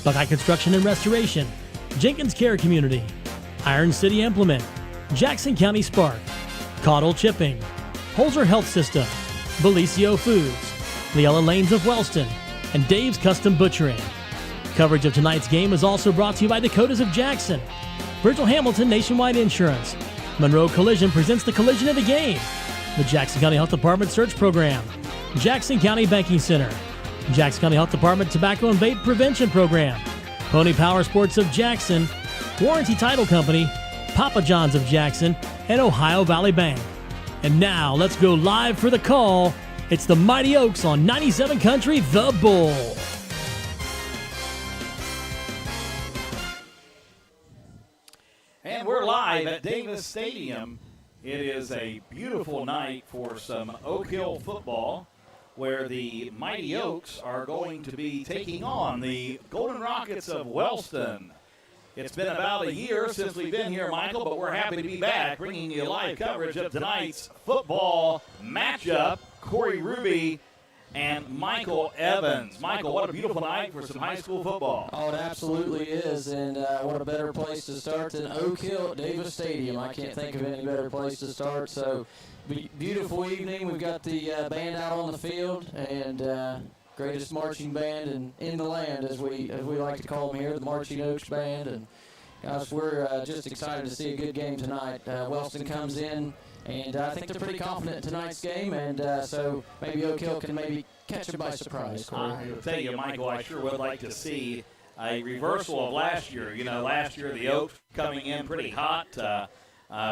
Buckeye Construction and Restoration, Jenkins Care Community, Iron City Implement, Jackson County Spark, Caudle Chipping, Holzer Health System, Belicio Foods, Leella Lanes of Wellston, and Dave's Custom Butchering. Coverage of tonight's game is also brought to you by Dakotas of Jackson, Virgil Hamilton Nationwide Insurance, Monroe Collision presents the Collision of the Game, the Jackson County Health Department Search Program, Jackson County Banking Center, Jackson County Health Department Tobacco and Vape Prevention Program, Pony Power Sports of Jackson, Warranty Title Company, Papa John's of Jackson, and Ohio Valley Bank. And now let's go live for the call. It's the Mighty Oaks on 97 Country, The Bull. And we're live at Davis Stadium. It is a beautiful night for some Oak Hill football, where the Mighty Oaks are going to be taking on the Golden Rockets of Wellston. It's been about a year since we've been here, Michael, but we're happy to be back, bringing you live coverage of tonight's football matchup. Corey Ruby and Michael Evans. Michael, what a beautiful night for some high school football. Oh, it absolutely is, and what a better place to start than Oak Hill at Davis Stadium. I can't think of any better place to start. So, beautiful evening. We've got the band out on the field, and greatest marching band in the land, as we like to call them here, the Marching Oaks Band. And guys, we're just excited to see a good game tonight. Wellston comes in, and I think they're pretty confident in tonight's game, and so maybe Oak Hill can maybe catch them by surprise. I'll tell you, Michael, I sure would like to see a reversal of last year. You know, last year the Oaks coming in pretty hot,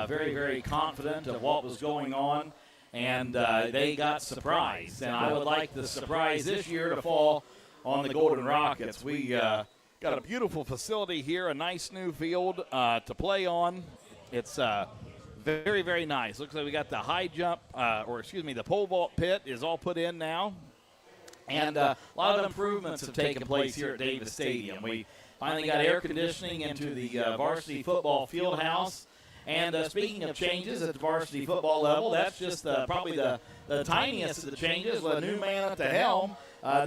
very, very confident of what was going on, and they got surprised. And I would like the surprise this year to fall on the Golden Rockets. We got a beautiful facility here, a nice new field to play on. It's very, very nice. Looks like we got the high jump, the pole vault pit is all put in now. And a lot of improvements have taken place here at Davis Stadium. We finally got air conditioning into the varsity football field house. And speaking of changes at the varsity football level, that's just probably the tiniest of the changes with a new man at the helm.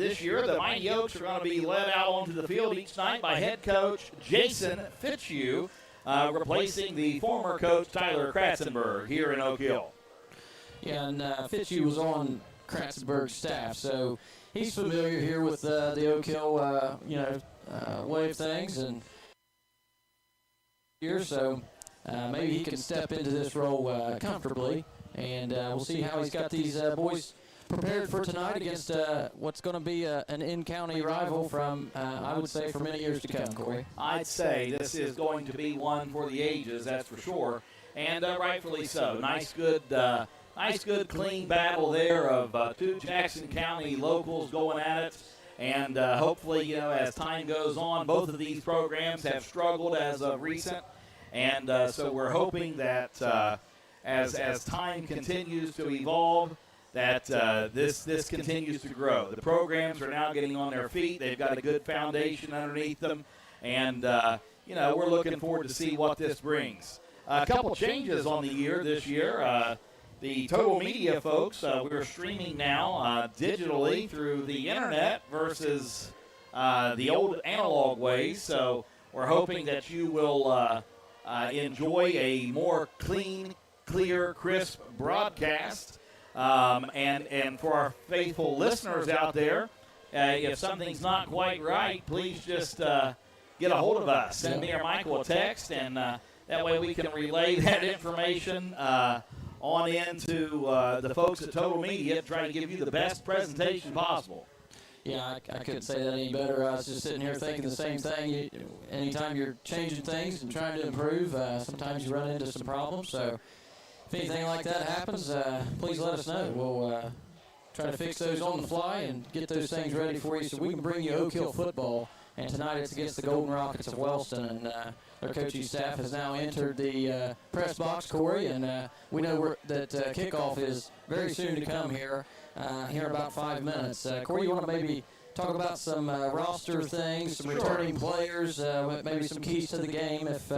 This year, the Mighty Oaks are going to be led out onto the field each night by head coach Jason Fitzhugh, replacing the former coach Tyler Kratzenberg here in Oak Hill. Yeah, and Fitzhugh was on Kratzenberg's staff, so he's familiar here with the Oak Hill, way of things. And here, so maybe he can step into this role comfortably, and we'll see how he's got these boys prepared for tonight against what's going to be an in-county rival from, I would say, for many years to come, Corey. I'd say this is going to be one for the ages, that's for sure, and rightfully so. Nice, good, clean battle there of two Jackson County locals going at it, and hopefully, as time goes on, both of these programs have struggled as of recent, and so we're hoping that as time continues to evolve, that this continues to grow. The programs are now getting on their feet. They've got a good foundation underneath them, and we're looking forward to see what this brings. A couple changes on the year this year. The Total Media folks, we're streaming now digitally through the internet versus the old analog ways. So we're hoping that you will enjoy a more clean, clear, crisp broadcast. And for our faithful listeners out there, if something's not quite right, please just get a hold of us. Send me or Michael a text, and that way we can relay that information on into the folks at Total Media to try to give you the best presentation possible. Yeah, I couldn't say that any better. I was just sitting here thinking the same thing. Anytime you're changing things and trying to improve, sometimes you run into some problems. So if anything like that happens, please let us know. We'll try to fix those on the fly and get those things ready for you so we can bring you Oak Hill football. And tonight it's against the Golden Rockets of Wellston, and their coaching staff has now entered the press box, Corey, and we know that kickoff is very soon to come here in about 5 minutes. Corey, you want to maybe talk about some roster things, some returning players, maybe some keys to the game if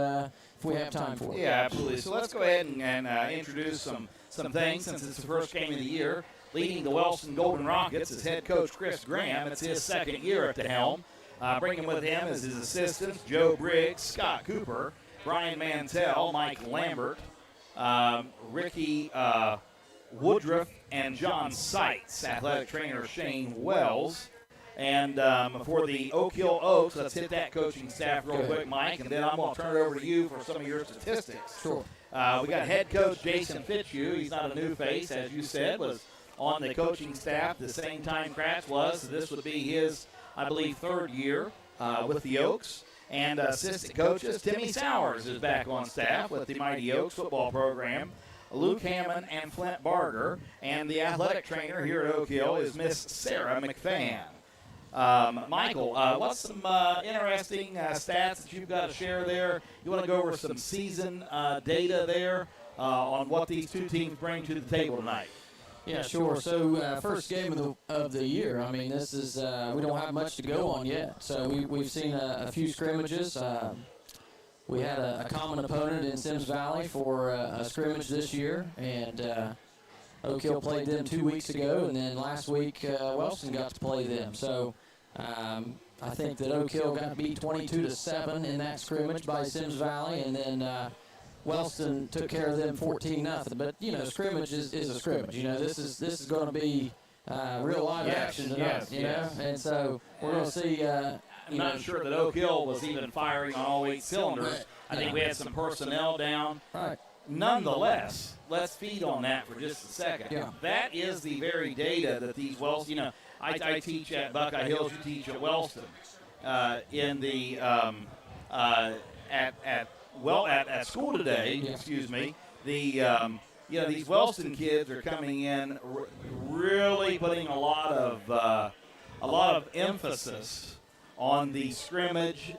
we have time for it? Yeah, absolutely. So let's go ahead and introduce some things since it's the first game of the year. Leading the Wellston Golden Rockets is head coach Chris Graham. It's his second year at the helm. Bringing with him as his assistants Joe Briggs, Scott Cooper, Brian Mantell, Mike Lambert, Ricky Woodruff, and John Seitz, athletic trainer Shane Wells. And for the Oak Hill Oaks, let's hit that coaching staff real quick, Mike, and then I'm going to turn it over to you for some of your statistics. Sure. We got head coach Jason Fitzhugh. He's not a new face, as you said, was on the coaching staff the same time Kratz was. So this would be his, I believe, third year with the Oaks. And assistant coaches, Timmy Sowers is back on staff with the Mighty Oaks football program. Luke Hammond and Flint Barger. And the athletic trainer here at Oak Hill is Miss Sarah McFan. Michael, what's some interesting stats that you've got to share there? You want to go over some season data there on what these two teams bring to the table tonight? Yeah, sure. So first game of the year. I mean, this is we don't have much to go on yet. So we've seen a few scrimmages. We had a common opponent in Sims Valley for a scrimmage this year, and Oak Hill played them 2 weeks ago, and then last week Wellston got to play them. So I think that Oak Hill got beat 22-7 in that scrimmage by Sims Valley, and then Wellston took care of them 14-0. But you know, scrimmage is a scrimmage. You know, this is going to be real live action tonight. You know, and so we're going to see. I'm not sure that Oak Hill was even firing on all 8 cylinders. I think we had some personnel down. Right. Nonetheless, let's feed on that for just a second. Yeah. That is the very data that these Wellston, you know, I teach at Buckeye Hills, you teach at Wellston. In the at school today, excuse me, the you know, these Wellston kids are coming in really putting a lot of emphasis on the scrimmage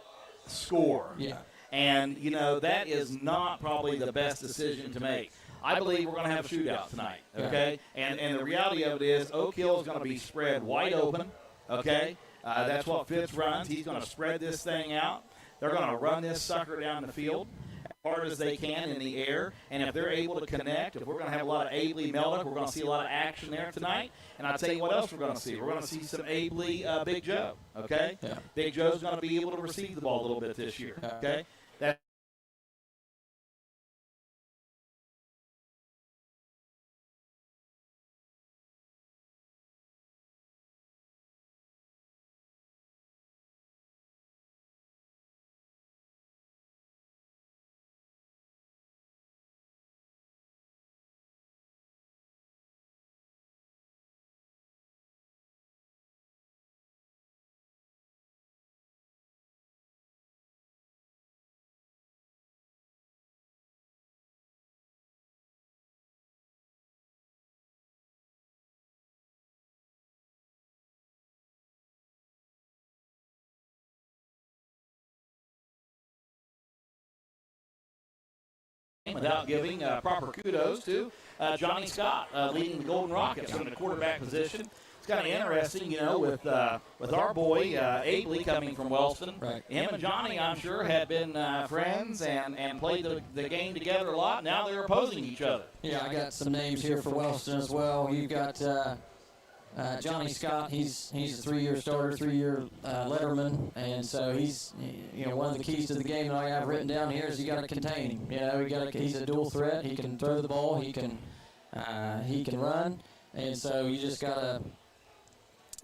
score. Yeah. And, you know, that is not probably the best decision to make. I believe we're going to have a shootout tonight, okay? And the reality of it is Oak Hill is going to be spread wide open, okay? That's what Fitz runs. He's going to spread this thing out. They're going to run this sucker down the field as hard as they can in the air. And if they're able to connect, if we're going to have a lot of Abley Meldick, we're going to see a lot of action there tonight. And I'll tell you what else we're going to see. We're going to see some Abley Big Joe, okay? Yeah. Big Joe's going to be able to receive the ball a little bit this year, okay? That without giving proper kudos to Johnny Scott leading the Golden Rockets in the quarterback position. It's kind of interesting, you know, with our boy Abley coming from Wellston. Right. Him and Johnny, I'm sure, had been friends and played the game together a lot. Now they're opposing each other. Yeah, I got some names here for Wellston as well. You've got Johnny Scott. He's a 3-year starter, 3-year letterman, and so he's, you know, one of the keys to the game that I have written down here is you got to contain him. You know, he's a dual threat. He can throw the ball. He can run, and so you just got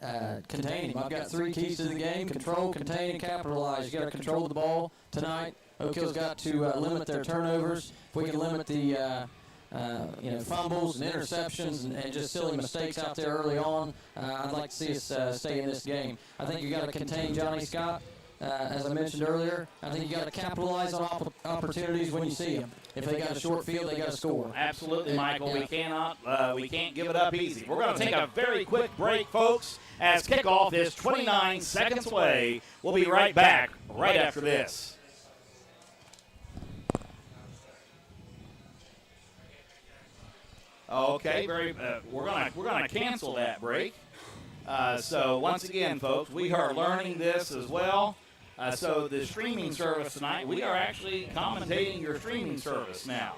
to contain him. I've got 3 keys to the game: control, contain, and capitalize. You got to control the ball tonight. Oak Hill's got to limit their turnovers. If we can limit the you know, fumbles and interceptions and just silly mistakes out there early on, I'd like to see us stay in this game. I think you got to contain Johnny Scott. As I mentioned earlier, I think you got to capitalize on opportunities when you see them. If they got a short field, they got to score. Absolutely, Michael. We can't give it up easy. We're going to take a very quick break, folks, as kickoff is 29 seconds away. We'll be right back right after this. Okay, we're gonna cancel that break. So once again, folks, we are learning this as well. So the streaming service tonight, we are actually commentating your streaming service now.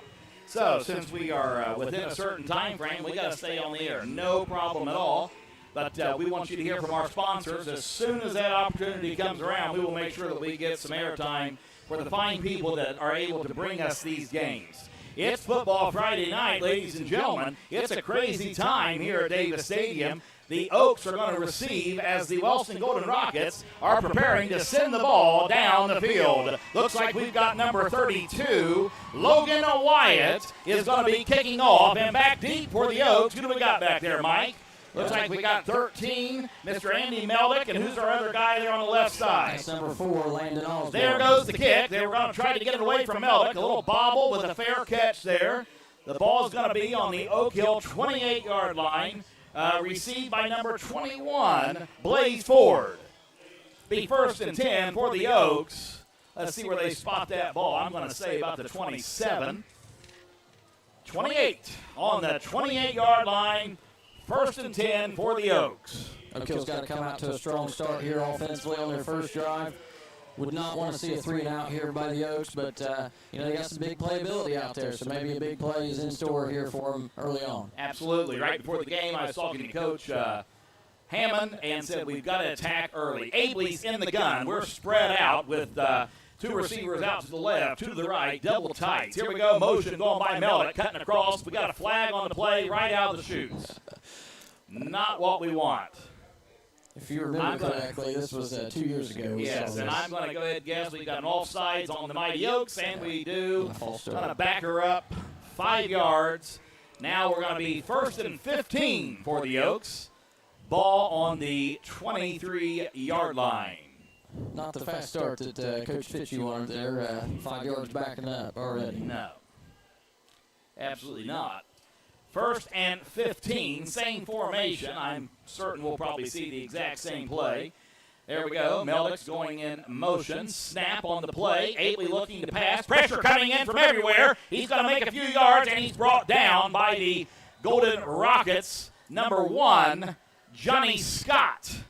So since we are within a certain time frame, we got to stay on the air. No problem at all. But we want you to hear from our sponsors. As soon as that opportunity comes around, we will make sure that we get some airtime for the fine people that are able to bring us these games. It's Football Friday night, ladies and gentlemen. It's a crazy time here at Davis Stadium. The Oaks are going to receive as the Wellston Golden Rockets are preparing to send the ball down the field. Looks like we've got number 32, Logan Wyatt, is going to be kicking off. And back deep for the Oaks. Who do we got back there, Mike? Looks like we got 13, Mr. Andy Meldick, and who's our other guy there on the left side? That's number 4, Landon Osborne. There goes the kick. They were going to try to get it away from Meldick. A little bobble with a fair catch there. The ball is going to be on the Oak Hill 28-yard line, received by number 21, Blaze Ford. Be 1st and 10 for the Oaks. Let's see where they spot that ball. I'm going to say about the 27. 28 on the 28-yard line. 1st and 10 for the Oaks. Oak Hill's got to come out to a strong start here offensively on their first drive. Would not want to see a 3-and-out here by the Oaks, but they got some big playability out there, so maybe a big play is in store here for them early on. Absolutely. Right before the game, I was talking to Coach Hammond and said we've got to attack early. Abley's in the gun. We're spread out with 2 receivers out to the left, 2 to the right, double tights. Here we go, motion going by Meldick, cutting across. We got a flag on the play right out of the chutes. Not what we want. If you remember correctly, this was 2 years ago. Yes, and I'm going to go ahead and guess we've got an offsides on the Mighty Oaks, and we do. Going to back her up 5 yards. Now we're going to be 1st and 15 for the Oaks. Ball on the 23-yard line. Not the fast start that Coach Fitchie wanted there. 5 yards backing up already. No, absolutely not. 1st and 15, same formation. I'm certain we'll probably see the exact same play. There we go. Meldick's going in motion. Snap on the play. Abley looking to pass. Pressure coming in from everywhere. He's going to make a few yards, and he's brought down by the Golden Rockets. Number 1, Johnny Scott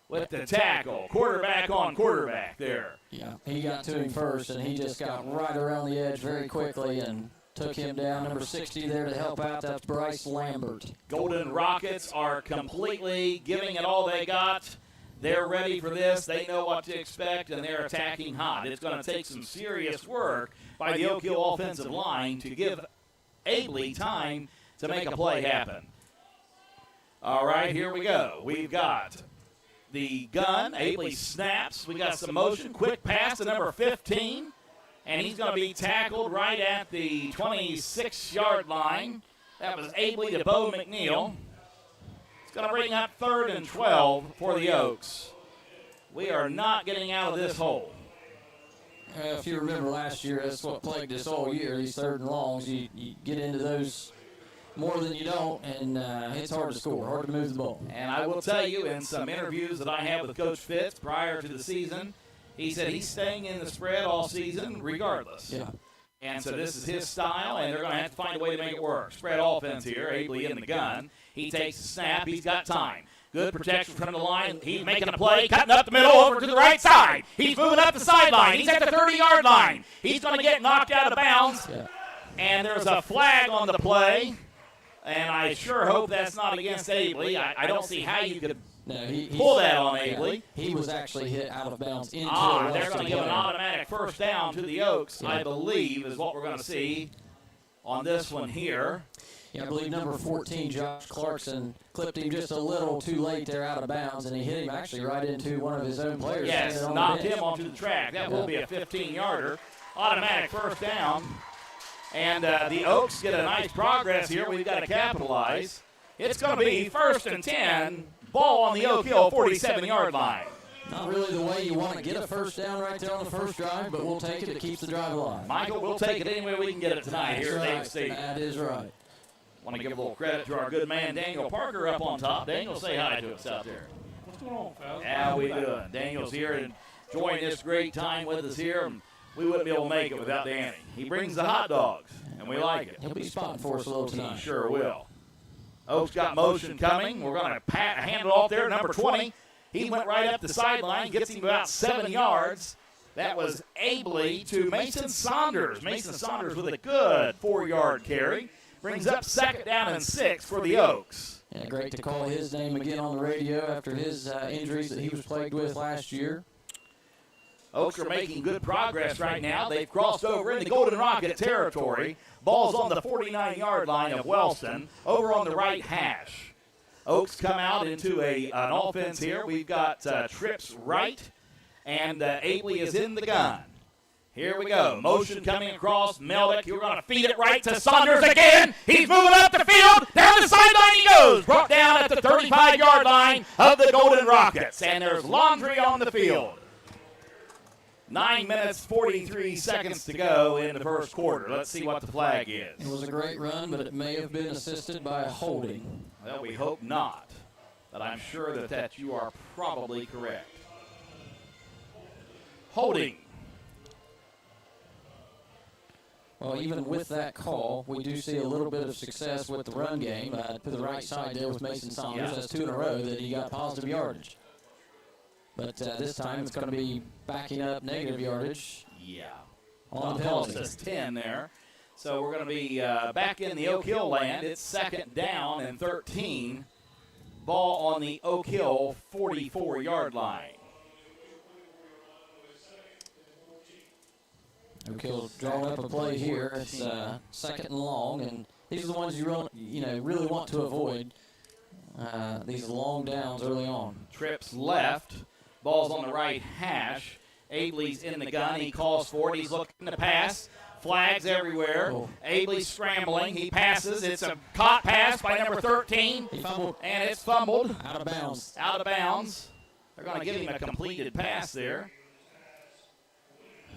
with the tackle. Quarterback on quarterback there. Yeah, he got to him first, and he just got right around the edge very quickly and took him down. Number 60 there to help out. That's Bryce Lambert. Golden Rockets are completely giving it all they got. They're ready for this. They know what to expect, and they're attacking hot. It's going to take some serious work by the Oak Hill offensive line to give Abley time to make a play happen. All right, here we go. We've got the gun. Abley snaps. We got some motion. Quick pass to number 15. And he's going to be tackled right at the 26-yard line. That was Abley to Bo McNeil. It's going to bring up 3rd and 12 for the Oaks. We are not getting out of this hole. If you remember last year, that's what plagued us all year, these 3rd and longs. You get into those more than you don't, and it's hard to score, hard to move the ball. And I will tell you, in some interviews that I had with Coach Fitz prior to the season, he said he's staying in the spread all season regardless. Yeah. And so this is his style, and they're going to have to find a way to make it work. Spread offense here, Abley in the gun. He takes the snap. He's got time. Good protection from the line. He's making a play, cutting up the middle over to the right side. He's moving up the sideline. He's at the 30-yard line. He's going to get knocked out of bounds. Yeah. And there's a flag on the play. And I sure hope that's not against Abley. I don't see how you could pull that on Abley. He was actually hit out of bounds into they're going to give an automatic first down to the Oaks, I believe, is what we're going to see on this one here. Yeah, I believe number 14, Josh Clarkson, clipped him just a little too late there out of bounds, and he hit him actually right into one of his own players. Yes, knocked him onto the track. That will be a 15-yarder. Automatic first down. And the Oaks get a nice progress here. We've got to capitalize. It's going to be 1st and 10. Ball on the Oak Hill 47-yard line. Not really the way you want to get a first down right there on the first drive, but we'll take it. It keeps the drive alive. Michael, we'll take it any way we can get it tonight here at Davis Stadium. That is right. Want to give a little credit to our good man Daniel Parker up on top. Daniel, say hi to us out there. What's going on, fellas? How we doing? Daniel's here and enjoying this great time with us here. And we wouldn't be able to make it without Danny. He brings the hot dogs, and we like it. He'll be spotting for us a little tonight. He sure will. Oaks got motion coming. We're going to hand it off there. Number 20. He went right up the sideline, gets him about 7 yards. That was Abley to Mason Saunders. Mason Saunders with a good 4-yard carry. Brings up 2nd down and 6 for the Oaks. And great to call his name again on the radio after his injuries that he was plagued with last year. Oaks are making good progress right now. They've crossed over into Golden Rocket territory. Ball's on the 49-yard line of Wellston, over on the right hash. Oaks come out into an offense here. We've got trips right, and Abley is in the gun. Here we go. Motion coming across. Meldick, you're going to feed it right to Saunders again. He's moving up the field. Down the sideline he goes. Brought down at the 35-yard line of the Golden Rockets. And there's laundry on the field. 9 minutes, 43 seconds to go in the first quarter. Let's see what the flag is. It was a great run, but it may have been assisted by a holding. Well, we hope not. But I'm sure that you are probably correct. Holding. Well, even with that call, we do see a little bit of success with the run game. To the right side there with Mason Saunders. That's 2 in a row that he got positive yardage. But this time it's going to be backing up negative yardage. Yeah. On the Cost penalty. us 10 there. So we're going to be back in the Oak Hill land. It's second down and 13. Ball on the Oak Hill 44-yard line. Oak Hill's drawing up a play here. It's second and long, and these are the ones you really want to avoid. These long downs early on. Trips left. Ball's on the right hash. Abley's in the gun. He calls for it. He's looking to pass. Flags everywhere. Oh. Abley's scrambling. He passes. It's a caught pass by number 13. He fumbled. And it's fumbled. Out of bounds. Out of bounds. They're going to give him a completed pass there.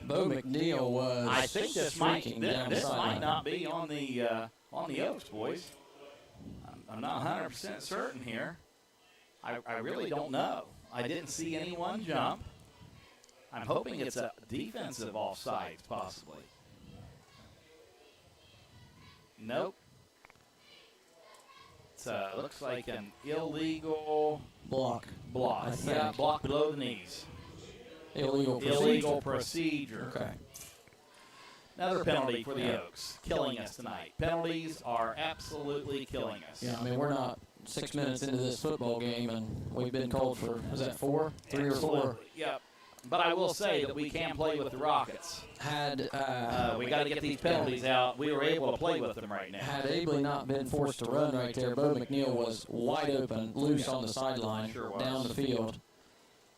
Bo McNeil was I think this might sideline. not be on the Oaks, boys. I'm not 100% certain here. I really don't know. I didn't see anyone jump. I'm hoping it's a defensive offside, possibly. Nope. It looks like an illegal block. block. Yeah, block below the knees. Illegal procedure. Okay. Another penalty for the Oaks, killing us tonight. Penalties are absolutely killing us. Yeah, I mean, we're not 6 minutes into this football game, and we've been called for, was that 4? 3 or 4? Yep. But I will say that we can play with the Rockets. We got to get these penalties out. We were able to play with them right now. Had Abley not been forced to run right there, Bo McNeil was wide open, loose on the sideline, Sure was. down the field.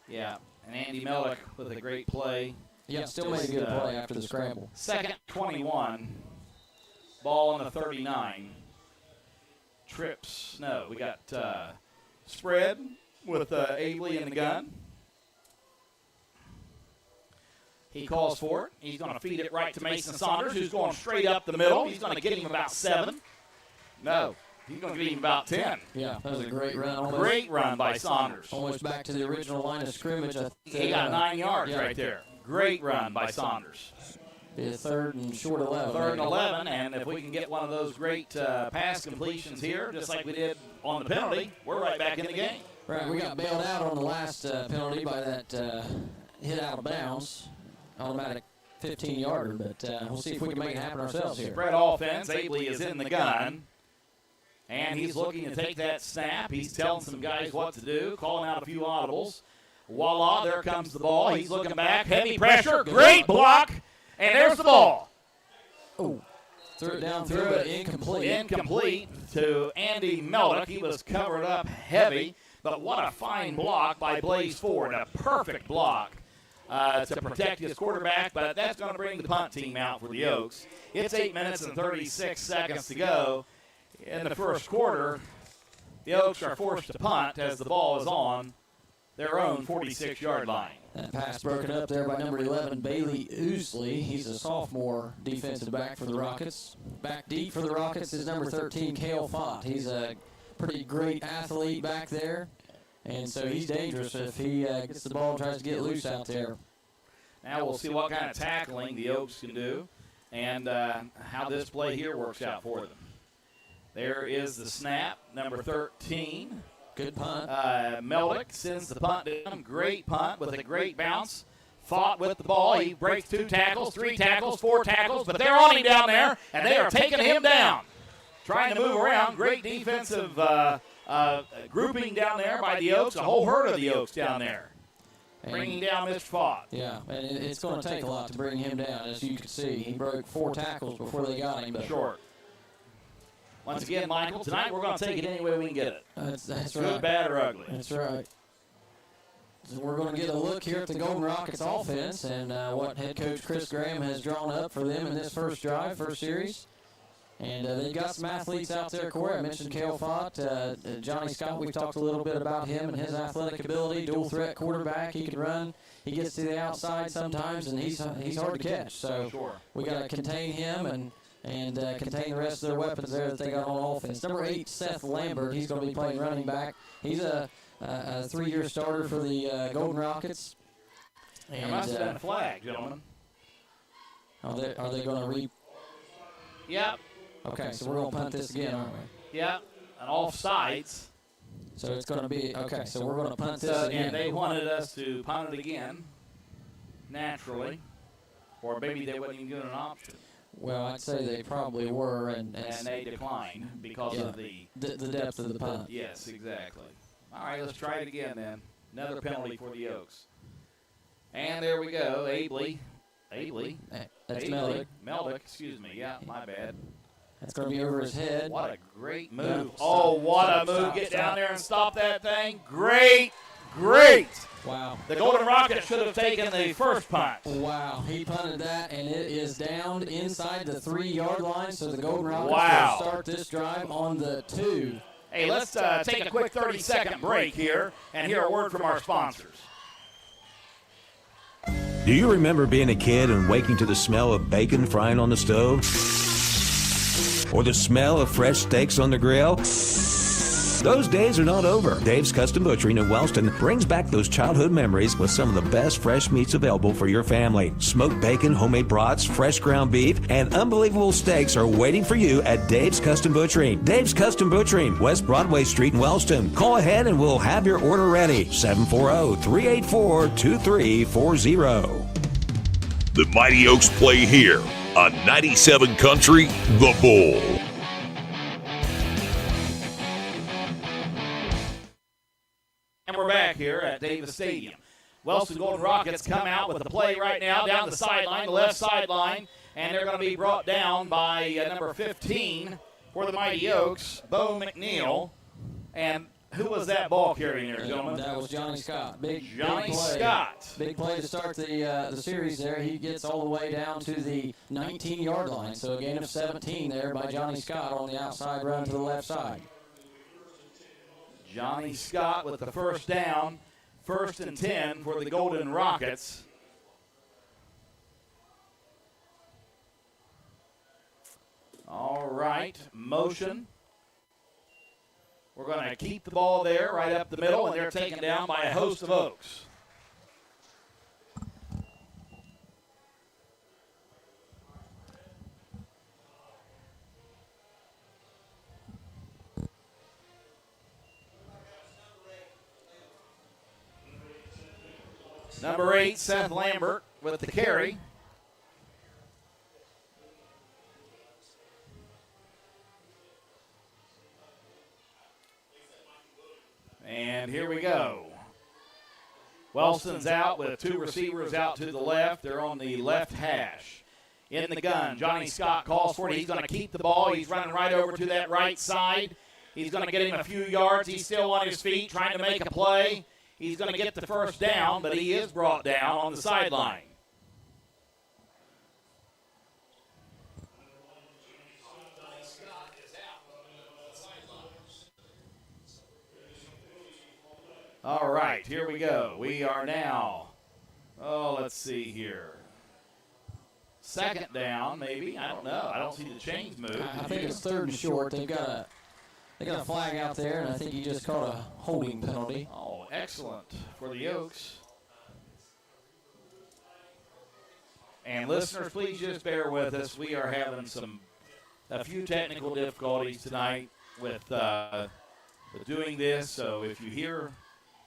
Yeah, and Andy Meldick with a great play. Yeah, still made a good play after the scramble. Second 21. Ball on the 39. Trips. No, we got spread with Abley in the gun. He calls for it. He's going to feed it right to Mason Saunders, who's going straight up the middle. He's going to get him about 7. No, he's going to get him about 10. Yeah, that was a great run. Great run by Saunders. Almost back to the original line of scrimmage. He got 9 yards yeah. right there. Great run by Saunders. Be a third and short 11. Third and 11, and if we can get one of those great pass completions here, just like we did on the penalty, we're right back in the game. Right, we got bailed out on the last penalty by that hit out of bounds. Automatic 15-yarder, but we'll see if we can make it happen ourselves here. Spread offense. Abley is in the gun, and he's looking to take that snap. He's telling some guys what to do, calling out a few audibles. Voila, there comes the ball. He's looking back. Heavy pressure. Great block. And there's the ball. Oh, threw it down through it. Incomplete. Incomplete to Andy Meldick. He was covered up heavy, but what a fine block by Blaze Ford. A perfect block to protect his quarterback, but that's going to bring the punt team out for the Oaks. It's 8 minutes and 36 seconds to go in the first quarter. The Oaks are forced to punt as the ball is on their own 46-yard line. That pass broken up there by number 11, Bailey Oosley. He's a sophomore defensive back for the Rockets. Back deep for the Rockets is number 13, Cale Fott. He's a pretty great athlete back there, and so he's dangerous if he gets the ball and tries to get loose out there. Now we'll see what kind of tackling the Oaks can do and how this play here works out for them. There is the snap, number 13. Good punt. Meldick sends the punt down. Great punt with a great bounce. Fought with the ball. He breaks 2 tackles, 3 tackles, 4 tackles, but they're on him down there, and they are taking him down. Trying to move around. Great defensive grouping down there by the Oaks, a whole herd of the Oaks down there. Bringing down Mr. Fott. Yeah, and it's going to take a lot to bring him down. As you can see, he broke 4 tackles before they got him. But short. Once again, Michael, tonight we're going to take it any way we can get it. That's right. Good, bad, or ugly. That's right. So we're going to get a look here at the Golden Rockets offense and what head coach Chris Graham has drawn up for them in this first drive, first series. And they've got some athletes out there, Corey. I mentioned Cale Fott, Johnny Scott. We've talked a little bit about him and his athletic ability, dual threat quarterback. He can run. He gets to the outside sometimes, and he's hard to catch. So we got to contain him and contain the rest of their weapons there that they got on offense. Number 8, Seth Lambert. He's going to be playing running back. He's a 3-year starter for the Golden Rockets. And must have been a flag, gentlemen. Are they going to Yep. Okay, so we're going to punt this again, aren't we? Yep, and offsides. So it's going to be, okay, so we're going to punt this again. And they wanted us to punt it again, naturally. Or maybe they wouldn't even give it an option. Well, I'd say they probably were. And they declined because of the depth of the punt. Yes, exactly. All right, let's try it again then. Another penalty for the Oaks. And there we go, Abley. That's Meldick. Meldick, excuse me. Yeah, my bad. That's going to be over his head. What a great move. Yeah. Oh, what a move. Stop, Get stop. down there and stop that thing. Great. Wow. The Golden Rockets should have taken the first punt. Wow. He punted that, and it is down inside the 3-yard line, so the Golden Rockets will start this drive on the 2. Hey, let's take a quick 30-second break here and hear a word from our sponsors. Do you remember being a kid and waking to the smell of bacon frying on the stove? Or the smell of fresh steaks on the grill? Those days are not over. Dave's Custom Butchering in Wellston brings back those childhood memories with some of the best fresh meats available for your family. Smoked bacon, homemade brats, fresh ground beef, and unbelievable steaks are waiting for you at Dave's Custom Butchering. Dave's Custom Butchering, West Broadway Street in Wellston. Call ahead and we'll have your order ready. 740-384-2340. The Mighty Oaks play here on 97 Country, The Bull. And we're back here at Davis Stadium. Wellston Golden Rockets come out with the play right now down the sideline, the left sideline, and they're going to be brought down by number 15 for the Mighty Oaks, Bo McNeil. And who was that ball carrying there, gentlemen? That was Johnny Scott. Big play. Scott. Big play to start the series there. He gets all the way down to the 19-yard line. So a gain of 17 there by Johnny Scott on the outside run to the left side. Johnny Scott with the first down, 1st and 10 for the Golden Rockets. All right, motion. We're going to keep the ball there right up the middle, and they're taken down by a host of Oaks. Number 8, Seth Lambert with the carry. And here we go. Wellston's out with 2 receivers out to the left. They're on the left hash. In the gun, Johnny Scott calls for it. He's going to keep the ball. He's running right over to that right side. He's going to get him a few yards. He's still on his feet trying to make a play. He's going to get the first down, but he is brought down on the sideline. All right, here we go. We are now, let's see here. 2nd down, maybe. I don't know. I don't see the chains move. I think it's 3rd and short. They got a flag out there, and I think he just caught a holding penalty. Oh, excellent for the Oaks. And listeners, please just bear with us. We are having a few technical difficulties tonight with doing this. So if you hear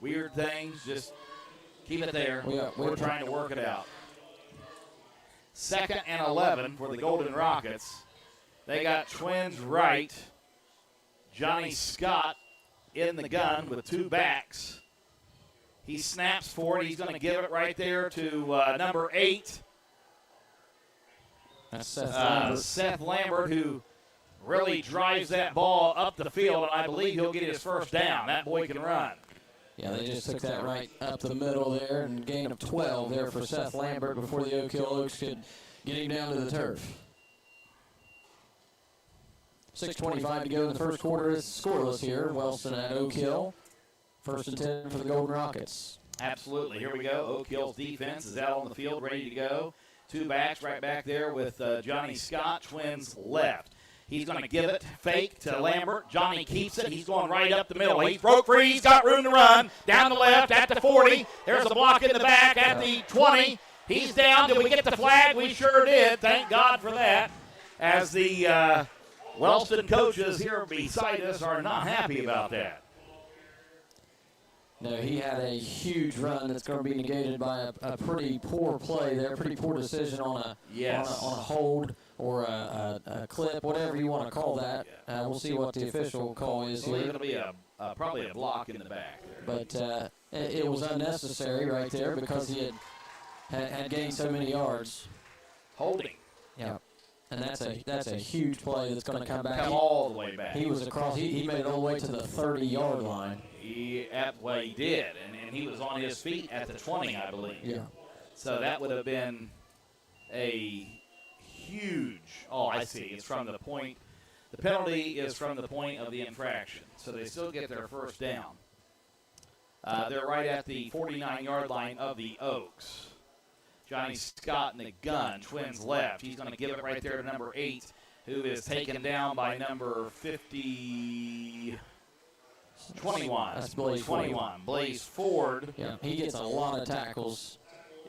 weird things, just keep it there. We're trying to work it out. 2nd and 11 for the Golden Rockets. They got twins right. Johnny Scott in the gun with 2 backs. He snaps for it. He's going to give it right there to number 8. That's Seth Lambert, who really drives that ball up the field, and I believe he'll get his first down. That boy can run. Yeah, they just took that right up the middle there, and gain of 12 there for Seth Lambert before the Oak Hill Oaks could get him down to the turf. 6:25 to go in the first quarter. It's scoreless here. Wellston at Oak Hill. 1st and 10 for the Golden Rockets. Absolutely. Here we go. Oak Hill's defense is out on the field, ready to go. 2 backs right back there with Johnny Scott, Twins left. He's going to give it fake to Lambert. Johnny keeps it. He's going right up the middle. He's broke free. He's got room to run. Down the left at the 40. There's a block in the back at the 20. He's down. Did we get the flag? We sure did. Thank God for that. As the Wellston coaches here beside us are not happy about that. No, he had a huge run that's going to be negated by a pretty poor play there, pretty poor decision on a hold or a clip, whatever you want to call that. We'll see what the official call is here. It's going to be probably a block in the back there. But it was unnecessary right there because he had gained so many yards. Holding. Yeah. And that's a huge play that's going to come back. Come all the way back. He was across. He made it all the way to the 30-yard line. He did, and he was on his feet at the 20, I believe. Yeah. So that would have been a huge. Oh, I see. It's from the point. The penalty is from the point of the infraction, so they still get their first down. They're right at the 49-yard line of the Oaks. Johnny Scott in the gun, Twins left. He's going to give it right there to number 8, who is taken down by number 21. That's Blaze 21. Blaze Ford. Yeah, he gets a lot of tackles.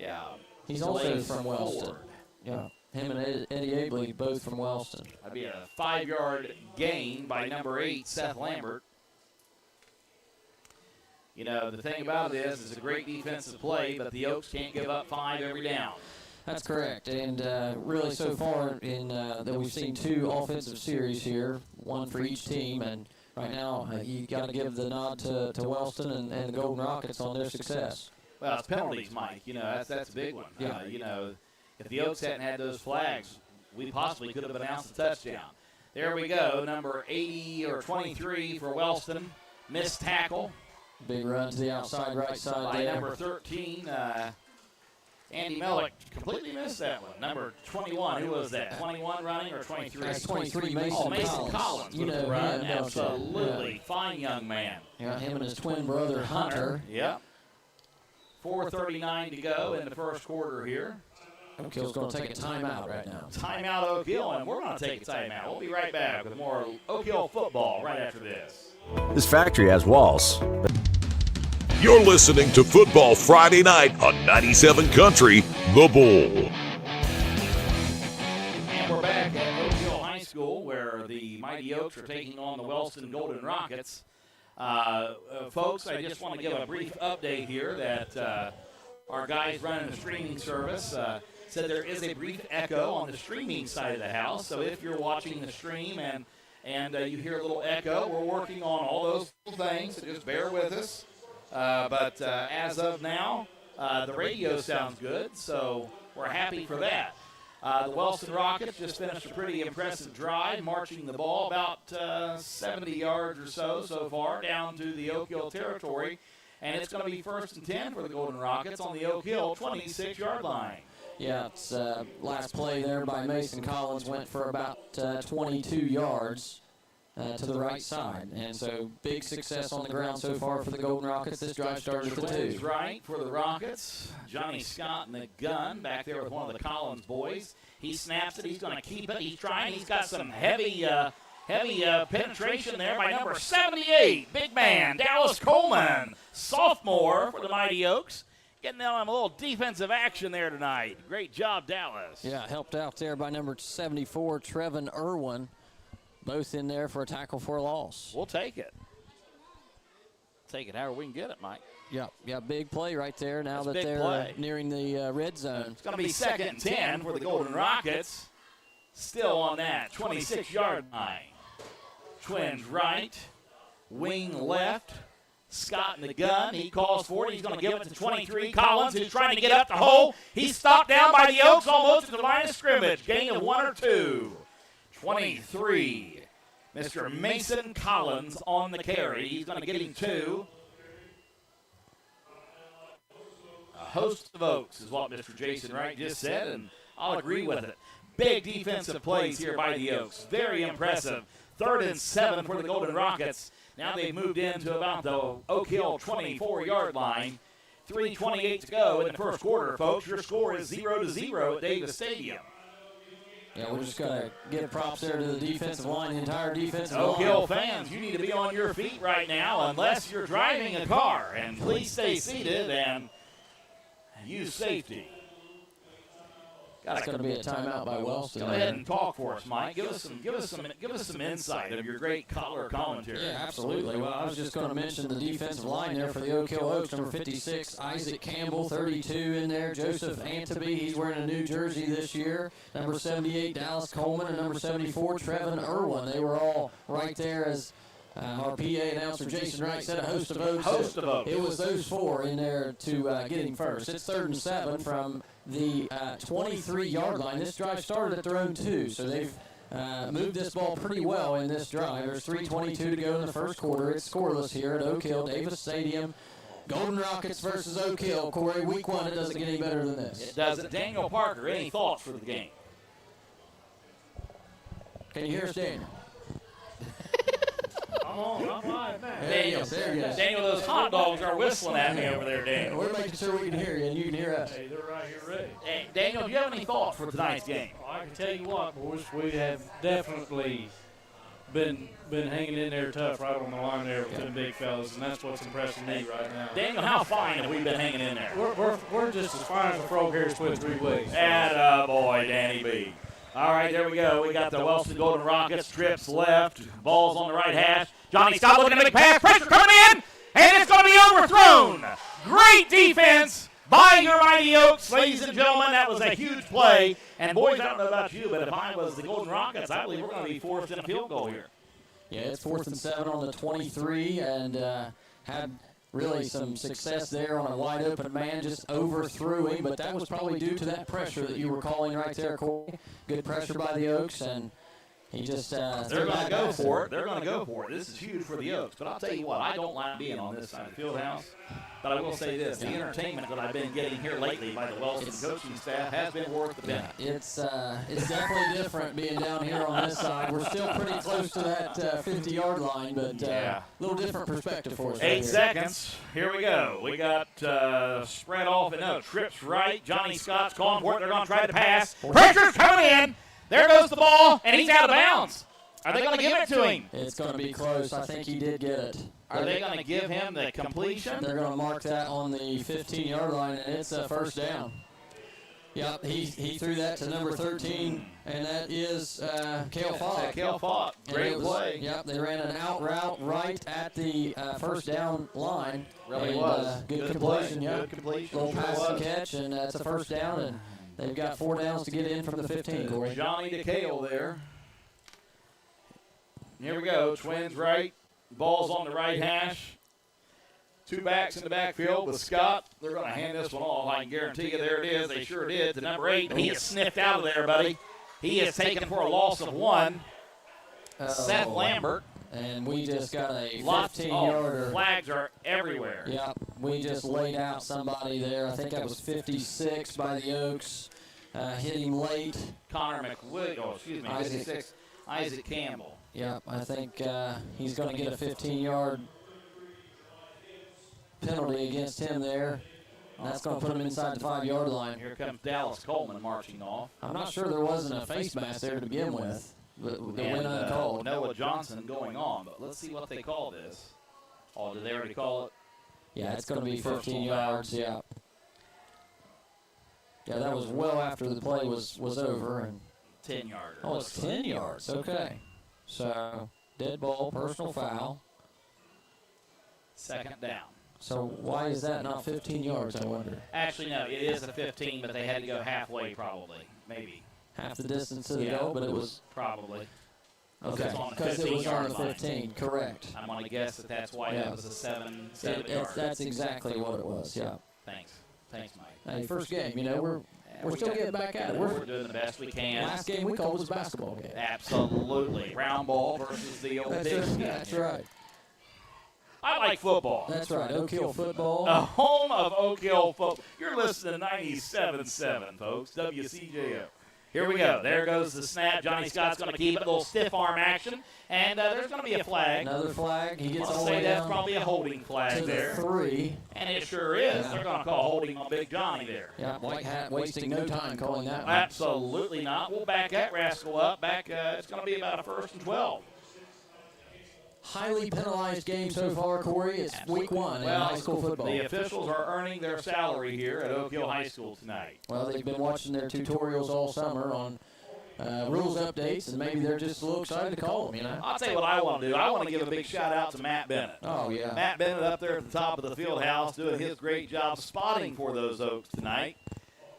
Yeah. He's also Blaze from Wellston. Ford. Yeah, him and Eddie Abley both from Wellston. That'd be a 5-yard gain by number 8, Seth Lambert. You know, the thing about it is it's a great defensive play, but the Oaks can't give up 5 every down. That's correct. And really so far in that we've seen 2 offensive series here, 1 for each team. And right now you got to give the nod to Wellston and the Golden Rockets on their success. Well, it's penalties, Mike. You know, that's a big one. Yeah. You know, if the Oaks hadn't had those flags, we possibly could have announced a touchdown. There we go, number 80 or 23 for Wellston. Missed tackle. Big run to the outside right side By there. number 13, Andy Mellick completely missed that one. Number 21, who was that? 21 running or 23? That's 23, Mason Collins. You know run. him, don't you? Absolutely. Yeah. Fine young man. Yeah, him and his twin brother, Hunter. Yep. 4:39 to go in the first quarter here. Oak Hill's going to take a timeout right now. Timeout Oak Hill, and we're going to take a timeout. We'll be right back with more Oak Hill football right after this. This factory has walls. You're listening to Football Friday Night on 97 Country, The Bull. And we're back at Oak Hill High School where the Mighty Oaks are taking on the Wellston Golden Rockets. Folks, I just want to give a brief update here that our guys running the streaming service said there is a brief echo on the streaming side of the house. So if you're watching the stream and you hear a little echo, we're working on all those things, so just bear with us. But as of now, the radio sounds good, so we're happy for that. The Wellston Rockets just finished a pretty impressive drive, marching the ball about 70 yards or so far down to the Oak Hill territory. And it's going to be 1st and 10 for the Golden Rockets on the Oak Hill 26-yard line. Yeah, it's last play there by Mason Collins went for about 22 yards to the right side. And so big success on the ground so far for the Golden Rockets. This drive started at the 2. Right for the Rockets. Johnny Scott in the gun back there with one of the Collins boys. He snaps it. He's going to keep it. He's trying. He's got some heavy penetration there by number 78. Big man, Dallas Coleman, sophomore for the Mighty Oaks. Getting on a little defensive action there tonight. Great job, Dallas. Yeah, helped out there by number 74, Trevin Irwin. Both in there for a tackle for a loss. We'll take it. Take it however we can get it, Mike. Yeah, big play right there now That's that they're play. nearing the red zone. It's going to be 2nd and 10 for the Golden Rockets. Still on that 26-yard line. Twins right. wing left. Scott in the gun. He calls for it. He's going to give it to 23. Collins, who's trying to get up the hole. He's stopped down by the Oaks almost at the line of scrimmage. Gain of 1 or 2. 23. Mr. Mason Collins on the carry. He's going to get him 2. A host of Oaks is what Mr. Jason Wright just said, and I'll agree with it. Big defensive plays here by the Oaks. Very impressive. 3rd and 7 for the Golden Rockets. Now they've moved into about the Oak Hill 24-yard line. 3:28 to go in the first quarter, folks. Your score is 0-0 at Davis Stadium. Yeah, we're just going to give props there to the defensive line, the entire defensive Oak line. Hill fans, you need to be on your feet right now unless you're driving a car. And please stay seated and use safety. That's going to be a timeout by Wellston. Go ahead and talk for us, Mike. Give us some insight of your great color commentary. Yeah, absolutely. Well, I was just going to mention the defensive line there for the Oak Hill Oaks. Number 56, Isaac Campbell, 32 in there. Joseph Antaby, he's wearing a new jersey this year. Number 78, Dallas Coleman, and number 74, Trevin Irwin. They were all right there as our PA announcer Jason Wright said, a host of Oaks. Host of Oaks. It was those 4 in there to get him first. It's 3rd and 7 from the 23-yard line. This drive started at their own 2, so they've moved this ball pretty well in this drive. There's 3:22 to go in the first quarter. It's scoreless here at Oak Hill, Davis Stadium. Golden Rockets versus Oak Hill. Corey, week 1, it doesn't get any better than this. It doesn't. Daniel Parker, any thoughts for the game? Can you hear us, Daniel? I'm live now. Daniel, those hot dogs are whistling at me over there, Daniel. We're making sure we can hear you and you can hear us. Hey, they're right here ready. Hey, Daniel, do you have any thoughts for tonight's game? Well, I can tell you what, boys, we have definitely been hanging in there tough right on the line there with them big fellas, and that's what's impressing me right now. Daniel, how fine have we been hanging in there? We're just as fine as a frog hair split 3 ways. Attaboy, Danny B. All right, there we go. We got the Wellston Golden Rockets. Trips left. Ball's on the right hash. Johnny Scott looking to make a pass. Pressure coming in. And it's going to be overthrown. Great defense by your Mighty Oaks. Ladies and gentlemen, that was a huge play. And, boys, I don't know about you, but if I was the Golden Rockets, I believe we're going to be forced in a field goal here. Yeah, it's 4th and 7 on the 23, and had really some success there on a wide-open man, just overthrew him, but that was probably due to that pressure that you were calling right there, Corey. Good pressure by the Oaks, and he just they're going to go for it. They're going to go for it. This is huge for the Oaks. But I'll tell you what, I don't like being on this side of the field house. But I will say this, the entertainment that I've been getting here lately by the Wellston coaching staff has been worth the penny. Yeah, it's definitely different being down here on this side. We're still pretty close to that 50-yard line, but a little different perspective for us. 8 seconds. Here we go. We got spread off and no trips right. Johnny Scott's calling for it. They're going to try to pass. Pressure's coming in. There goes the ball, and he's out of bounds. Are they going to give it to him? It's going to be close. I think he did get it. Are they going to give him the completion? They're going to mark that on the 15-yard line, and it's a first down. Yep, he threw that to number 13, and that is Cale Fott. Cale Fott, great play. Yep, they ran an out route right at the first down line. Really and, was. Good completion, play. yeah. Good completion. Little pass and catch, and that's a first down, and they've got 4 downs to get in from the 15, Corey. Johnny DeCale there. Here we go, Twins right. Ball's on the right hash. 2 backs in the backfield with Scott. They're going to hand this one off. I can guarantee you there it is. They sure did. To number 8. He is sniffed out of there, buddy. He is taken for a loss of 1. Seth Lambert. And we just got a 15-yarder. Flags are everywhere. Yeah, we just laid out somebody there. I think that was 56 by the Oaks. Hit him late. Connor McWilliams. Oh, excuse me. 56. Isaac Campbell. Yeah, I think he's going to get a 15-yard penalty against him there. That's going to put him inside the 5-yard line. Here comes Dallas Coleman marching off. I'm not sure there wasn't a face mask there to begin with. But they went uncalled. Noah Johnson going on, but let's see what they call this. Oh, did they already call it? Yeah, it's going to be 15 yards, yeah. Yeah, that was well after the play was over. And 10-yarder. Oh, it's 10 yards, okay. So, dead ball, personal foul. Second down. So why is that not 15 yards, I wonder? Actually, no, it is a 15, but they had to go halfway probably, maybe. Half the distance to the goal, but it was probably. Okay, It's on the because it was on 15-yard the line. 15, correct. I'm going to guess that's why Yeah. that was a seven yard. That's exactly what it was, yeah. Thanks, Mike. Hey, first game, we're still getting back at it. We're doing the best we can. Last game we called was a basketball game. Absolutely. Round ball versus the old big skin. That's right. I like football. That's right. Oak Hill football. The home of Oak Hill football. You're listening to 97.7, folks. WCJO. Here we go. There goes the snap. Johnny Scott's going to keep it. A little stiff arm action. And there's going to be a flag. Another flag. He gets I'll all the say way that's down probably a holding flag to there. the 3. And it sure is. Yeah. They're going to call holding on Big Johnny there. Yeah, White Hat wasting no time calling that one. Absolutely not. We'll back that rascal up. It's going to be about a 1st and 12. Highly penalized game so far, Corey. It's week 1 in high school football. The officials are earning their salary here at Oak Hill High School tonight. Well, they've been watching their tutorials all summer on rules updates, and maybe they're just a little excited to call them, I'll tell you what I want to do. I want to give a big shout-out to Matt Bennett. Oh, yeah. Matt Bennett up there at the top of the field house doing his great job spotting for those Oaks tonight,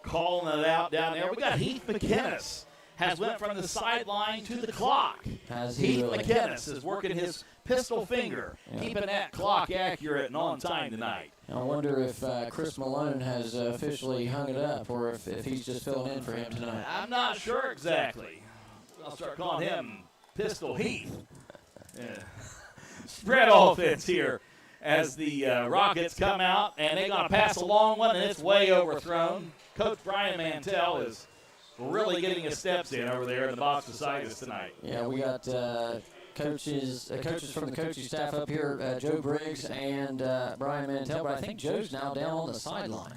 calling it out down there. We got Heath McInnes has went from the sideline to the clock. Heath McInnes is working his pistol finger, keeping that clock accurate and on time tonight. I wonder if Chris Malone has officially hung it up, or if he's just filling in for him tonight. I'm not sure exactly. I'll start calling him Pistol Heath. Yeah. Spread offense here as the Rockets come out, and they're going to pass a long one, and it's way overthrown. Coach Brian Mantell is really getting his steps in over there in the box beside us tonight. Yeah, we got coaches from the coaching staff up here, Joe Briggs and Brian Mantell, but I think Joe's now down on the sideline.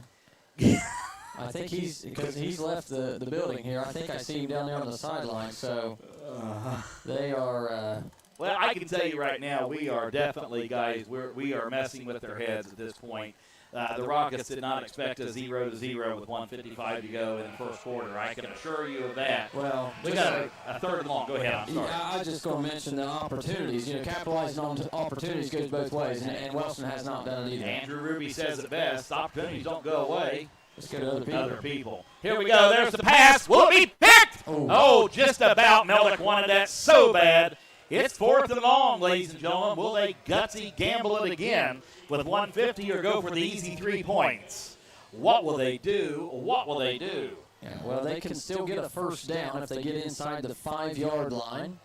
I think because he's left the building here. I think I see him down there on the sideline. So they are. Well, I can tell you right now, we are definitely, guys, we are messing with their heads at this point. The Rockets did not expect a 0-0 with 1:55 to go in the first quarter. I can assure you of that. Well, we got a third and long. Go ahead. I'm sorry. I was just going to mention the opportunities. Capitalizing on opportunities goes both ways, and Wellston has not done it either. Andrew Ruby says it best. Opportunities don't go away. Let's go to other people. Here we go. There's the pass. Will it be picked? Oh, just about. Meldick wanted that so bad. It's 4th and long, ladies and gentlemen. Will they gutsy gamble it again with 150 or go for the easy 3 points? What will they do? What will they do? Yeah, well, they can still get a first down if they get inside the 5-yard line.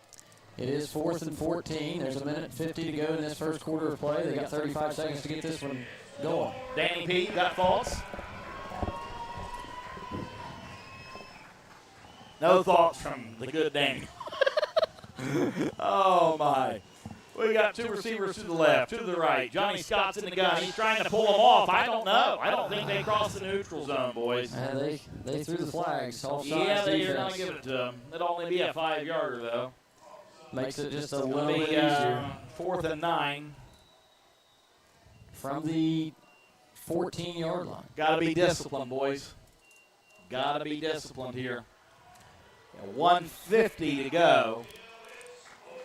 It is 4th and 14. There's 1:50 to go in this first quarter of play. They got 35 seconds to get this one going. Danny P, got thoughts? No thoughts from the good Danny. Oh, my. We got 2 receivers to the left, 2 to the right. Johnny Scott's in the gun. He's trying to pull them off. I don't know. I don't think they crossed the neutral zone, boys. They threw the flags. Yeah, they're going to give it to them. It'll only be a 5-yarder, though. Makes it just a little bit easier. 4th and 9. From the 14-yard line. Got to be disciplined, boys. Got to be disciplined here. 1:50 to go.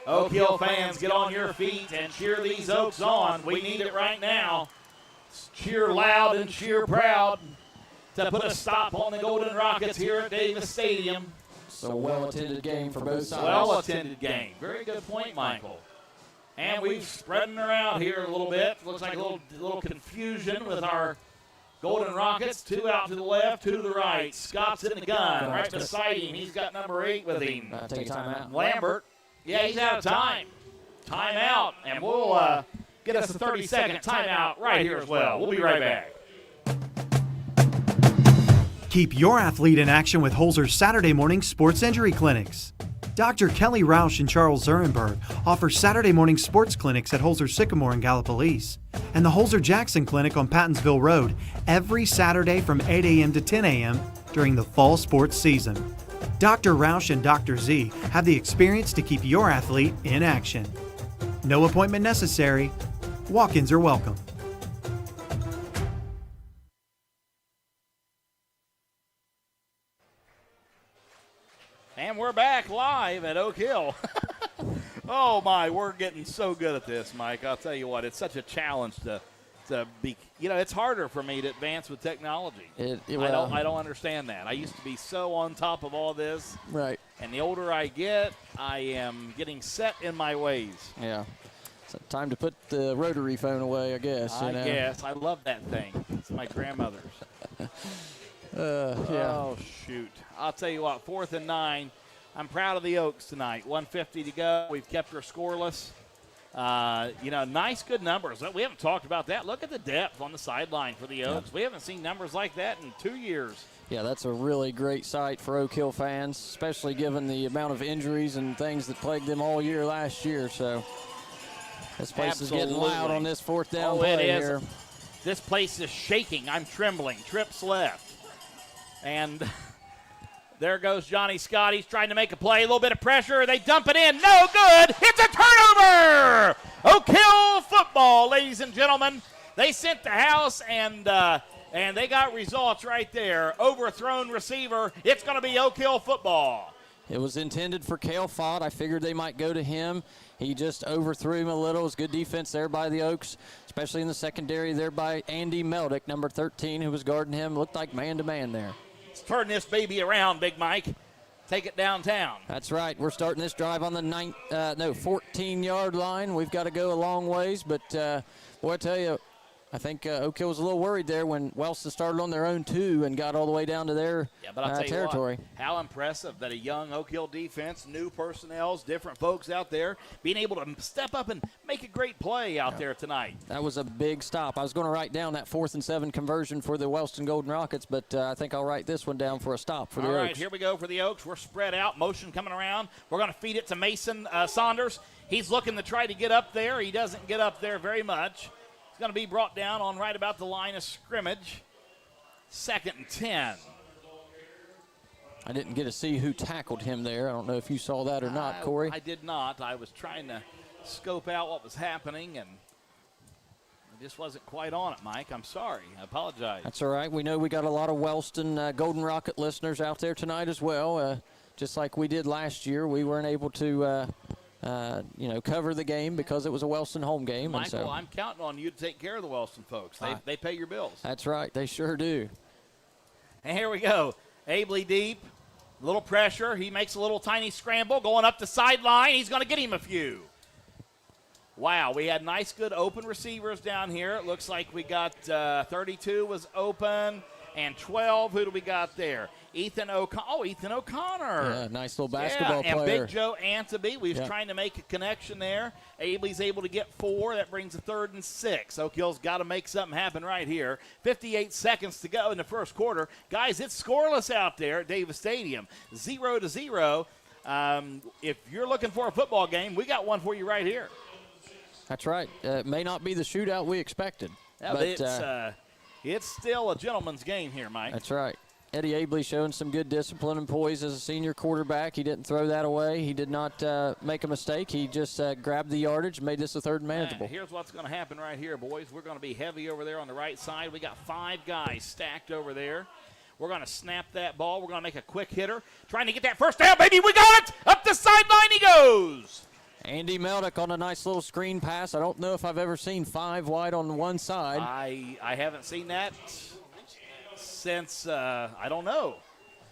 Oak Hill fans, get on your feet and cheer these Oaks on. We need it right now. Cheer loud and cheer proud to put a stop on the Golden Rockets here at Davis Stadium. So well-attended game for both sides. Well-attended game. Very good point, Michael. And we've spreading her out here a little bit. Looks like a little confusion with our Golden Rockets. 2 out to the left, 2 to the right. Scott's in the gun right beside him. He's got number 8 with him. Take a timeout. Lambert. Yeah, he's out of time. Timeout. And we'll get us a 30-second timeout right here as well. We'll be right back. Keep your athlete in action with Holzer's Saturday morning sports injury clinics. Dr. Kelly Roush and Charles Zurenberg offer Saturday morning sports clinics at Holzer Sycamore in Gallipolis and the Holzer Jackson Clinic on Pattonsville Road every Saturday from 8 a.m. to 10 a.m. during the fall sports season. Dr. Roush and Dr. Z have the experience to keep your athlete in action. No appointment necessary. Walk-ins are welcome. And we're back live at Oak Hill. Oh, my, we're getting so good at this, Mike. I'll tell you what, it's such a challenge to be, it's harder for me to advance with technology. I don't understand that. I used to be so on top of all this. Right. And the older I get, I am getting set in my ways. Yeah. So time to put the rotary phone away, I guess. I guess. I love that thing. It's my grandmother's. Yeah. Oh, shoot. I'll tell you what, 4th and 9. I'm proud of the Oaks tonight. 1:50 to go. We've kept her scoreless. Nice, good numbers. We haven't talked about that. Look at the depth on the sideline for the Oaks. We haven't seen numbers like that in 2 years. Yeah, that's a really great sight for Oak Hill fans, especially given the amount of injuries and things that plagued them all year last year. So this place is getting loud on this 4th down play it is. here. This place is shaking. I'm trembling. Trips left. And there goes Johnny Scott. He's trying to make a play. A little bit of pressure. They dump it in. No good. It's a turnover. Oak Hill football, ladies and gentlemen. They sent the house, and they got results right there. Overthrown receiver. It's going to be Oak Hill football. It was intended for Cale Fott. I figured they might go to him. He just overthrew him a little. It was good defense there by the Oaks, especially in the secondary there by Andy Meldick, number 13, who was guarding him. Looked like man-to-man there. Let's turn this baby around, Big Mike. Take it downtown. That's right. We're starting this drive on the 14-yard line. We've got to go a long ways, but boy, I tell you, I think Oak Hill was a little worried there when Wellston started on their own 2 and got all the way down to their but I'll tell territory. You what, how impressive that a young Oak Hill defense, new personnel, different folks out there, being able to step up and make a great play out there tonight. That was a big stop. I was going to write down that 4th and 7 conversion for the Wellston Golden Rockets, but I think I'll write this one down for a stop for the Oaks. All right, here we go for the Oaks. We're spread out, motion coming around. We're going to feed it to Mason Saunders. He's looking to try to get up there. He doesn't get up there very much. Going to be brought down on right about the line of scrimmage. 2nd and 10. I didn't get to see who tackled him there. I don't know if you saw that or not, Corey. I did not. I was trying to scope out what was happening, and I just wasn't quite on it, Mike. I'm sorry. I apologize. That's all right. We know we got a lot of Wellston Golden Rocket listeners out there tonight as well. Just like we did last year, we weren't able to cover the game because it was a Wellston home game. Michael, and so, I'm counting on you to take care of the Wellston folks. They pay your bills. That's right. They sure do. And here we go. Abley deep. Little pressure. He makes a little tiny scramble going up the sideline. He's going to get him a few. Wow, we had nice, good open receivers down here. It looks like we got 32 was open and 12. Who do we got there? Ethan O'Connor. Yeah, nice little basketball player. And Big Joe Antaby. We was trying to make a connection there. Abley's able to get 4. That brings a 3rd and 6. Oak Hill's got to make something happen right here. 58 seconds to go in the first quarter. Guys, it's scoreless out there at Davis Stadium. 0-0. If you're looking for a football game, we got one for you right here. That's right. It may not be the shootout we expected. Yeah, but it's still a gentleman's game here, Mike. That's right. Eddie Abley showing some good discipline and poise as a senior quarterback. He didn't throw that away. He did not make a mistake. He just grabbed the yardage and made this a 3rd and manageable. Here's what's going to happen right here, boys. We're going to be heavy over there on the right side. We got 5 guys stacked over there. We're going to snap that ball. We're going to make a quick hitter. Trying to get that first down, baby. We got it! Up the sideline he goes! Andy Meldick on a nice little screen pass. I don't know if I've ever seen 5 wide on one side. I haven't seen that since, I don't know.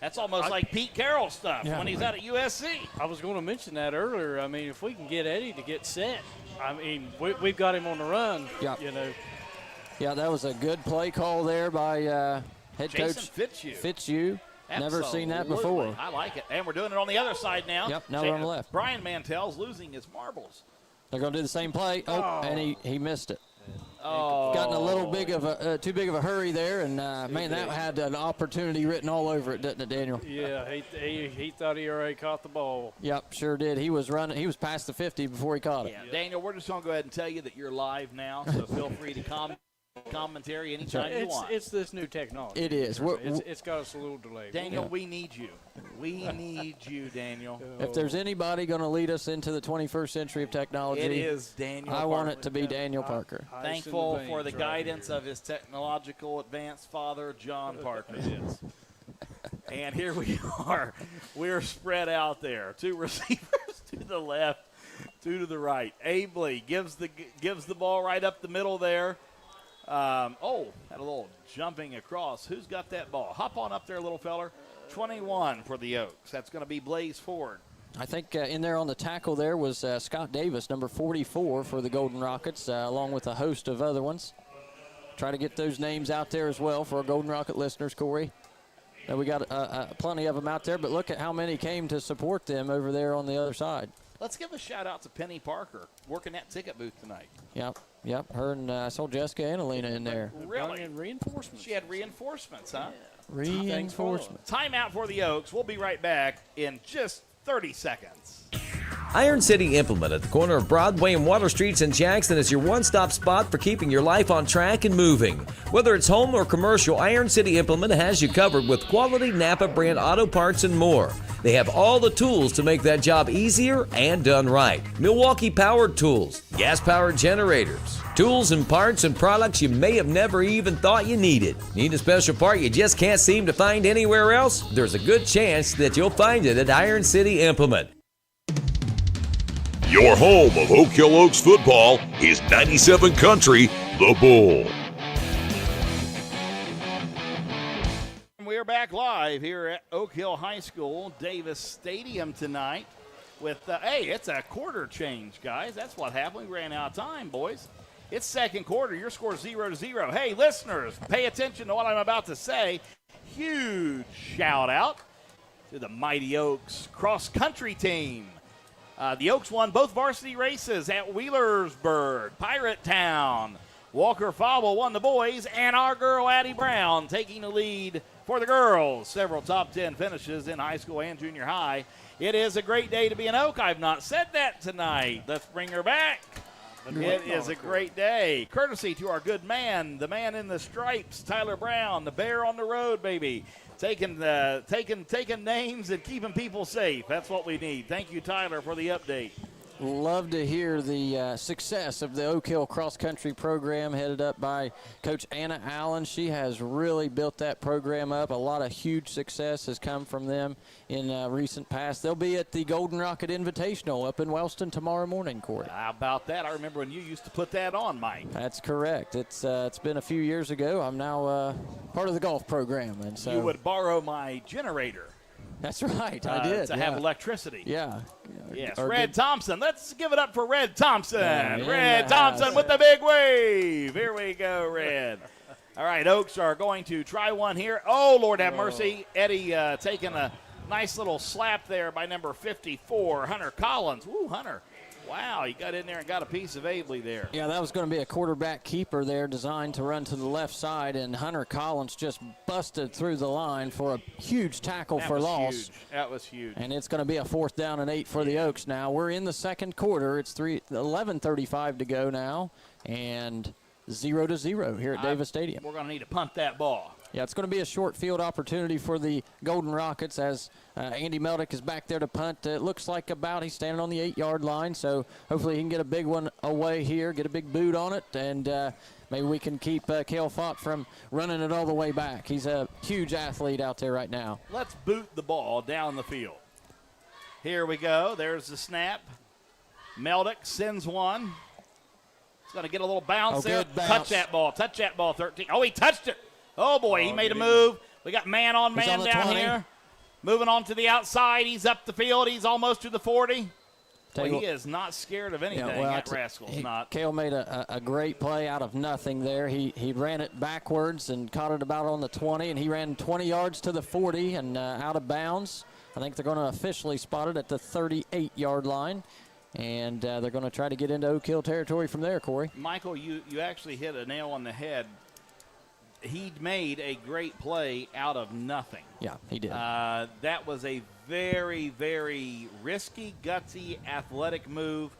That's almost like Pete Carroll stuff when he's out at USC. I was going to mention that earlier. I mean, if we can get Eddie to get set, I mean, we've got him on the run, Yeah, that was a good play call there by head Jason coach Fitzhugh. Never seen that before. I like it. And we're doing it on the other side now. Yep, now we're on the left. Brian Mantell's losing his marbles. They're going to do the same play. And he missed it. Gotten a little big of too big of a hurry there, and man, that had an opportunity written all over it, didn't it, Daniel? Yeah, he thought he already caught the ball. Yep, sure did. He was running. He was past the 50 before he caught it. Yeah, Daniel, we're just going to go ahead and tell you that you're live now, so feel free to commentary anytime you want. It's this new technology. It is. It's got us a little delayed. Daniel, we need you. We need you, Daniel. If there's anybody going to lead us into the 21st century of technology, it is Daniel I Parker. want it to be Daniel Parker. Thankful for the guidance of his technological advanced father, John Parker. And here we are. We're spread out there. 2 receivers to the left, 2 to the right. Abley gives the ball right up the middle there. Had a little jumping across. Who's got that ball? Hop on up there, little feller. 21 for the Oaks. That's going to be Blaze Ford. I think in there on the tackle there was Scott Davis, number 44 for the Golden Rockets, along with a host of other ones. Try to get those names out there as well for our Golden Rocket listeners, Corey. We got plenty of them out there, but look at how many came to support them over there on the other side. Let's give a shout-out to Penny Parker, working that ticket booth tonight. Yep. Her and I saw Jessica and Alina in there. Really? And reinforcements. She had reinforcements, huh? Reinforcements. Timeout for the Oaks. We'll be right back in just 30 seconds. Iron City Implement at the corner of Broadway and Water Streets in Jackson is your one-stop spot for keeping your life on track and moving. Whether it's home or commercial, Iron City Implement has you covered with quality Napa brand auto parts and more. They have all the tools to make that job easier and done right. Milwaukee-powered tools, gas-powered generators, tools and parts and products you may have never even thought you needed. Need a special part you just can't seem to find anywhere else? There's a good chance that you'll find it at Iron City Implement. Your home of Oak Hill Oaks football is 97 Country, The Bull. We're back live here at Oak Hill High School, Davis Stadium tonight with, hey, it's a quarter change, guys. That's what happened. We ran out of time, boys. It's second quarter. Your score 0-0. Hey, listeners, pay attention to what I'm about to say. Huge shout-out to the Mighty Oaks cross-country team. The Oaks won both varsity races at Wheelersburg, Pirate Town. Walker Fauble won the boys, and our girl Addie Brown taking the lead for the girls. Several top 10 finishes in high school and junior high. It is a great day to be an Oak. I've not said that tonight. Let's bring her back. It is a great day. Courtesy to our good man, the man in the stripes, Tyler Brown, the bear on the road, baby. Taking names and keeping people safe. That's what we need. Thank you, Tyler, for the update. Love to hear the success of the Oak Hill Cross Country program headed up by Coach Anna Allen. She has really built that program up. A lot of huge success has come from them in recent past. They'll be at the Golden Rocket Invitational up in Wellston tomorrow morning, Corey. How about that? I remember when you used to put that on, Mike. That's correct. It's been a few years ago. I'm now part of the golf program, and so you would borrow my generator. That's right. I did to have electricity. Yeah. Yes, Or Red Thompson. Let's give it up for Red Thompson. Yeah, Red Thompson with the big wave. Here we go, Red. All right, Oaks are going to try one here. Oh, Lord have mercy. Eddie taking a nice little slap there by number 54, Hunter Collins. Ooh, Hunter. Wow, he got in there and got a piece of Abley there. Yeah, that was going to be a quarterback keeper there designed to run to the left side, and Hunter Collins just busted through the line for a huge tackle for loss. That was huge. And it's going to be a 4th down and 8 for the Oaks now. We're in the second quarter. It's 11:35 to go now, and 0-0 here at Davis Stadium. We're going to need to punt that ball. Yeah, it's going to be a short field opportunity for the Golden Rockets as Andy Meldick is back there to punt. It looks like he's standing on the 8-yard line, so hopefully he can get a big one away here, get a big boot on it, and maybe we can keep Cale Fott from running it all the way back. He's a huge athlete out there right now. Let's boot the ball down the field. Here we go. There's the snap. Meldick sends one. He's going to get a little bounce there. Good bounce. Touch that ball, 13. Oh, he touched it. Oh, boy, he made a move. We got man-on-man down 20. here. Moving on to the outside. He's up the field. He's almost to the 40. Well, he is not scared of anything. That rascal's not. Cale made a great play out of nothing there. He ran it backwards and caught it about on the 20, and he ran 20 yards to the 40 and out of bounds. I think they're going to officially spot it at the 38-yard line. And they're going to try to get into Oak Hill territory from there, Corey. Michael, you actually hit a nail on the head. He made a great play out of nothing. Yeah, he did. That was a very, very risky, gutsy, athletic move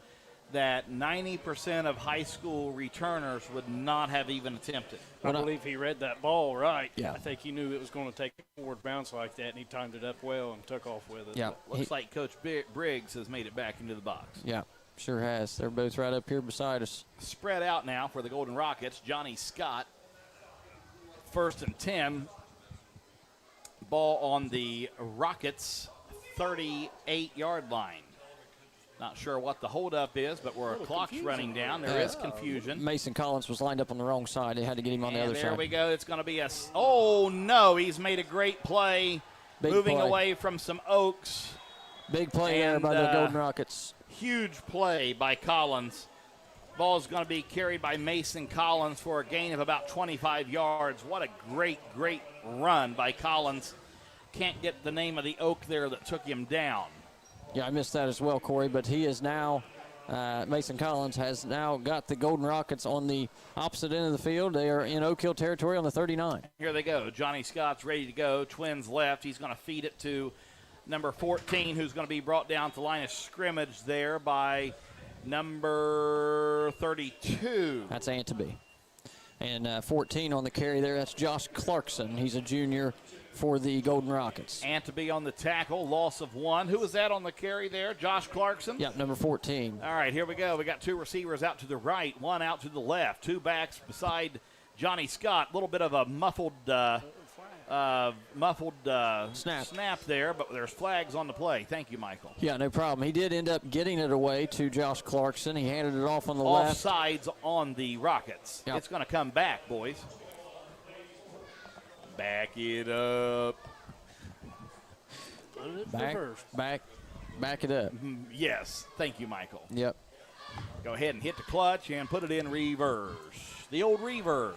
that 90% of high school returners would not have even attempted. I believe he read that ball right. Yeah. I think he knew it was going to take a forward bounce like that, and he timed it up well and took off with it. Yeah. Looks like Coach Briggs has made it back into the box. Yeah, sure has. They're both right up here beside us. Spread out now for the Golden Rockets. Johnny Scott, 1st and 10. Ball on the Rockets' 38-yard line. Not sure what the holdup is, but where a clock's running down, there is confusion. Mason Collins was lined up on the wrong side. They had to get him on the other side. There we go. It's going to be oh, no, he's made a great play moving play. away from some Oaks. Big play there by the Golden Rockets. Huge play by Collins. Ball is going to be carried by Mason Collins for a gain of about 25 yards. What a great, great run by Collins. Can't get the name of the Oak there that took him down. Yeah, I missed that as well, Corey, but he is now, Mason Collins has now got the Golden Rockets on the opposite end of the field. They are in Oak Hill territory on the 39. Here they go. Johnny Scott's ready to go. Twins left. He's going to feed it to number 14, who's going to be brought down to the line of scrimmage there by number 32. That's Antaby. And 14 on the carry there, that's Josh Clarkson. He's a junior for the Golden Rockets. Antaby on the tackle, loss of 1. Who was that on the carry there? Josh Clarkson? Yep, number 14. All right, here we go. We got 2 receivers out to the right, 1 out to the left, 2 backs beside Johnny Scott. A little bit of a muffled snap there, but there's flags on the play. Thank you, Michael. Yeah, no problem. He did end up getting it away to Josh Clarkson. He handed it off on the left. Offsides on the Rockets. Yep. It's going to come back, boys. Back it up. Back it up. Yes. Thank you, Michael. Yep. Go ahead and hit the clutch and put it in reverse. The old reverse.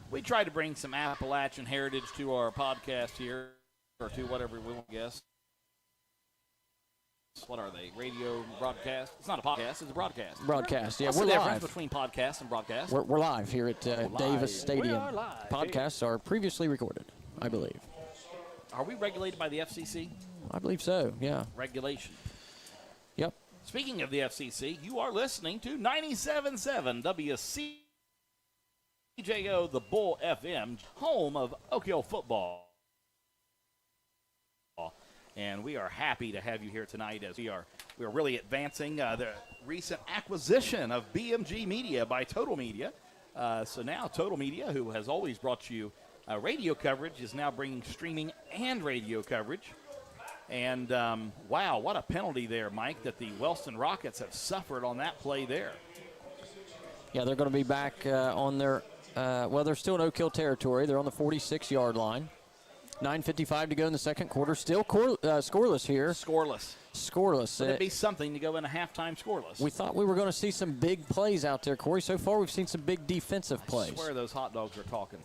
We try to bring some Appalachian heritage to our podcast here, or to whatever we want to guess. What are they? Radio broadcast? It's not a podcast, it's a broadcast. Broadcast, yeah. What's we're the live. difference between podcast and broadcast? We're live here at Davis Stadium. We are live. Podcasts are previously recorded, I believe. Are we regulated by the FCC? I believe so, yeah. Regulation. Yep. Speaking of the FCC, you are listening to 97.7 WCJO, the Bull FM, home of Oak Hill football. And we are happy to have you here tonight as we are really advancing the recent acquisition of BMG Media by Total Media. So now Total Media, who has always brought you radio coverage, is now bringing streaming and radio coverage. And, wow, what a penalty there, Mike, that the Wellston Rockets have suffered on that play there. Yeah, they're going to be back on their, they're still in Oak Hill territory. They're on the 46-yard line. 9:55 to go in the second quarter. Still scoreless here. Scoreless. Would it be something to go in a halftime scoreless? We thought we were going to see some big plays out there, Corey. So far, we've seen some big defensive plays. I swear those hot dogs are talking.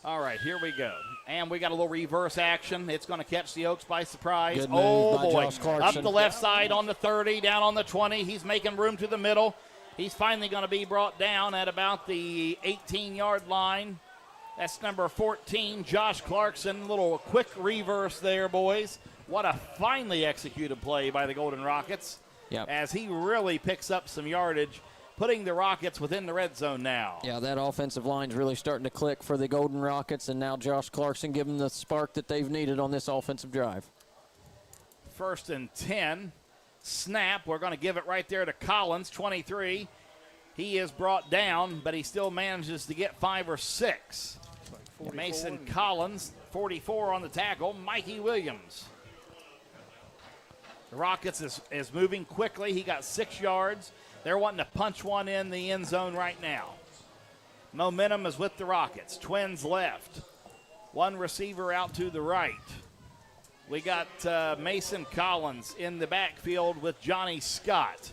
All right, here we go. And we got a little reverse action. It's going to catch the Oaks by surprise. Good move by boy. Josh Clarkson. Up the left side on the 30, down on the 20. He's making room to the middle. He's finally going to be brought down at about the 18-yard line. That's number 14, Josh Clarkson. Little quick reverse there, boys. What a finely executed play by the Golden Rockets. Yep. As he really picks up some yardage, putting the Rockets within the red zone now. Yeah, that offensive line's really starting to click for the Golden Rockets, and now Josh Clarkson giving the spark that they've needed on this offensive drive. 1st and 10. Snap. We're going to give it right there to Collins, 23. He is brought down, but he still manages to get 5 or 6. Mason Collins, 44 on the tackle. Mikey Williams. The Rockets is moving quickly. He got 6 yards. They're wanting to punch one in the end zone right now. Momentum is with the Rockets. Twins left. 1 receiver out to the right. We got Mason Collins in the backfield with Johnny Scott.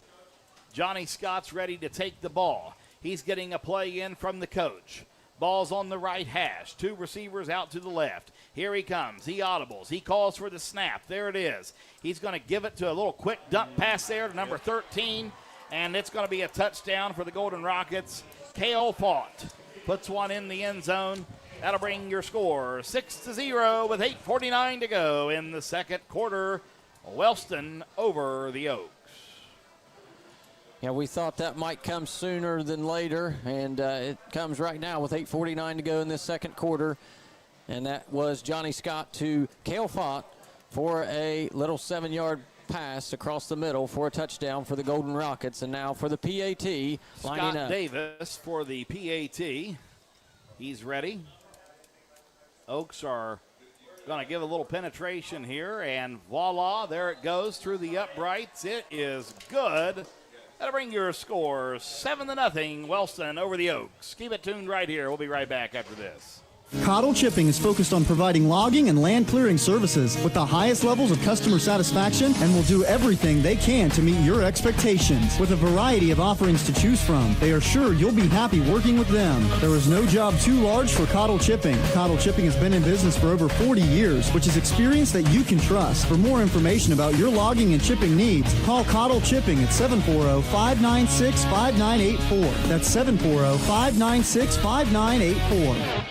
Johnny Scott's ready to take the ball. He's getting a play in from the coach. Ball's on the right hash. 2 receivers out to the left. Here he comes. He audibles. He calls for the snap. There it is. He's going to give it to a little quick dump pass there to number 13, and it's going to be a touchdown for the Golden Rockets. Cale Fought puts one in the end zone. That'll bring your score 6-0 with 8:49 to go in the second quarter. Wellston over the Oaks. Yeah, we thought that might come sooner than later, and it comes right now with 8:49 to go in this second quarter. And that was Johnny Scott to Cale Fought for a little 7-yard pass across the middle for a touchdown for the Golden Rockets. And now for the PAT, lining Scott up. Davis for the PAT. He's ready. Oaks are going to give a little penetration here, and voila, there it goes through the uprights. It is good. That'll bring your score 7-0, Wellston over the Oaks. Keep it tuned right here. We'll be right back after this. Cottle Chipping is focused on providing logging and land clearing services with the highest levels of customer satisfaction and will do everything they can to meet your expectations. With a variety of offerings to choose from, they are sure you'll be happy working with them. There is no job too large for Cottle Chipping. Cottle Chipping has been in business for over 40 years, which is experience that you can trust. For more information about your logging and chipping needs, call Cottle Chipping at 740-596-5984. That's 740-596-5984.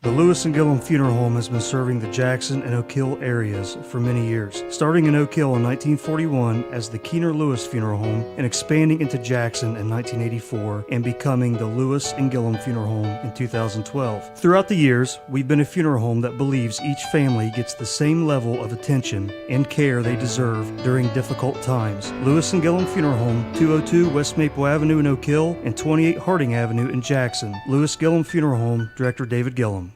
The Lewis and Gillum Funeral Home has been serving the Jackson and Oak Hill areas for many years, starting in Oak Hill in 1941 as the Keener Lewis Funeral Home and expanding into Jackson in 1984 and becoming the Lewis and Gillum Funeral Home in 2012. Throughout the years, we've been a funeral home that believes each family gets the same level of attention and care they deserve during difficult times. Lewis and Gillum Funeral Home, 202 West Maple Avenue in Oak Hill and 28 Harding Avenue in Jackson. Lewis Gillum Funeral Home, Director David Gillum.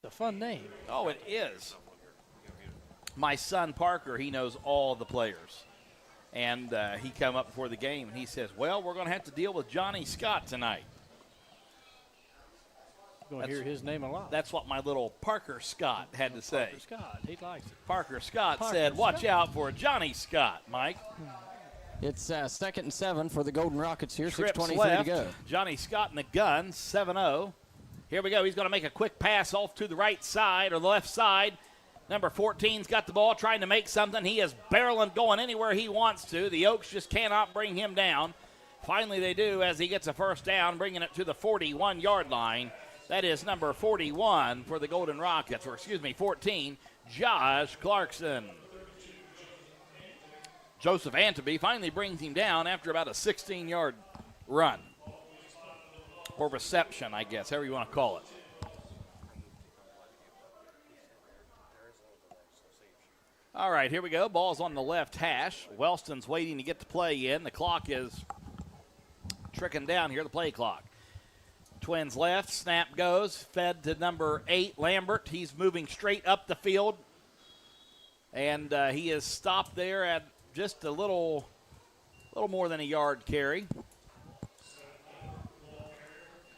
a fun name. Oh, it is. My son Parker, he knows all the players. And he come up before the game, and he says, well, we're going to have to deal with Johnny Scott tonight. You're going to hear his name a lot. That's what my little Parker Scott had to say. Parker Scott, he likes it. Parker Scott said, watch out for Johnny Scott, Mike. It's 2nd and 7 for the Golden Rockets here, Trips 6:23 left. to go. Johnny Scott in the gun, 7-0. Here we go. He's going to make a quick pass off to the right side or the left side. Number 14's got the ball trying to make something. He is barreling, going anywhere he wants to. The Oaks just cannot bring him down. Finally they do as he gets a first down, bringing it to the 41-yard line. That is number 41 for the Golden Rockets, or excuse me, 14, Josh Clarkson. Joseph Antaby finally brings him down after about a 16-yard run. Or reception, I guess, however you want to call it. All right, here we go. Ball's on the left hash. Wellston's waiting to get the play in. The clock is tricking down here, the play clock. Twins left, snap goes, fed to number 8, Lambert. He's moving straight up the field, and he is stopped there at just a little more than a yard carry.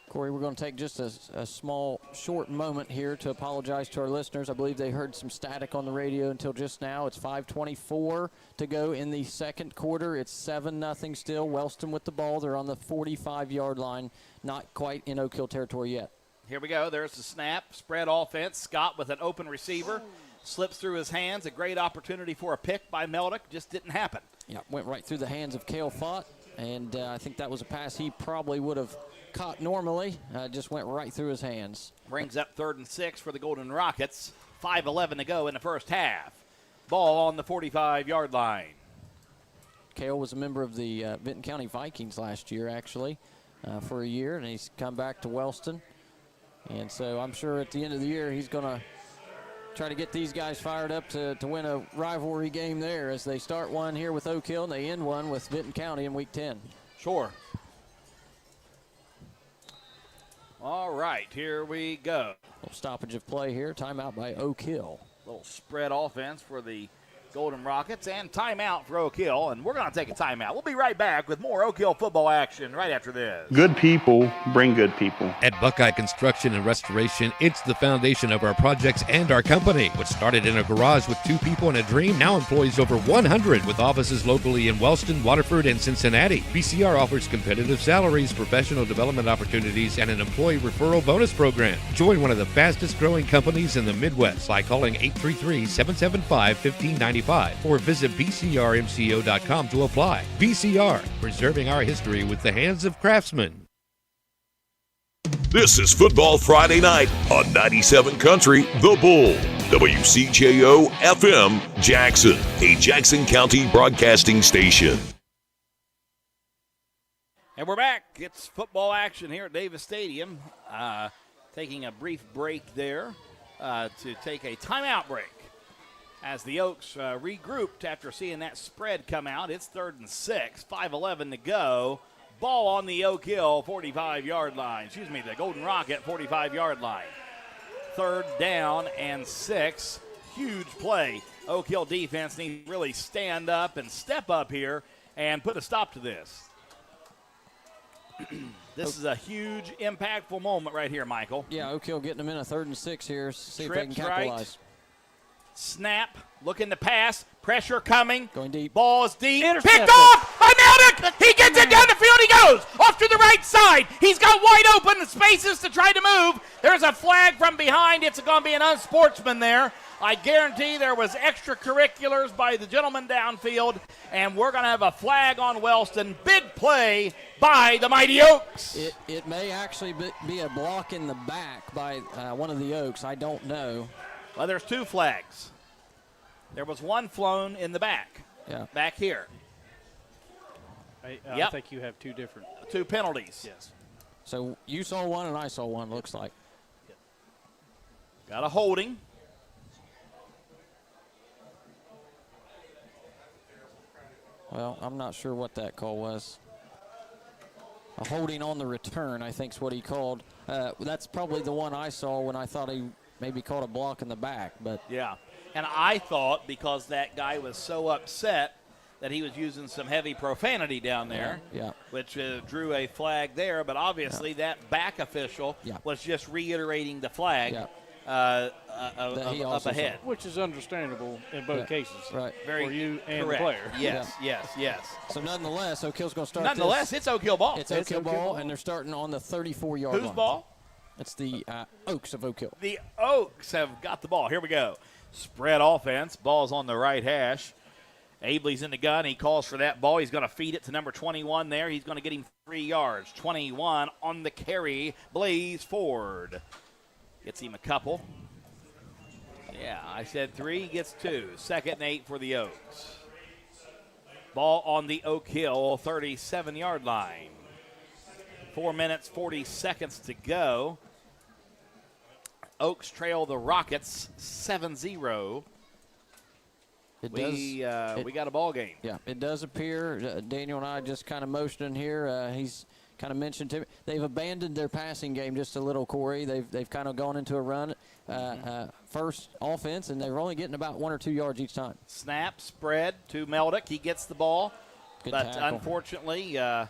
Corey, we're going to take just a small, short moment here to apologize to our listeners. I believe they heard some static on the radio until just now. It's 5:24 to go in the second quarter. It's 7-0 still. Wellston with the ball. They're on the 45-yard line, not quite in Oak Hill territory yet. Here we go. There's the snap. Spread offense. Scott with an open receiver. Slips through his hands. A great opportunity for a pick by Meldick. Just didn't happen. Yeah, went right through the hands of Cale Fott, and I think that was a pass he probably would have caught normally. Just went right through his hands. Brings up 3rd and 6 for the Golden Rockets. 5:11 to go in the first half. Ball on the 45-yard line. Cale was a member of the Benton County Vikings last year, actually, for a year, and he's come back to Wellston. And so I'm sure at the end of the year he's going to try to get these guys fired up to win a rivalry game there as they start one here with Oak Hill and they end one with Benton County in Week 10. Sure. All right, here we go. Little stoppage of play here. Timeout by Oak Hill. Little spread offense for the Golden Rockets and timeout for Oak Hill. And we're going to take a timeout. We'll be right back with more Oak Hill football action right after this. Good people bring good people. At Buckeye Construction and Restoration, it's the foundation of our projects and our company. What started in a garage with 2 people and a dream now employs over 100 with offices locally in Wellston, Waterford, and Cincinnati. BCR offers competitive salaries, professional development opportunities, and an employee referral bonus program. Join one of the fastest growing companies in the Midwest by calling 833-775-1595 or visit bcrmco.com to apply. BCR, preserving our history with the hands of craftsmen. This is Football Friday Night on 97 Country, The Bull. WCJO FM, Jackson, a Jackson County broadcasting station. And we're back. It's football action here at Davis Stadium. Taking a brief break there to take a timeout break. As the Oaks regrouped after seeing that spread come out. It's 3rd and 6, 5:11 to go. Ball on the Oak Hill 45-yard line. Excuse me, the Golden Rocket 45-yard line. 3rd down and 6. Huge play. Oak Hill defense needs to really stand up and step up here and put a stop to this. This is a huge, impactful moment right here, Michael. Yeah, Oak Hill getting them in a 3rd and 6 here. See if they can Trips capitalize. Right. Snap, looking to pass, pressure coming. Going deep. Ball is deep. Intercepted. Picked off by Meldick. He gets it down the field. He goes off to the right side. He's got wide open spaces to try to move. There's a flag from behind. It's going to be an unsportsman there. I guarantee there was extracurriculars by the gentleman downfield, and we're going to have a flag on Wellston. Big play by the Mighty Oaks. It may actually be a block in the back by one of the Oaks. I don't know. Well, there's 2 flags. There was one flown in the back. Yeah. Back here. I Yep. think you have 2 different. 2 penalties. Yes. So you saw one and I saw one, looks like. Got a holding. Well, I'm not sure what that call was. A holding on the return, I think is what he called. That's probably the one I saw when I thought he maybe caught a block in the back. But yeah, and I thought because that guy was so upset that he was using some heavy profanity down there, which drew a flag there. But obviously that back official was just reiterating the flag up ahead. Which is understandable in both cases. Right. Very for you and correct. the player. Yes. So nonetheless, Oak Hill's going to start Nonetheless, it's Oak Hill ball. It's Oak Hill ball, and they're starting on the 34-yard line. Whose ball? It's the Oaks of Oak Hill. The Oaks have got the ball. Here we go. Spread offense. Ball's on the right hash. Abley's in the gun. He calls for that ball. He's going to feed it to number 21 there. He's going to get him 3 yards. 21 on the carry. Blaze Ford gets him a couple. Yeah, I said 3. He gets 2. 2nd and 8 for the Oaks. Ball on the Oak Hill 37-yard line. 4 minutes, 40 seconds to go. Oaks trail the Rockets 7-0. We got a ball game. Yeah, it does appear. Daniel and I just kind of motioning here. He's kind of mentioned to me they've abandoned their passing game just a little, Corey. They've kind of gone into a run first offense, and they're only getting about 1 or 2 yards each time. Snap, spread to Meldick. He gets the ball. Good but tackle. Unfortunately, it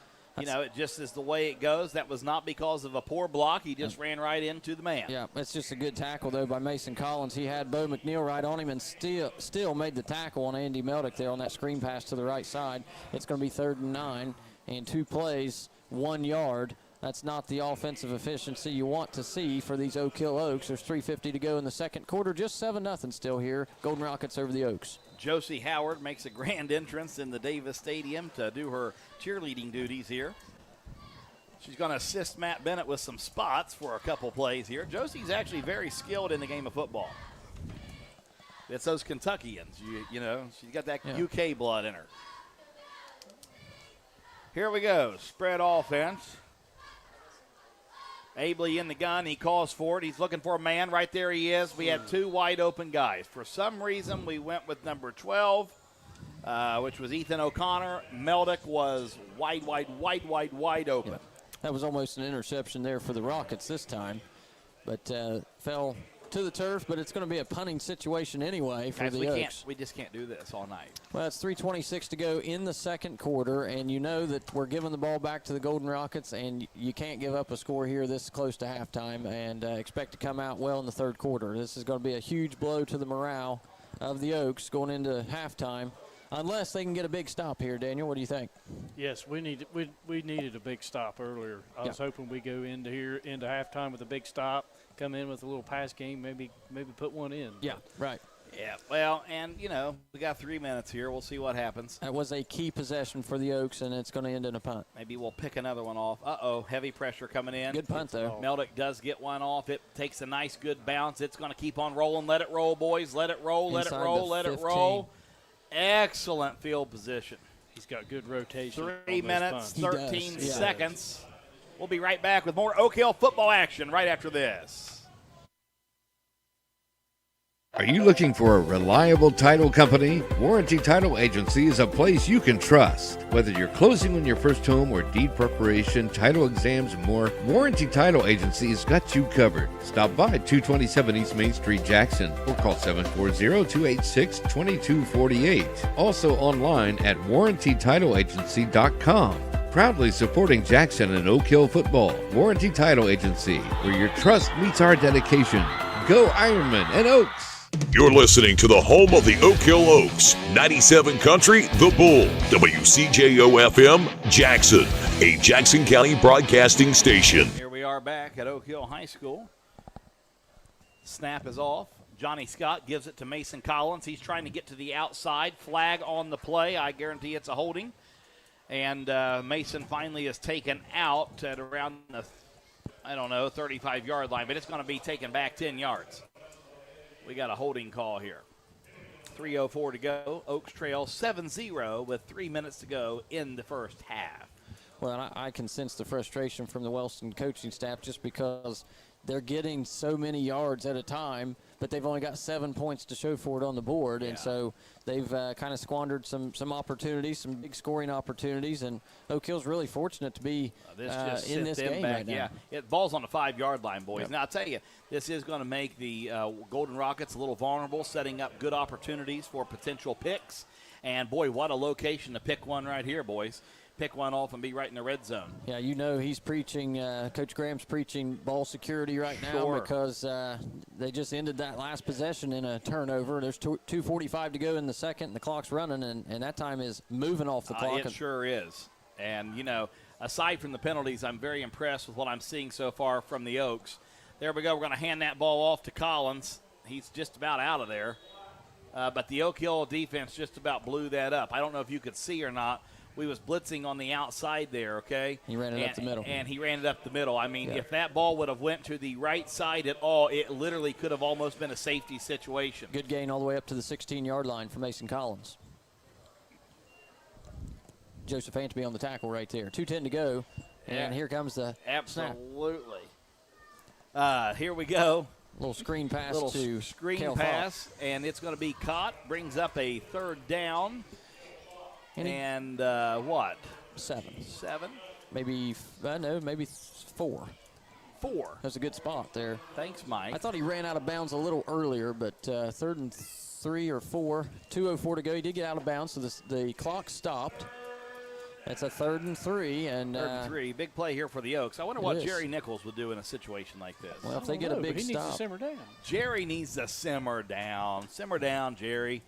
just is the way it goes. That was not because of a poor block. He just ran right into the man. Yeah, it's just a good tackle, though, by Mason Collins. He had Bo McNeil right on him and still made the tackle on Andy Meldick there on that screen pass to the right side. It's going to be 3rd and 9, and 2 plays, 1 yard. That's not the offensive efficiency you want to see for these Oak Hill Oaks. There's 3:50 to go in the second quarter. Just 7-0 still here. Golden Rockets over the Oaks. Josie Howard makes a grand entrance in the Davis Stadium to do her cheerleading duties here. She's going to assist Matt Bennett with some spots for a couple plays here. Josie's actually very skilled in the game of football. It's those Kentuckians. You know, she's got that UK blood in her. Here we go. Spread offense. Abley in the gun. He calls for it. He's looking for a man. Right there he is. We had 2 wide open guys. For some reason, we went with number 12, which was Ethan O'Connor. Meldick was wide open. Yeah. That was almost an interception there for the Rockets this time, but fell to the turf. But it's going to be a punting situation anyway for the Oaks. We just can't do this all night. Well, it's 3:26 to go in the second quarter, and you know that we're giving the ball back to the Golden Rockets, and you can't give up a score here this close to halftime and expect to come out well in the third quarter. This is going to be a huge blow to the morale of the Oaks going into halftime, unless they can get a big stop here. Daniel, what do you think? Yes, we needed a big stop earlier. I was hoping we go into halftime with a big stop, come in with a little pass game, maybe put one in. Yeah, right. Yeah, well, and, we got 3 minutes here. We'll see what happens. That was a key possession for the Oaks, and it's going to end in a punt. Maybe we'll pick another one off. Uh-oh, heavy pressure coming in. Good punt, though. Meldick does get one off. It takes a nice, good bounce. It's going to keep on rolling. Let it roll, boys. Let it roll, let it roll, let it roll. Excellent field position. He's got good rotation. 3 minutes, 13 seconds. We'll be right back with more Oak Hill football action right after this. Are you looking for a reliable title company? Warranty Title Agency is a place you can trust. Whether you're closing on your first home or deed preparation, title exams, and more, Warranty Title Agency has got you covered. Stop by 227 East Main Street, Jackson, or call 740-286-2248. Also online at warrantytitleagency.com. Proudly supporting Jackson and Oak Hill football. Warranty Title Agency, where your trust meets our dedication. Go Ironman and Oaks! You're listening to the home of the Oak Hill Oaks, 97 Country, The Bull, WCJO-FM, Jackson, a Jackson County broadcasting station. Here we are back at Oak Hill High School. Snap is off. Johnny Scott gives it to Mason Collins. He's trying to get to the outside. Flag on the play. I guarantee it's a holding. And Mason finally is taken out at around the, 35-yard line, but it's going to be taken back 10 yards. We got a holding call here. 3:04 to go. Oaks trail 7-0 with 3 minutes to go in the first half. Well, I can sense the frustration from the Wellston coaching staff just because they're getting so many yards at a time, but they've only got 7 points to show for it on the board. And so they've kind of squandered some opportunities, some big scoring opportunities. And Oak Hill's really fortunate to be in this game right now. Yeah, it ball's on the 5-yard line, boys. Now, I'll tell you, this is going to make the Golden Rockets a little vulnerable, setting up good opportunities for potential picks. And, boy, what a location to pick one right here, boys. Pick one off and be right in the red zone. Yeah, you know he's preaching, Coach Graham's preaching ball security right now because they just ended that last possession in a turnover. There's 2:45 to go in the second, and the clock's running, and that time is moving off the clock. It sure is. And, you know, aside from the penalties, I'm very impressed with what I'm seeing so far from the Oaks. There we go. We're going to hand that ball off to Collins. He's just about out of there. But the Oak Hill defense just about blew that up. I don't know if you could see or not. We was blitzing on the outside there, okay? He ran it up the middle. And he ran it up the middle. I mean, if that ball would have went to the right side at all, it literally could have almost been a safety situation. Good gain all the way up to the 16-yard line for Mason Collins. Joseph Antby on the tackle right there. 2:10 to go, and here comes the Absolutely. Here we go. Little screen pass to screen pass, and it's going to be caught. Brings up a third down. And what? 7. Maybe maybe 4. 4. That's a good spot there. Thanks, Mike. I thought he ran out of bounds a little earlier, but 3rd and 3 or 4. 2:04 to go. He did get out of bounds, so the clock stopped. That's a 3rd and 3. And 3rd and 3. Big play here for the Oaks. I wonder what Jerry Nichols would do in a situation like this. Well, if they get a big he stop. needs to simmer down. Jerry needs to simmer down. Simmer down, Jerry.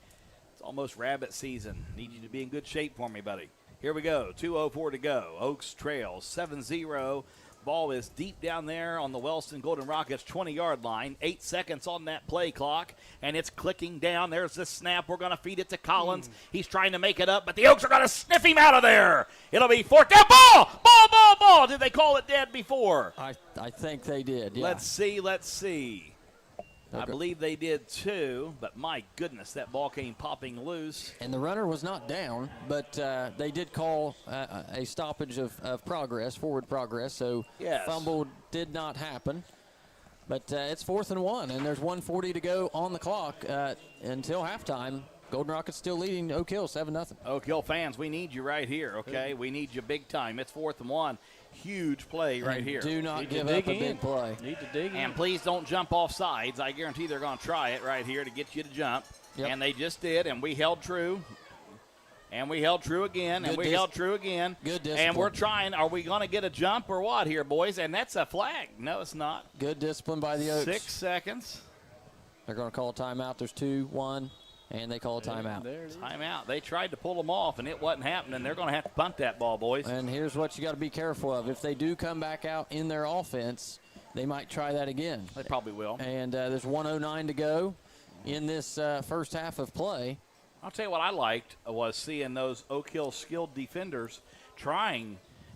Almost rabbit season. Need you to be in good shape for me, buddy. Here we go. 2:04 to go. Oaks trails 7-0. Ball is deep down there on the Wellston Golden Rockets 20-yard line. 8 seconds on that play clock, and it's clicking down. There's the snap. We're going to feed it to Collins. He's trying to make it up, but the Oaks are going to sniff him out of there. It'll be 4th down. Ball. Did they call it dead before? I think they did, yeah. Let's see. I believe they did too, but my goodness, that ball came popping loose. And the runner was not down, but they did call a stoppage of progress, forward progress, so fumble did not happen. But it's 4th and 1, and there's 1:40 to go on the clock until halftime. Golden Rockets still leading Oak Hill 7-0. Oak Hill fans, we need you right here, okay? We need you big time. It's 4th and 1. Huge play right here. Do not give up a big play. Need to dig in. And please don't jump off sides. I guarantee they're going to try it right here to get you to jump. Yep. And they just did, and we held true. And we held true again, and we held true again. Good discipline. And we're trying. Are we going to get a jump or what here, boys? And that's a flag. No, it's not. Good discipline by the Oaks. 6 seconds. They're going to call a timeout. There's 2, 1. And they call a timeout. Timeout. They tried to pull them off, and it wasn't happening. They're going to have to punt that ball, boys. And here's what you got to be careful of. If they do come back out in their offense, they might try that again. They probably will. And there's 1:09 to go in this first half of play. I'll tell you what I liked was seeing those Oak Hill skilled defenders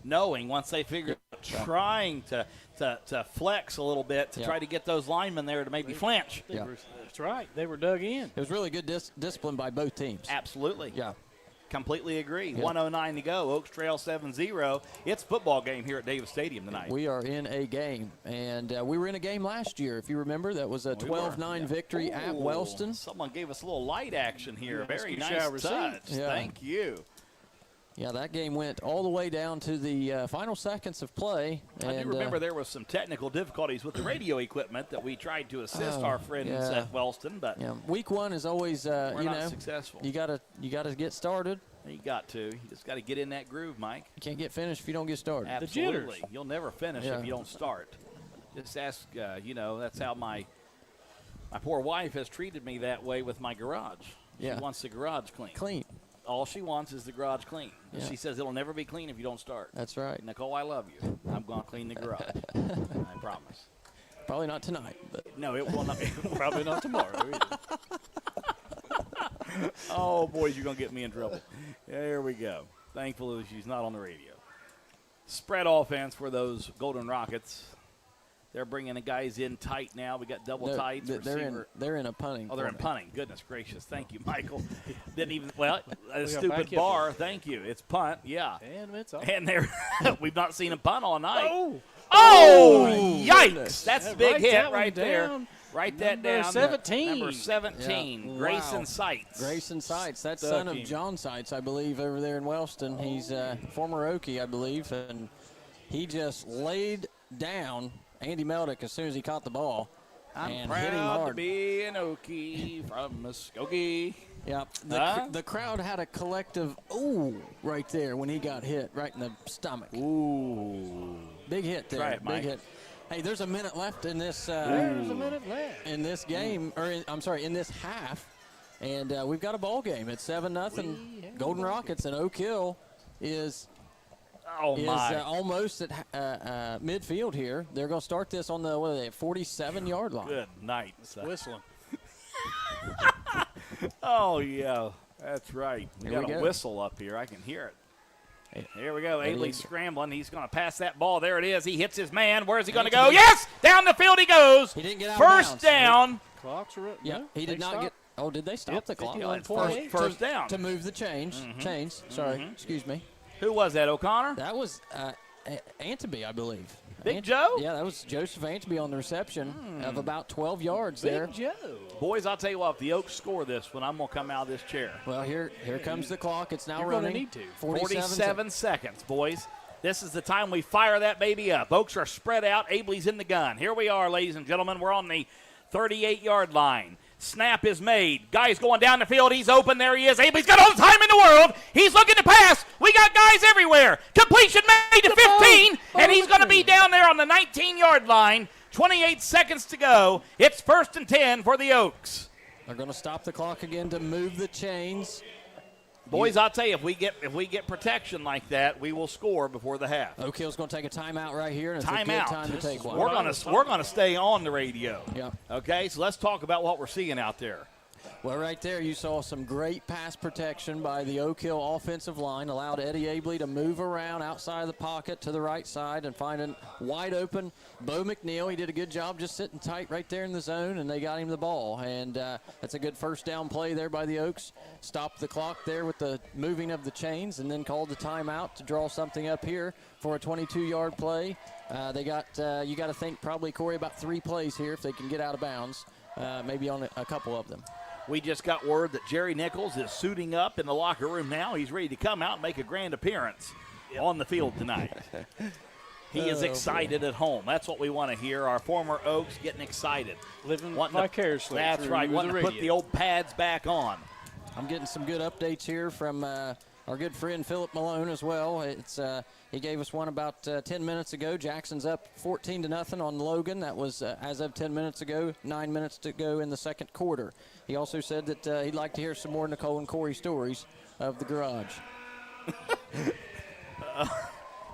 knowing once they figured trying to flex a little bit to try to get those linemen there to maybe flinch. That's right. They were dug in. It was really good discipline by both teams. Absolutely. Yeah. Completely agree. 1:09 to go. Oaks trail 7-0. It's a football game here at Davis Stadium tonight. We are in a game, and we were in a game last year. If you remember, that was a 12-9 victory at Wellston. Someone gave us a little light action here. Very nice touch. Yeah. Thank you. Yeah, that game went all the way down to the final seconds of play. I do remember there was some technical difficulties with the radio equipment that we tried to assist our friends at Wellston, but week 1 is always we're not successful. You gotta get started. You got to. You just got to get in that groove, Mike. You can't get finished if you don't get started. Absolutely. You'll never finish if you don't start. Just ask. That's how my poor wife has treated me that way with my garage. She wants the garage clean. All she wants is the garage clean. Yeah. She says it'll never be clean if you don't start. That's right. Nicole, I love you. I'm going to clean the garage. I promise. Probably not tonight. But. No, it will not be. Probably not tomorrow either. Oh, boys, you're going to get me in trouble. There we go. Thankfully, she's not on the radio. Spread offense for those Golden Rockets. They're bringing the guys in tight now. We got double tights. They're in a punting. Oh, they're in punting. Goodness gracious. Thank you, Michael. Didn't even, a stupid bar. Thank you. It's punt, yeah. And it's off. And we've not seen a punt all night. Oh, yikes. goodness. That's a big Write hit that one right there. down. Write that Number down. 17. Number 17, Yeah. Grayson Wow. Seitz. Grayson Seitz, that's Stuck son of him. John Seitz, I believe, over there in Wellston. He's former Okie, I believe, and he just laid down Andy Meldick as soon as he caught the ball. I'm and hit him proud to hard. be an Okie from Muskogee. Yep. Huh? The crowd had a collective ooh right there when he got hit right in the stomach. Ooh. Big hit there. Try it, Mike. Big hit. Hey, there's a minute left in this. There's a minute left. In this game, in this half, and we've got a ball game. It's 7-0. Golden Rockets and Oak Hill is almost at midfield here. They're going to start this on the 47-yard line. Good night. Whistling. Oh, yeah. That's right. We Here got we a go. whistle up here. I can hear it. Here we go. Ready? Ailey scrambling. He's going to pass that ball. There it is. He hits his man. Where's he going to go? Yes! Down the field he goes. He didn't get out First of bounds. down. Clocks are up. Yeah, No, he did they not stop. get. Oh, did they stop Yep, the clock? 51.8. First down. To move the chains. Chains. Sorry, excuse me. Who was that, O'Connor? That was Anteby, I believe. Big Joe? Yeah, that was Joseph Anteby on the reception of about 12 yards there. Big Joe. Boys, I'll tell you what, if the Oaks score this one, I'm going to come out of this chair. Well, here comes the clock. It's now You're running. gonna need to. 47 seconds, boys. This is the time we fire that baby up. Oaks are spread out. Abley's in the gun. Here we are, ladies and gentlemen. We're on the 38-yard line. Snap is made. Guy's going down the field. He's open. There he is. Abley's got all the time in the world. He's looking to pass. We got guys everywhere. Completion made to 15, and he's going to be down there on the 19-yard line. 28 seconds to go. It's 1st and 10 for the Oaks. They're going to stop the clock again to move the chains. Boys, I'll tell you, if we get protection like that, we will score before the half. Oak Hill's going to take a timeout right here, and it's a Timeout. good time to take one. We're gonna stay on the radio. Yeah. Okay, so let's talk about what we're seeing out there. Well, right there, you saw some great pass protection by the Oak Hill offensive line, allowed Eddie Abley to move around outside of the pocket to the right side and find a wide open Bo McNeil. He did a good job just sitting tight right there in the zone, and they got him the ball. And that's a good first down play there by the Oaks. Stopped the clock there with the moving of the chains and then called the timeout to draw something up here for a 22-yard play. They got, you got to think probably, Corey, about 3 plays here if they can get out of bounds, maybe on a couple of them. We just got word that Jerry Nichols is suiting up in the locker room now. He's ready to come out and make a grand appearance on the field tonight. He is excited at home. That's what we want to hear. Our former Oaks getting excited. Living Wanting vicariously. That's through right. Wanting the to put radio. the old pads back on. I'm getting some good updates here from our good friend Philip Malone as well. It's he gave us one about 10 minutes ago. Jackson's up 14-0 on Logan. That was as of 10 minutes ago. 9 minutes to go in the second quarter. He also said that he'd like to hear some more Nicole and Corey stories of the garage.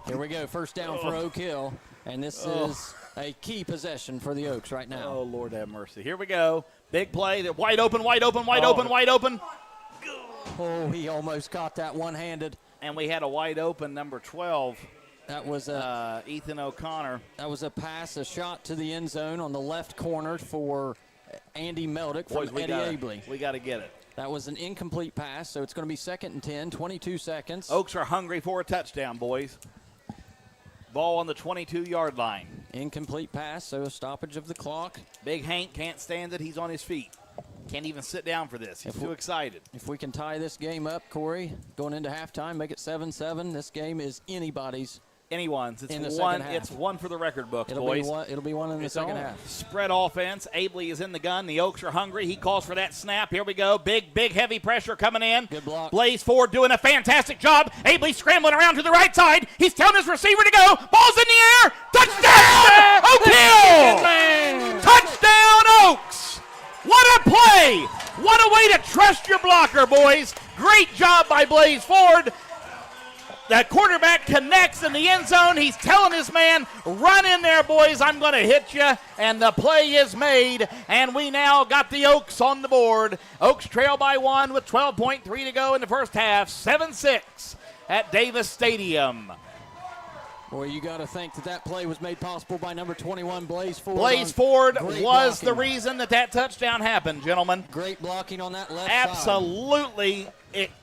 Here we go. First down for Oak Hill, and this is a key possession for the Oaks right now. Oh, Lord have mercy. Here we go. Big play. They're wide open, wide open, wide open, wide open. Oh, he almost caught that one-handed. And we had a wide open number 12. That was Ethan O'Connor. That was a pass, a shot to the end zone on the left corner for Andy Meldick from Eddie Abley. We got to get it. That was an incomplete pass, so it's going to be 2nd and 10, 22 seconds. Oaks are hungry for a touchdown, boys. Ball on the 22-yard line. Incomplete pass, so a stoppage of the clock. Big Hank can't stand it. He's on his feet. Can't even sit down for this. He's too excited. If we can tie this game up, Corey, going into halftime, make it 7-7, this game is anybody's. Anyone's. It's in the one. second half. It's one for the record books, It'll boys. It'll be one in the second half. Spread offense. Abley is in the gun. The Oaks are hungry. He calls for that snap. Here we go. Big, heavy pressure coming in. Good block. Blaze Ford doing a fantastic job. Abley scrambling around to the right side. He's telling his receiver to go. Ball's in the air. Touchdown! Oak Hill! Touchdown, Oaks! What a play! What a way to trust your blocker, boys. Great job by Blaze Ford. That quarterback connects in the end zone. He's telling his man, run in there, boys. I'm going to hit you. And the play is made. And we now got the Oaks on the board. Oaks trail by 1 with 12.3 to go in the first half. 7-6 at Davis Stadium. Boy, you got to think that play was made possible by number 21, Blaze Ford. Blaze Ford Great was blocking. the reason that touchdown happened, gentlemen. Great blocking on that left Absolutely,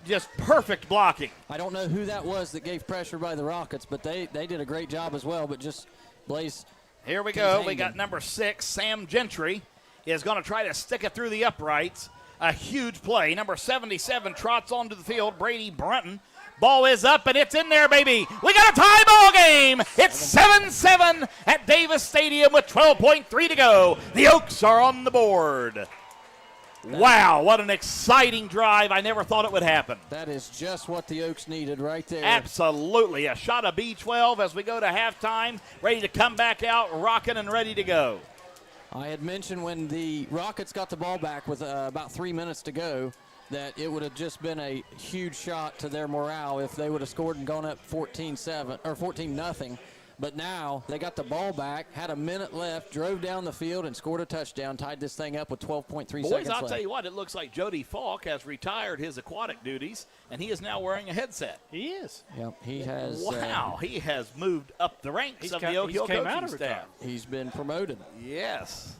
just perfect blocking. I don't know who that was that gave pressure by the Rockets, but they did a great job as well. But just Blaze. Here we go. We got number 6, Sam Gentry, is going to try to stick it through the uprights. A huge play. Number 77 trots onto the field. Brady Brunton. Ball is up, and it's in there, baby. We got a tie ball game. It's 7-7 at Davis Stadium with 12.3 to go. The Oaks are on the board. Wow, what an exciting drive. I never thought it would happen. That is just what the Oaks needed right there. Absolutely. A shot of B12 as we go to halftime. Ready to come back out, rocking and ready to go. I had mentioned when the Rockets got the ball back with about 3 minutes to go that it would have just been a huge shot to their morale if they would have scored and gone up 14-7 or 14-0. But now they got the ball back, had a minute left, drove down the field and scored a touchdown, tied this thing up with 12.3 seconds left. Boys, I'll tell you what, it looks like Jody Falk has retired his aquatic duties, and he is now wearing a headset. He is. Yep, he has. Wow, he has moved up the ranks of the Oak Hill coaching staff. He's been promoted. Yes.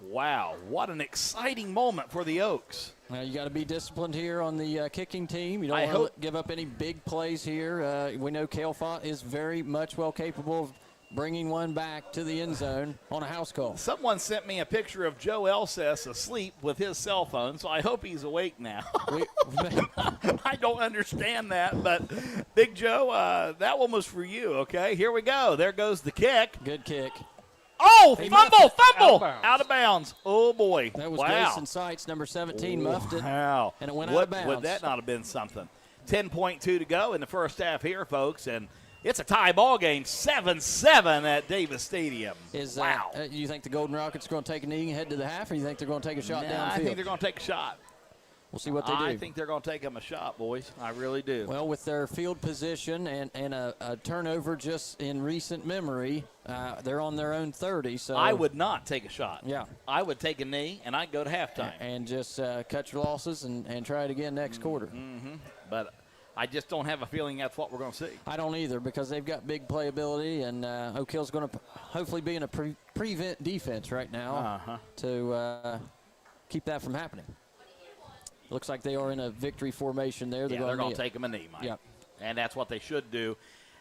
Wow, what an exciting moment for the Oaks. Now you got to be disciplined here on the kicking team. You don't want to give up any big plays here. We know Cale Font is very much well capable of bringing one back to the end zone on a house call. Someone sent me a picture of Joe Elsess asleep with his cell phone, so I hope he's awake now. I don't understand that, but Big Joe, that one was for you, okay? Here we go. There goes the kick. Good kick. Oh, fumble! Out of bounds. Oh, boy. That was Grayson Seitz, number 17, muffed it. Wow. And it went out of bounds. Would that not have been something? 10.2 to go in the first half here, folks, and it's a tie ball game, 7-7 at Davis Stadium. Wow. You think the Golden Rockets are going to take a knee and head to the half, or you think they're going to take a shot downfield? I think they're going to take a shot. We'll see what they do. I think they're going to take them a shot, boys. I really do. Well, with their field position and a turnover just in recent memory, they're on their own 30. So I would not take a shot. Yeah. I would take a knee, and I'd go to halftime. And just cut your losses and try it again next quarter. Mm-hmm. But I just don't have a feeling that's what we're going to see. I don't either, because they've got big playability, and Oak Hill's going to hopefully be in a prevent defense right now to keep that from happening. Looks like they are in a victory formation there. They're going to take them a knee, Mike. Yep. And that's what they should do.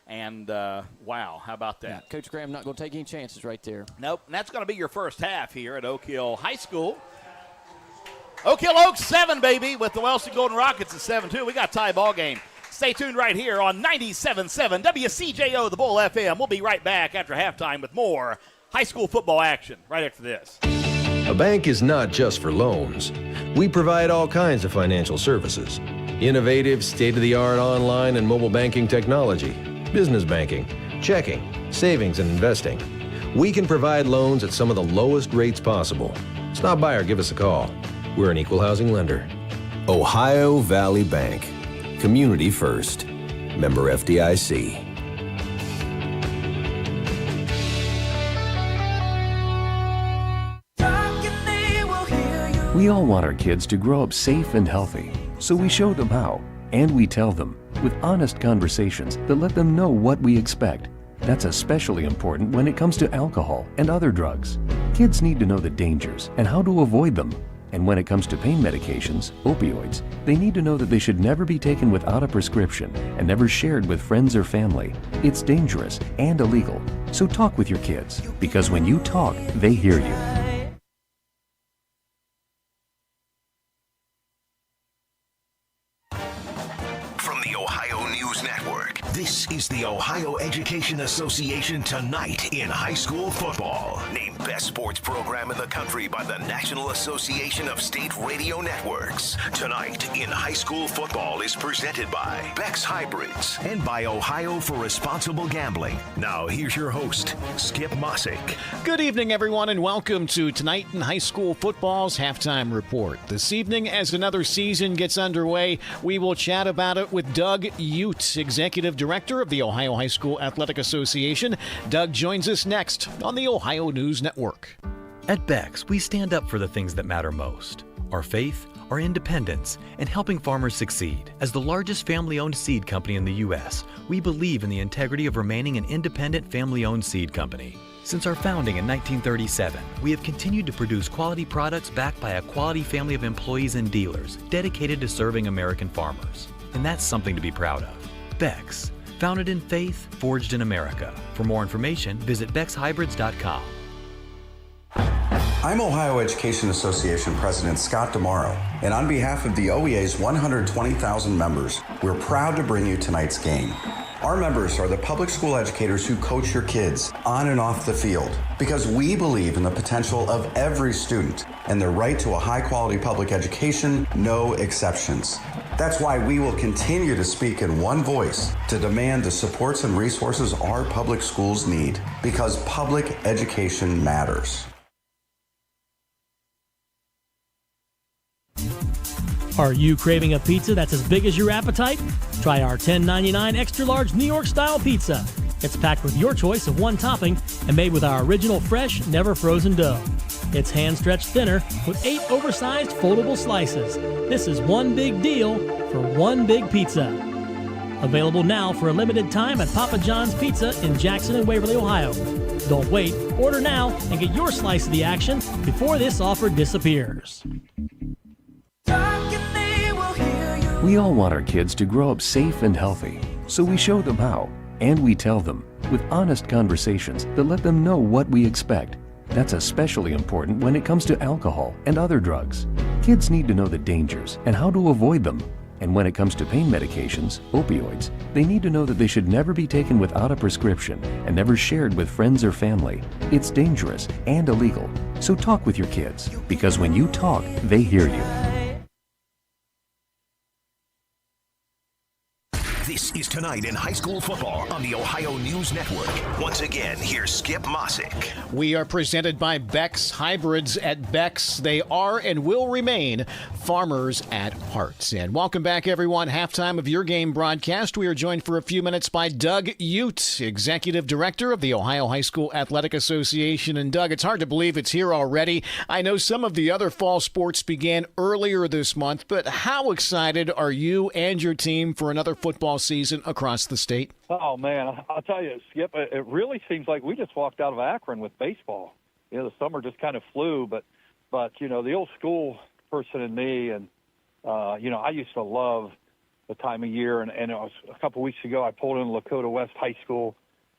And, wow, how about that? Yeah, Coach Graham not going to take any chances right there. Nope, and that's going to be your first half here at Oak Hill High School. Oak Hill Oaks 7, baby, with the Wellston Golden Rockets at 7-2. We got a tie ball game. Stay tuned right here on 97.7 WCJO, the Bull FM. We'll be right back after halftime with more high school football action right after this. A bank is not just for loans. We provide all kinds of financial services. Innovative, state-of-the-art online and mobile banking technology, business banking, checking, savings, and investing. We can provide loans at some of the lowest rates possible. Stop by or give us a call. We're an equal housing lender. Ohio Valley Bank. Community first. Member FDIC. We all want our kids to grow up safe and healthy, so we show them how, and we tell them with honest conversations that let them know what we expect. That's especially important when it comes to alcohol and other drugs. Kids need to know the dangers and how to avoid them. And when it comes to pain medications, opioids, they need to know that they should never be taken without a prescription and never shared with friends or family. It's dangerous and illegal. So talk with your kids, because when you talk, they hear you. This is the Ohio Education Association Tonight in High School Football. Named Best Sports Program in the Country by the National Association of State Radio Networks. Tonight in High School Football is presented by Beck's Hybrids and by Ohio for Responsible Gambling. Now here's your host, Skip Mossick. Good evening, everyone, and welcome to Tonight in High School Football's Halftime Report. This evening, as another season gets underway, we will chat about it with Doug Ute, Executive Director of the Ohio High School Athletic Association. Doug joins us next on the Ohio News Network. At Beck's, we stand up for the things that matter most: our faith, our independence, and helping farmers succeed. As the largest family-owned seed company in the U.S., we believe in the integrity of remaining an independent family-owned seed company. Since our founding in 1937, we have continued to produce quality products backed by a quality family of employees and dealers dedicated to serving American farmers. And that's something to be proud of. Beck's, Founded in faith, forged in America. For more information, visit BexHybrids.com. I'm Ohio Education Association President Scott DeMauro, and on behalf of the OEA's 120,000 members, we're proud to bring you tonight's game. Our members are the public school educators who coach your kids on and off the field because we believe in the potential of every student and their right to a high-quality public education, no exceptions. That's why we will continue to speak in one voice to demand the supports and resources our public schools need because public education matters. Are you craving a pizza that's as big as your appetite? Try our $10.99 extra large New York style pizza. It's packed with your choice of one topping and made with our original fresh, never frozen dough. It's hand-stretched thinner with 8 oversized foldable slices. This is one big deal for one big pizza. Available now for a limited time at Papa John's Pizza in Jackson and Waverly, Ohio. Don't wait, order now and get your slice of the action before this offer disappears. We all want our kids to grow up safe and healthy, so we show them how, and we tell them with honest conversations that let them know what we expect. That's especially important when it comes to alcohol and other drugs. Kids need to know the dangers and how to avoid them. And when it comes to pain medications, opioids, they need to know that they should never be taken without a prescription and never shared with friends or family. It's dangerous and illegal. So talk with your kids, because when you talk, they hear you. This is Tonight in High School Football on the Ohio News Network. Once again, here's Skip Mossick. We are presented by Beck's Hybrids. At Beck's, they are and will remain farmers at heart. And welcome back, everyone. Halftime of your game broadcast. We are joined for a few minutes by Doug Ute, Executive Director of the Ohio High School Athletic Association. And Doug, it's hard to believe it's here already. I know some of the other fall sports began earlier this month, but how excited are you and your team for another football season across the state? Oh, man, I'll tell you, Skip, it really seems like we just walked out of Akron with baseball. You know, the summer just kind of flew, but you know, the old school person in me, and, you know, I used to love the time of year, and it was a couple weeks ago I pulled into Lakota West High School,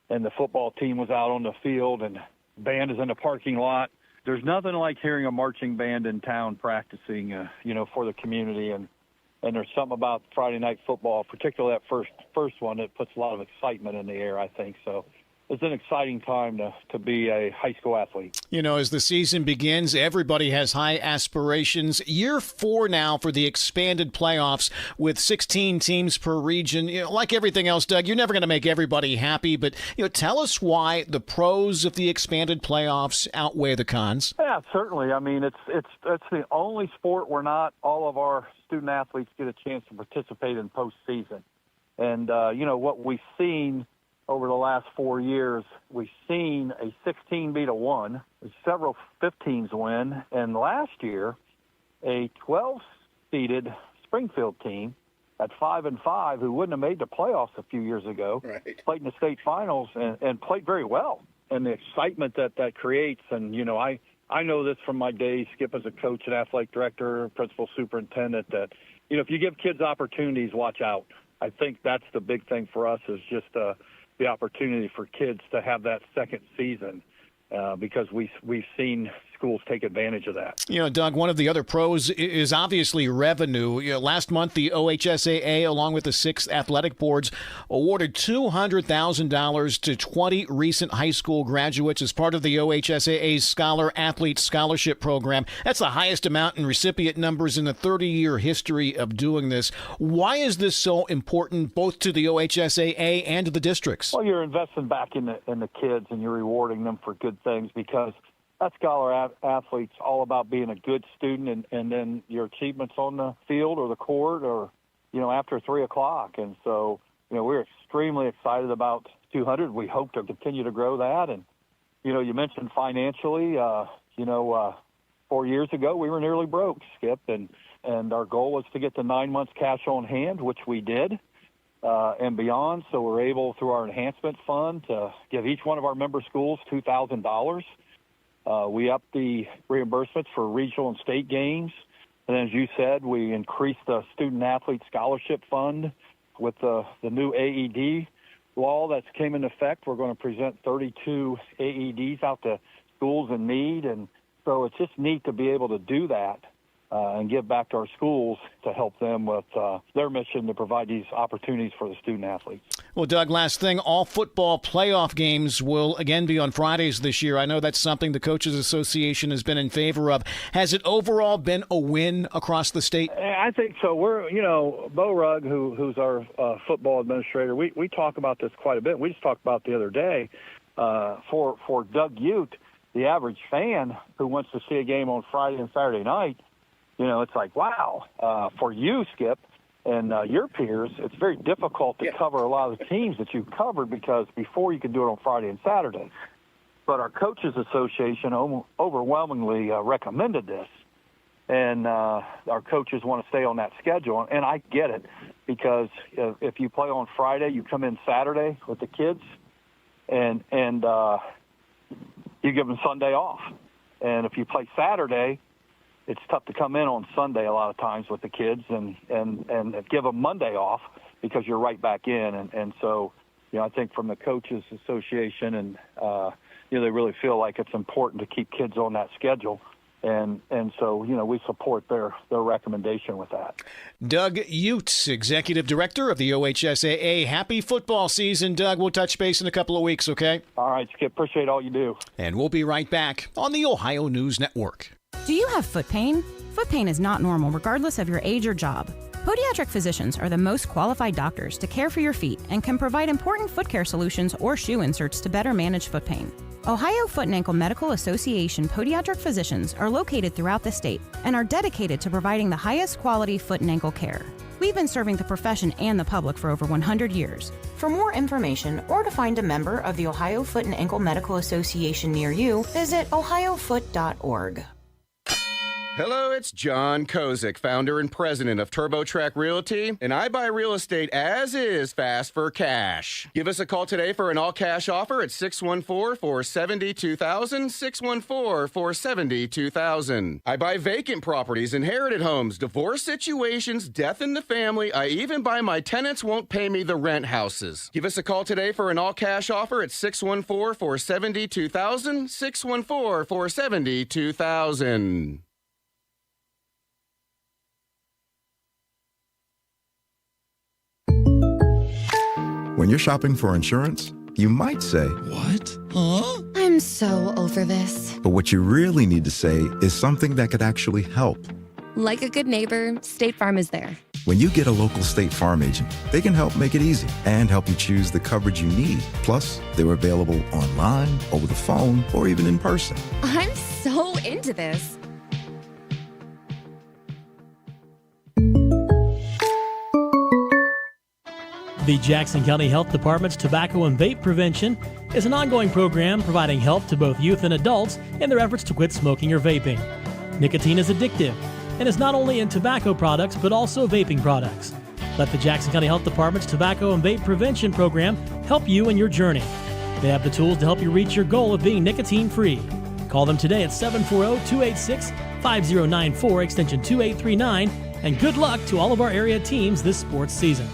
and the football team was out on the field, and the band is in the parking lot. There's nothing like hearing a marching band in town practicing, you know, for the community, and there's something about Friday night football, particularly that first one, that puts a lot of excitement in the air, I think. So it's an exciting time to be a high school athlete. You know, as the season begins, everybody has high aspirations. Year 4 now for the expanded playoffs with 16 teams per region. You know, like everything else, Doug, you're never going to make everybody happy, but you know, tell us why the pros of the expanded playoffs outweigh the cons. Yeah, certainly. I mean, it's the only sport where not all of our student athletes get a chance to participate in postseason. And, you know, what we've seen over the last 4 years, we've seen a 16 beat a 1, several 15s win, and last year, a 12-seeded Springfield team at 5-5, who wouldn't have made the playoffs a few years ago, played in the state finals and played very well. And the excitement that creates, and, you know, I know this from my days, Skip, as a coach and athletic director, principal superintendent, that, you know, if you give kids opportunities, watch out. I think that's the big thing for us, is just the opportunity for kids to have that second season, because we've seen schools take advantage of that. You know, Doug, one of the other pros is obviously revenue. You know, last month, the OHSAA, along with the 6 athletic boards, awarded $200,000 to 20 recent high school graduates as part of the OHSAA's Scholar Athlete Scholarship Program. That's the highest amount in recipient numbers in the 30-year history of doing this. Why is this so important, both to the OHSAA and to the districts? Well, you're investing back in the kids, and you're rewarding them for good things, because that Scholar Athlete's all about being a good student and then your achievements on the field or the court or, you know, after 3 o'clock. And so, you know, we're extremely excited about 200. We hope to continue to grow that. And, you know, you mentioned financially, you know, 4 years ago we were nearly broke, Skip, and our goal was to get to 9 months cash on hand, which we did, and beyond. So we're able, through our enhancement fund, to give each one of our member schools $2,000. We upped the reimbursements for regional and state games. And as you said, we increased the student athlete scholarship fund with the new AED law that came into effect. We're going to present 32 AEDs out to schools in need, and so it's just neat to be able to do that and give back to our schools to help them with their mission to provide these opportunities for the student athletes. Well, Doug, last thing, all football playoff games will again be on Fridays this year. I know that's something the Coaches Association has been in favor of. Has it overall been a win across the state? I think so. Bo Rugg, who's our football administrator, we talk about this quite a bit. We just talked about the other day for Doug Ute, the average fan who wants to see a game on Friday and Saturday night. It's like, wow, for you, Skip, and your peers, it's very difficult to cover a lot of the teams that you've covered because before you could do it on Friday and Saturday. But our Coaches Association overwhelmingly recommended this, and our coaches want to stay on that schedule. And I get it because if you play on Friday, you come in Saturday with the kids, and you give them Sunday off. And if you play Saturday, it's tough to come in on Sunday a lot of times with the kids and give them Monday off because you're right back in. And so, I think from the Coaches Association and, they really feel like it's important to keep kids on that schedule. And so, we support their recommendation with that. Doug Ute, Executive Director of the OHSAA. Happy football season, Doug. We'll touch base in a couple of weeks, okay? All right, Skip. Appreciate all you do. And we'll be right back on the Ohio News Network. Do you have foot pain? Foot pain is not normal regardless of your age or job. Podiatric physicians are the most qualified doctors to care for your feet and can provide important foot care solutions or shoe inserts to better manage foot pain. Ohio Foot and Ankle Medical Association podiatric physicians are located throughout the state and are dedicated to providing the highest quality foot and ankle care. We've been serving the profession and the public for over 100 years. For more information or to find a member of the Ohio Foot and Ankle Medical Association near you, visit ohiofoot.org. Hello, it's John Kozik, founder and president of TurboTrack Realty, and I buy real estate as is fast for cash. Give us a call today for an all-cash offer at 614-472-2000, 614-472-2000. I buy vacant properties, inherited homes, divorce situations, death in the family. I even buy my tenants won't pay me the rent houses. Give us a call today for an all-cash offer at 614-472-2000, 614-472-2000. When you're shopping for insurance, you might say, "What? Huh?" I'm so over this. But what you really need to say is something that could actually help. Like a good neighbor, State Farm is there. When you get a local State Farm agent, they can help make it easy and help you choose the coverage you need. Plus, they're available online, over the phone, or even in person. I'm so into this. The Jackson County Health Department's Tobacco and Vape Prevention is an ongoing program providing help to both youth and adults in their efforts to quit smoking or vaping. Nicotine is addictive and is not only in tobacco products but also vaping products. Let the Jackson County Health Department's Tobacco and Vape Prevention program help you in your journey. They have the tools to help you reach your goal of being nicotine-free. Call them today at 740-286-5094, extension 2839, and good luck to all of our area teams this sports season.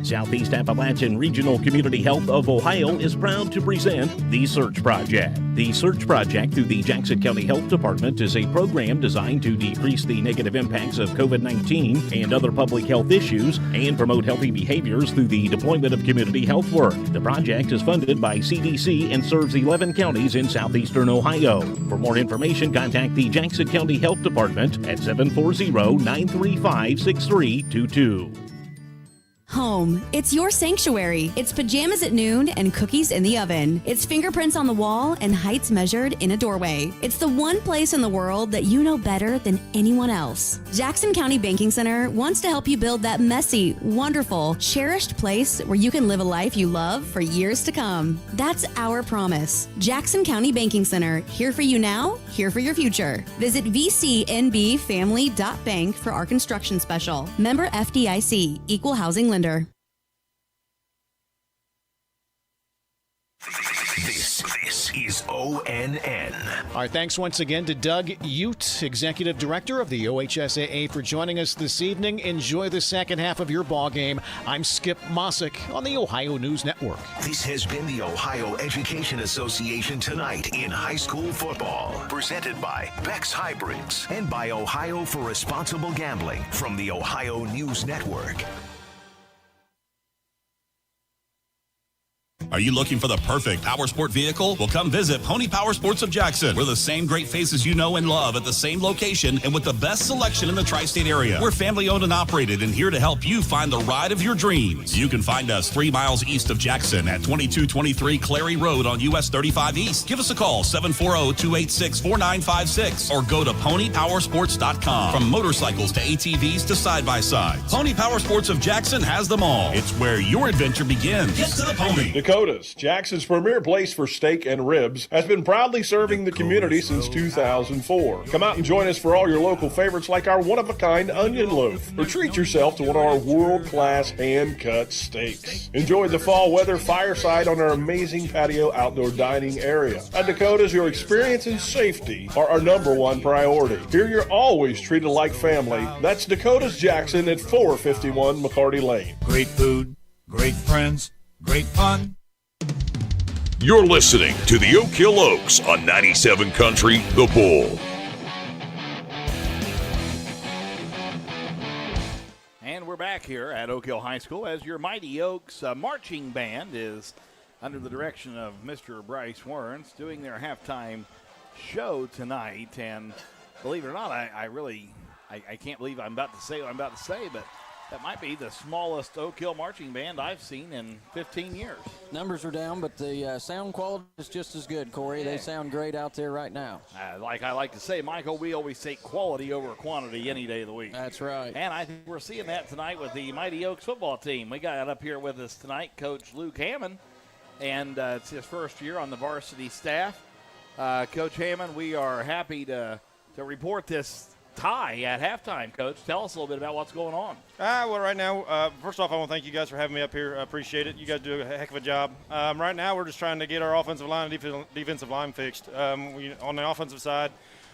Southeast Appalachian Regional Community Health of Ohio is proud to present The Search Project. The Search Project through the Jackson County Health Department is a program designed to decrease the negative impacts of COVID-19 and other public health issues and promote healthy behaviors through the deployment of community health work. The project is funded by CDC and serves 11 counties in southeastern Ohio. For more information, contact the Jackson County Health Department at 740-935-6322. Home. It's your sanctuary. It's pajamas at noon and cookies in the oven. It's fingerprints on the wall and heights measured in a doorway. It's the one place in the world that you know better than anyone else. Jackson County Banking Center wants to help you build that messy, wonderful, cherished place where you can live a life you love for years to come. That's our promise. Jackson County Banking Center, here for you now, here for your future. Visit vcnbfamily.bank for our construction special. Member FDIC, Equal Housing Lender. This is WONN. Our thanks once again to Doug Ute, Executive Director of the OHSAA, for joining us this evening. Enjoy the second half of your ball game. I'm Skip Mossick on the Ohio News Network. This has been the Ohio Education Association Tonight in High School Football. Presented by Beck's Hybrids and by Ohio for Responsible Gambling from the Ohio News Network. Are you looking for the perfect power sport vehicle? Well, come visit Pony Power Sports of Jackson. We're the same great faces you know and love at the same location and with the best selection in the tri-state area. We're family owned and operated and here to help you find the ride of your dreams. You can find us 3 miles east of Jackson at 2223 Clary Road on US 35 East. Give us a call, 740-286-4956, or go to ponypowersports.com. From motorcycles to ATVs to side-by-sides, Pony Power Sports of Jackson has them all. It's where your adventure begins. Get to the pony. Dakota's, Jackson's premier place for steak and ribs, has been proudly serving the community since 2004. Come out and join us for all your local favorites like our one-of-a-kind onion loaf, or treat yourself to one of our world-class hand-cut steaks. Enjoy the fall weather fireside on our amazing patio outdoor dining area. At Dakota's, your experience and safety are our #1 priority. Here you're always treated like family. That's Dakota's Jackson at 451 McCarty Lane. Great food, great friends, great fun. You're listening to the Oak Hill Oaks on 97 Country, The Bull. And we're back here at Oak Hill High School as your Mighty Oaks marching band is under the direction of Mr. Bryce Werns doing their halftime show tonight. And believe it or not, I can't believe I'm about to say what I'm about to say, but that might be the smallest Oak Hill marching band I've seen in 15 years. Numbers are down, but the sound quality is just as good, Corey. Yeah. They sound great out there right now. Like I like to say, Michael, we always take quality over quantity any day of the week. That's right. And I think we're seeing that tonight with the Mighty Oaks football team. We got up here with us tonight Coach Luke Hammond, and it's his first year on the varsity staff. Coach Hammond, we are happy to report this tie at halftime. Coach, tell us a little bit about what's going on. Well, right now, first off, I want to thank you guys for having me up here. I appreciate it. You guys do a heck of a job. Right now, we're just trying to get our offensive line and defensive line fixed. On the offensive side,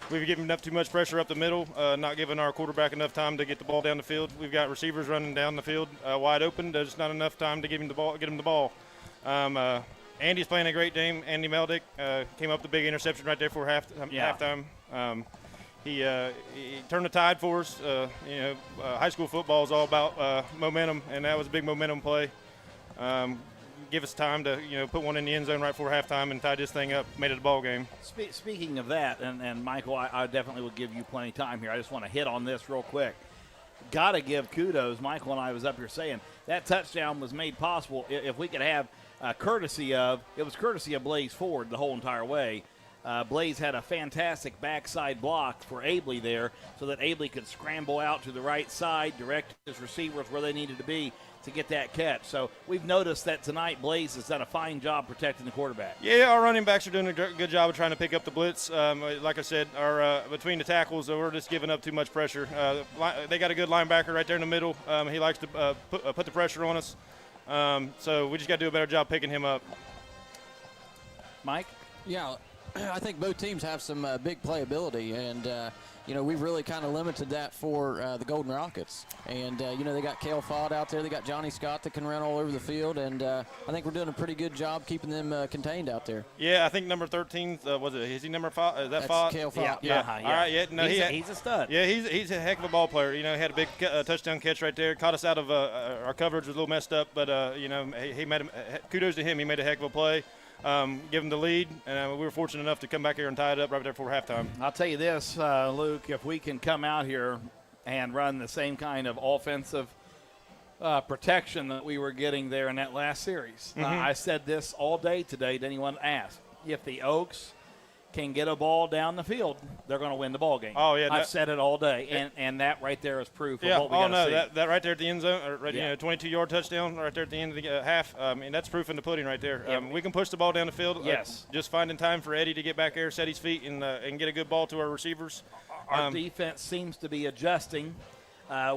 we've given up too much pressure up the middle, not giving our quarterback enough time to get the ball down the field. We've got receivers running down the field wide open. There's not enough time to get him the ball. Andy's playing a great game. Andy Meldick came up with a big interception right there for halftime. He turned the tide for us. High school football is all about momentum, and that was a big momentum play. Give us time to, put one in the end zone right before halftime and tie this thing up, made it a ball game. Speaking of that, and Michael, I definitely will give you plenty of time here. I just want to hit on this real quick. Got to give kudos. Michael and I was up here saying that touchdown was made possible if we could have courtesy of Blaze Ford the whole entire way. Blaze had a fantastic backside block for Abley there so that Abley could scramble out to the right side, direct his receivers where they needed to be to get that catch. So we've noticed that tonight Blaze has done a fine job protecting the quarterback. Yeah, our running backs are doing a good job of trying to pick up the blitz. Like I said, our between the tackles, we're just giving up too much pressure. They got a good linebacker right there in the middle. He likes to put the pressure on us. So we just got to do a better job picking him up. Mike? Yeah. I think both teams have some big playability, and we've really kind of limited that for the Golden Rockets. And they got Cale Fott out there, they got Johnny Scott that can run all over the field, and I think we're doing a pretty good job keeping them contained out there. Yeah, I think number 13 is he number 5? Is that Fott? Cale Fott. Yeah. All right. Yeah. No, he's a stud. Yeah, he's a heck of a ball player. He had a big touchdown catch right there. Caught us out of our coverage was a little messed up, but he made kudos to him. He made a heck of a play. Give them the lead, and we were fortunate enough to come back here and tie it up right there before halftime. I'll tell you this, Luke, if we can come out here and run the same kind of offensive protection that we were getting there in that last series. Mm-hmm. I said this all day today to anyone asked. If the Oaks can get a ball down the field, they're going to win the ball game. Oh, yeah. I've said it all day, and that right there is proof of what we got to see. That right there at the end zone, 22-yard touchdown right there at the end of the half. That's proof in the pudding right there. Yeah. We can push the ball down the field. Yes. Just finding time for Eddie to get back there, set his feet, and get a good ball to our receivers. Our defense seems to be adjusting.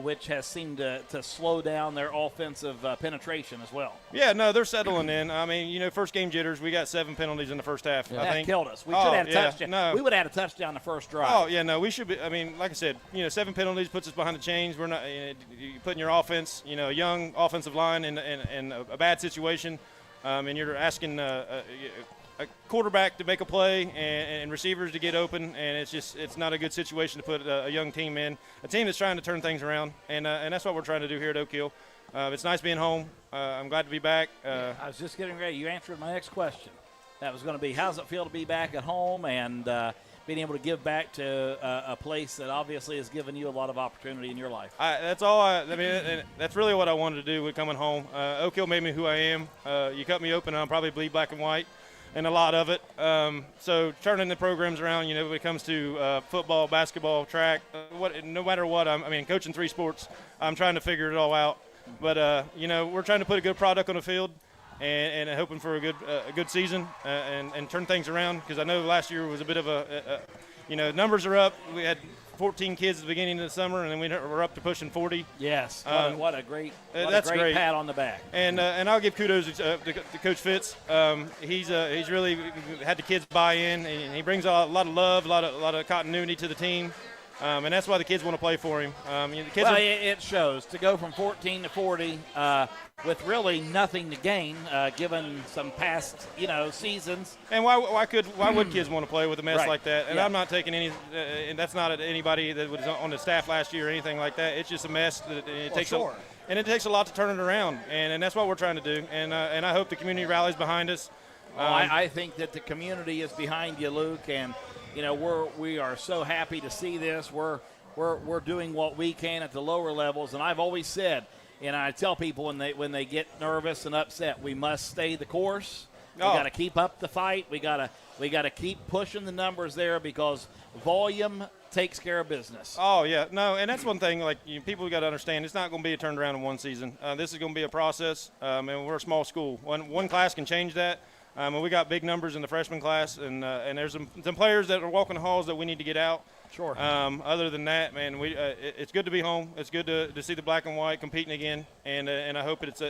which has seemed to slow down their offensive penetration as well. Yeah, no, they're settling in. I mean, first game jitters. We got 7 penalties in the first half. Yeah. I That think killed us. We should have had a touchdown. No. We would have had a touchdown the first drive. Oh yeah, no, we should be. I mean, like I said, 7 penalties puts us behind the chains. We're not you putting your offense, a young offensive line in a bad situation, and you're asking a quarterback to make a play and receivers to get open, and it's not a good situation to put a young team in. A team that's trying to turn things around, and that's what we're trying to do here at Oak Hill. It's nice being home. I'm glad to be back. I was just getting ready. You answered my next question. That was going to be, how does it feel to be back at home and being able to give back to a place that obviously has given you a lot of opportunity in your life? That's really what I wanted to do with coming home. Oak Hill made me who I am. You cut me open, and I'll probably bleed black and white. And a lot of it. So turning the programs around, when it comes to football, basketball, track, no matter what, coaching 3 sports, I'm trying to figure it all out. But, we're trying to put a good product on the field and hoping for a good season and turn things around, because I know last year was a bit of numbers are up. We had 14 kids at the beginning of the summer, and then we're up to pushing 40. Yes, what a great great pat on the back. And I'll give kudos to Coach Fitz. He's really had the kids buy in, and he brings a lot of love, a lot of continuity to the team. And that's why the kids want to play for him. The kids it shows. To go from 14 to 40 with really nothing to gain, given some past seasons. And why would kids want to play with a mess like that? And Yeah. I'm not taking any. And that's not anybody that was on the staff last year or anything like that. It's just a mess. It takes a lot to turn it around, and that's what we're trying to do. And I hope the community rallies behind us. I think that the community is behind you, Luke, and we are so happy to see this. We're doing what we can at the lower levels, and I've always said, and I tell people when they get nervous and upset, we must stay the course. We got to keep up the fight. We got to keep pushing the numbers there, because volume takes care of business. Oh yeah, no, and that's one thing. People got to understand, it's not going to be a turnaround in one season. This is going to be a process, and we're a small school. One class can change that. And we got big numbers in the freshman class, and there's some players that are walking the halls that we need to get out. Sure. Other than that, man, it's good to be home. It's good to see the black and white competing again, and I hope it's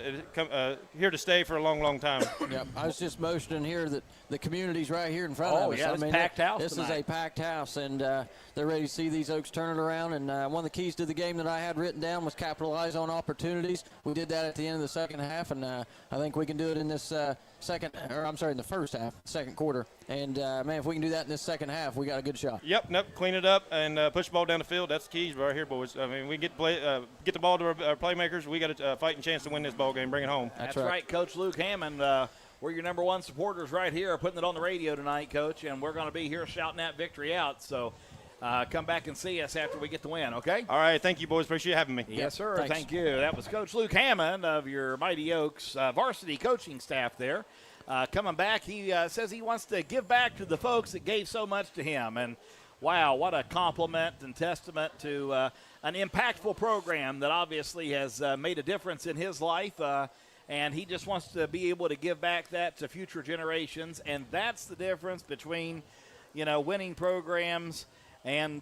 here to stay for a long, long time. Yep. I was just motioning here that the community's right here in front of us. Yeah, it's packed house This tonight. is a packed house, and they're ready to see these Oaks turn it around. And one of the keys to the game that I had written down was capitalize on opportunities. We did that at the end of the second half, and I think we can do it in this in the first half, second quarter. And, man, if we can do that in this second half, we got a good shot. Yep, clean it up and push the ball down the field. That's the keys right here, boys. We get the ball to our playmakers. We got a fighting chance to win this ball game, bring it home. That's right, Coach Luke Hammond. We're your number one supporters right here, putting it on the radio tonight, Coach, and we're going to be here shouting that victory out. So come back and see us after we get the win, okay? All right, thank you, boys. Appreciate having me. Yes, sir. Thanks. Thank you. That was Coach Luke Hammond of your Mighty Oaks varsity coaching staff there. Coming back, he says he wants to give back to the folks that gave so much to him. And, wow, what a compliment and testament to an impactful program that obviously has made a difference in his life. And he just wants to be able to give back that to future generations. And that's the difference between, winning programs and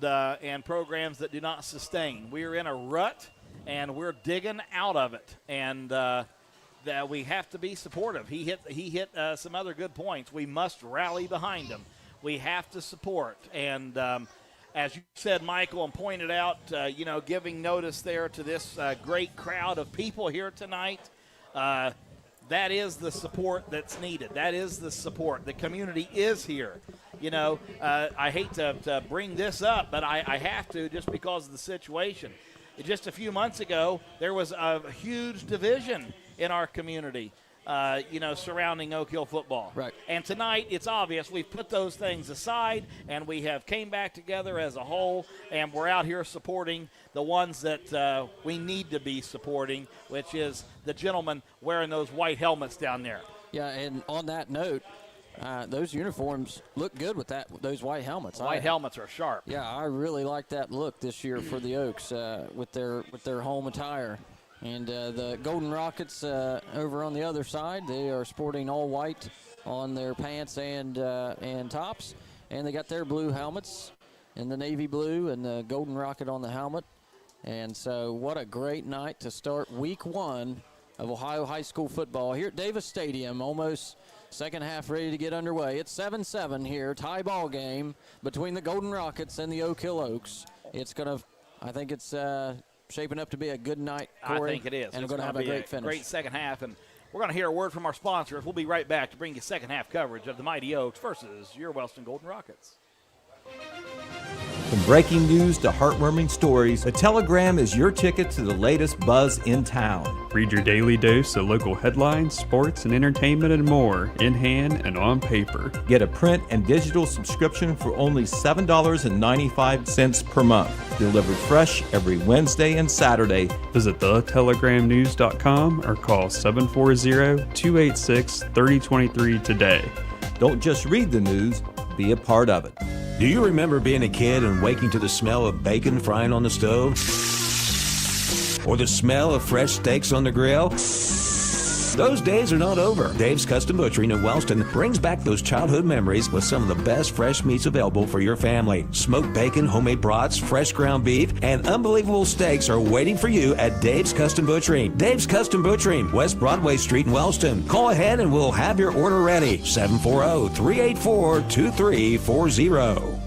programs that do not sustain. We're in a rut, and we're digging out of it. And that we have to be supportive. He hit some other good points. We must rally behind him. We have to support. And as you said, Michael, and pointed out, giving notice there to this great crowd of people here tonight, that is the support that's needed. That is the support. The community is here. I hate to bring this up, but I have to, just because of the situation. Just a few months ago, there was a huge division in our community, surrounding Oak Hill football. Right. And tonight, it's obvious we've put those things aside, and we have came back together as a whole, and we're out here supporting the ones that we need to be supporting, which is the gentleman wearing those white helmets down there. Yeah, and on that note, those uniforms look good with those white helmets. White helmets are sharp. Yeah, I really like that look this year for the Oaks with their home attire. And the Golden Rockets over on the other side, they are sporting all white on their pants and tops, and they got their blue helmets and the navy blue and the Golden Rocket on the helmet. And so what a great night to start week 1 of Ohio high school football here at Davis Stadium. Almost second half ready to get underway. It's 7-7 here, tie ball game between the Golden Rockets and the Oak Hill Oaks. I think it's shaping up to be a good night, Corey. I think it is. And it's we're going to have a great finish. Great second half, and we're going to hear a word from our sponsors. We'll be right back to bring you second half coverage of the Mighty Oaks versus your Wellston Golden Rockets. From breaking news to heartwarming stories, the Telegram is your ticket to the latest buzz in town. Read your daily dose of local headlines, sports, and entertainment and more, in hand and on paper. Get a print and digital subscription for only $7.95 per month. Delivered fresh every Wednesday and Saturday. Visit thetelegramnews.com or call 740-286-3023 today. Don't just read the news, be a part of it. Do you remember being a kid and waking to the smell of bacon frying on the stove? Or the smell of fresh steaks on the grill? Those days are not over. Dave's Custom Butchering in Wellston brings back those childhood memories with some of the best fresh meats available for your family. Smoked bacon, homemade brats, fresh ground beef, and unbelievable steaks are waiting for you at Dave's Custom Butchering. Dave's Custom Butchering, West Broadway Street in Wellston. Call ahead and we'll have your order ready. 740-384-2340.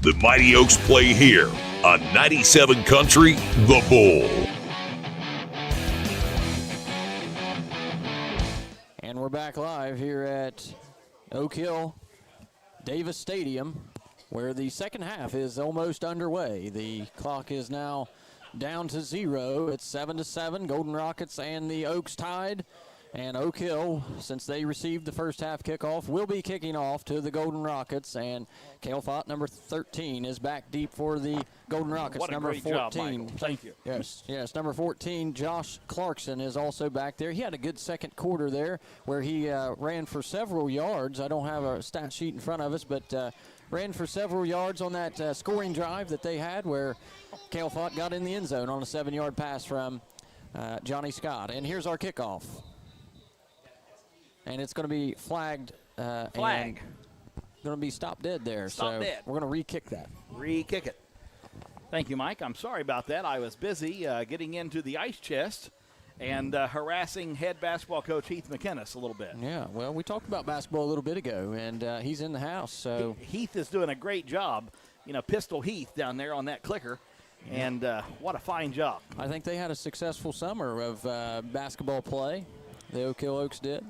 The Mighty Oaks play here on 97 Country, The Bull. And we're back live here at Oak Hill Davis Stadium, where the second half is almost underway. The clock is now down to 0. It's 7-7. Golden Rockets and the Oaks tied. And Oak Hill, since they received the first half kickoff, will be kicking off to the Golden Rockets. And Cale Fott, number 13, is back deep for the Golden Rockets. What a number great 14. job, Michael. Thank you. Yes, number 14, Josh Clarkson, is also back there. He had a good second quarter there where he ran for several yards. I don't have a stat sheet in front of us, but ran for several yards on that scoring drive that they had where Cale Fott got in the end zone on a 7-yard pass from Johnny Scott. And here's our kickoff. And it's going to be flagged. Going to be stopped dead there. Stop dead. We're going to re-kick that. Re-kick it. Thank you, Mike. I'm sorry about that. I was busy getting into the ice chest and harassing head basketball coach Heath McInnes a little bit. Yeah, well, we talked about basketball a little bit ago, and he's in the house. So Heath is doing a great job. Pistol Heath down there on that clicker. And what a fine job. I think they had a successful summer of basketball play. The Oak Hill Oaks did.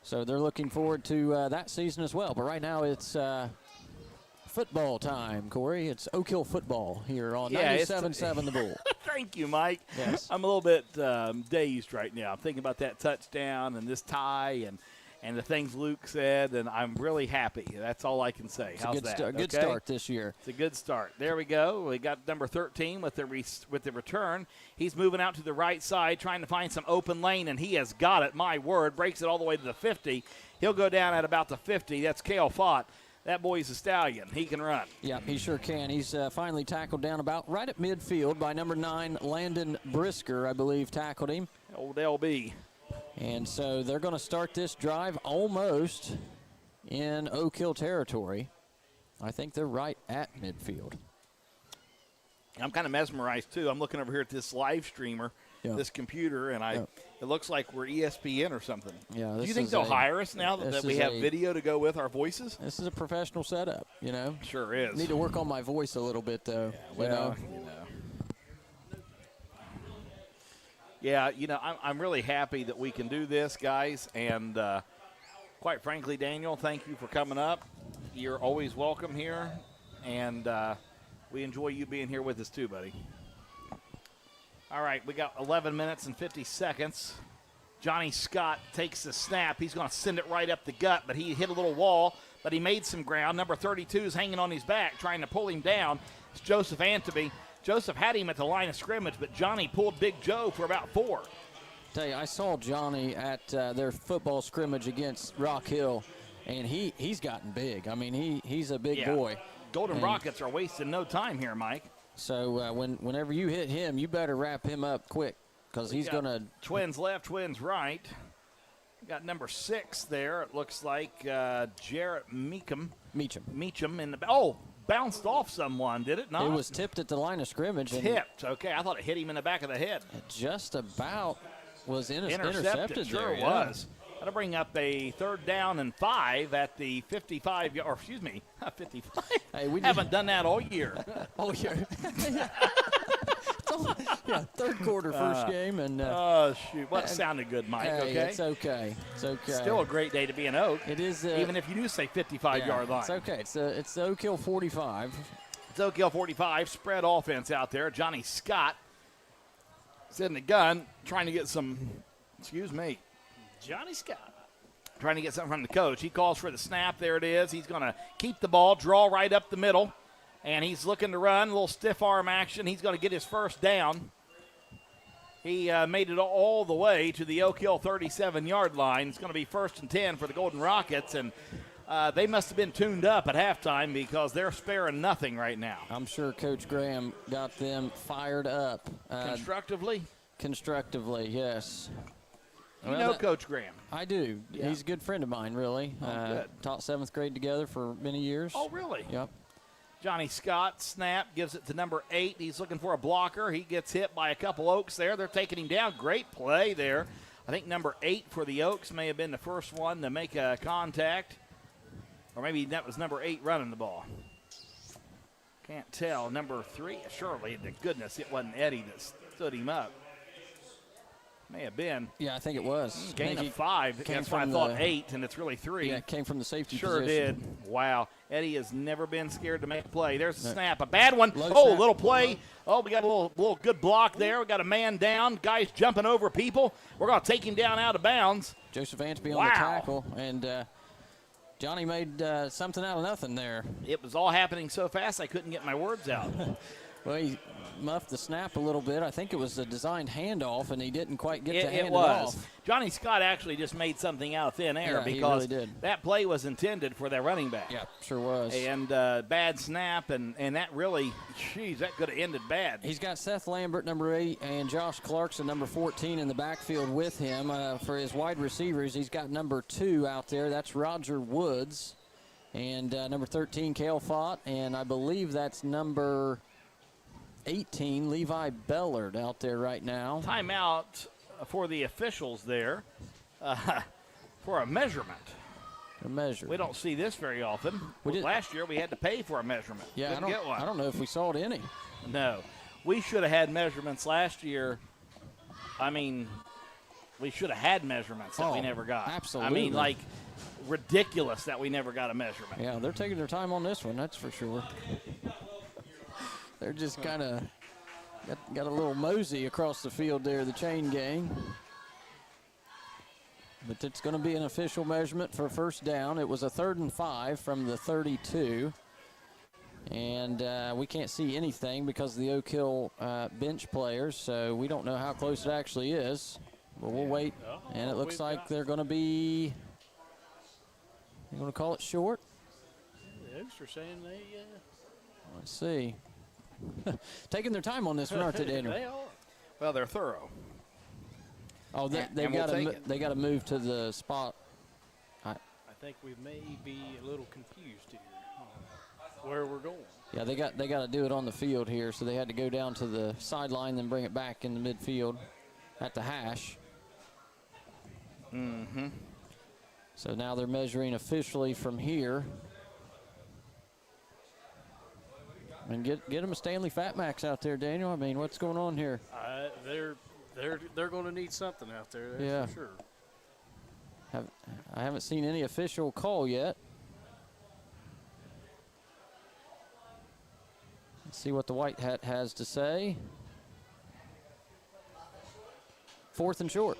So they're looking forward to that season as well. But right now it's football time, Corey. It's Oak Hill football here on 97.7 The Bull. Thank you, Mike. Yes. I'm a little bit dazed right now. I'm thinking about that touchdown and this tie and the things Luke said, and I'm really happy. That's all I can say. It's How's a good that? good start this year. It's a good start. There we go. We got number 13 with the return. He's moving out to the right side, trying to find some open lane, and he has got it. My word, breaks it all the way to the 50. He'll go down at about the 50. That's Cale Fott. That boy's a stallion. He can run. Yeah, he sure can. He's finally tackled down about right at midfield by number 9, Landon Brisker, I believe, tackled him. Old LB. And so they're going to start this drive almost in Oak Hill territory. I think they're right at midfield. I'm kind of mesmerized, too. I'm looking over here at this live streamer, this computer, and it looks like we're ESPN or something. Yeah, do you think they'll hire us now that we have video to go with our voices? This is a professional setup, Sure is. Need to work on my voice a little bit, though. Yeah, I'm really happy that we can do this, guys. And quite frankly, Daniel, thank you for coming up. You're always welcome here. And we enjoy you being here with us too, buddy. All right, we got 11 minutes and 50 seconds. Johnny Scott takes the snap. He's going to send it right up the gut, but he hit a little wall, but he made some ground. Number 32 is hanging on his back, trying to pull him down. It's Joseph Antony. Joseph had him at the line of scrimmage, but Johnny pulled Big Joe for about 4. Tell you, I saw Johnny at their football scrimmage against Rock Hill, and he's gotten big. I mean, he's a big boy. Golden Rockets are wasting no time here, Mike. So whenever you hit him, you better wrap him up quick because he's going to. Twins left, twins right. We got number 6 there. It looks like Jarrett Meacham in the bounced off someone, did it not? It was tipped at the line of scrimmage. Tipped. Okay, I thought it hit him in the back of the head. It just about was intercepted there. Sure was. That'll bring up a 3rd down and 5 at the 55, or excuse me, not 55. Hey, we haven't done that all year. All year. Yeah, 3rd quarter, first game, and oh shoot! Well, it sounded good, Mike. Hey, okay, it's okay. It's okay. Still a great day to be an Oak. It is, even if you do say 55-yard line. It's okay. It's the Oak Hill 45. It's Oak Hill 45. Spread offense out there. Johnny Scott is in the gun, trying to get some. Excuse me, Johnny Scott. Trying to get something from the coach. He calls for the snap. There it is. He's going to keep the ball, draw right up the middle. And he's looking to run, a little stiff arm action. He's going to get his first down. He made it all the way to the Oak Hill 37-yard line. It's going to be 1st and 10 for the Golden Rockets. And they must have been tuned up at halftime because they're sparing nothing right now. I'm sure Coach Graham got them fired up. Constructively? Constructively, yes. You know Coach Graham? I do. Yeah. He's a good friend of mine, really. Good. Taught 7th grade together for many years. Oh, really? Yep. Johnny Scott, snap, gives it to number 8. He's looking for a blocker. He gets hit by a couple Oaks there. They're taking him down. Great play there. I think number 8 for the Oaks may have been the first one to make a contact. Or maybe that was number 8 running the ball. Can't tell. Number 3, surely, to goodness, it wasn't Eddie that stood him up. May have been. Yeah, I think it was. Gain of 5. That's why I thought 8, and it's really 3. Yeah, it came from the safety Sure position. did. Wow. Eddie has never been scared to make a play. There's a snap. A bad one. Low snap. Little play. Oh, we got a little good block there. We got a man down. Guys jumping over people. We're going to take him down out of bounds. Joseph Ansby on the tackle, and Johnny made something out of nothing there. It was all happening so fast I couldn't get my words out. Well, he muffed the snap a little bit. I think it was a designed handoff, and he didn't quite get to hand it off. Johnny Scott actually just made something out of thin air because he really did. That play was intended for their running back. Yeah, sure was. And bad snap, and that really, geez, that could have ended bad. He's got Seth Lambert, number 8, and Josh Clarkson, number 14, in the backfield with him. For his wide receivers, he's got number 2 out there. That's Roger Woods. And number 13, Cale Fott. And I believe that's number 18, Levi Bellard out there right now. Timeout for the officials there for a measurement. A measure. We don't see this very often. Last year we had to pay for a measurement. Yeah, I don't know if we saw it any. No. We should have had measurements last year. I mean, we should have had measurements that we never got. Absolutely. I mean, like, ridiculous that we never got a measurement. Yeah, they're taking their time on this one, that's for sure. They're just kind of got a little mosey across the field there, the chain gang. But it's going to be an official measurement for 1st down. It was a 3rd and 5 from the 32. And we can't see anything because of the Oak Hill bench players, so we don't know how close it actually is. But we'll wait. And it looks like they're going to be, they're going to call it short. The Oaks are saying they, let's see. Taking their time on this one, aren't they, Daniel? They are. Well, they're thorough. Oh, they got to move to the spot. I think we may be a little confused here on where we're going. Yeah, they got to do it on the field here, so they had to go down to the sideline, then bring it back in the midfield at the hash. Mm-hmm. So now they're measuring officially from here. And get them a Stanley Fat Max out there, Daniel. I mean, what's going on here? They're going to need something out there. That's for sure. I haven't seen any official call yet. Let's see what the White Hat has to say. 4th and short.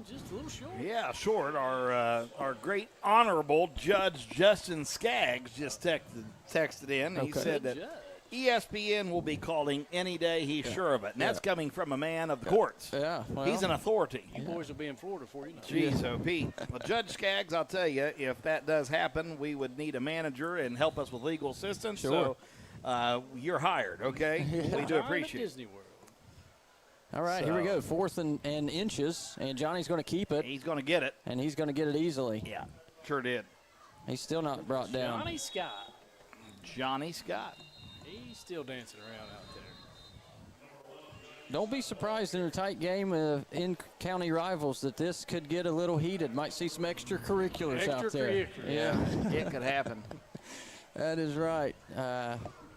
Just a little short. Yeah, short. Our great honorable Judge Justin Skaggs just texted in. He said that ESPN will be calling any day. He's sure of it. And that's coming from a man of the courts. Yeah. Well, he's an authority. You boys will be in Florida for you know. Jeez, O.P. Well, Judge Skaggs, I'll tell you, if that does happen, we would need a manager and help us with legal assistance. Sure. So you're hired, okay? We do appreciate it. Disney World. All right, here we go. 4th and inches, and Johnny's going to keep it. He's going to get it. And he's going to get it easily. Yeah, sure did. He's still not brought down. Johnny Scott. Johnny Scott. He's still dancing around out there. Don't be surprised in a tight game of in-county rivals that this could get a little heated. Might see some extracurriculars out there. Yeah, it could happen. That is right.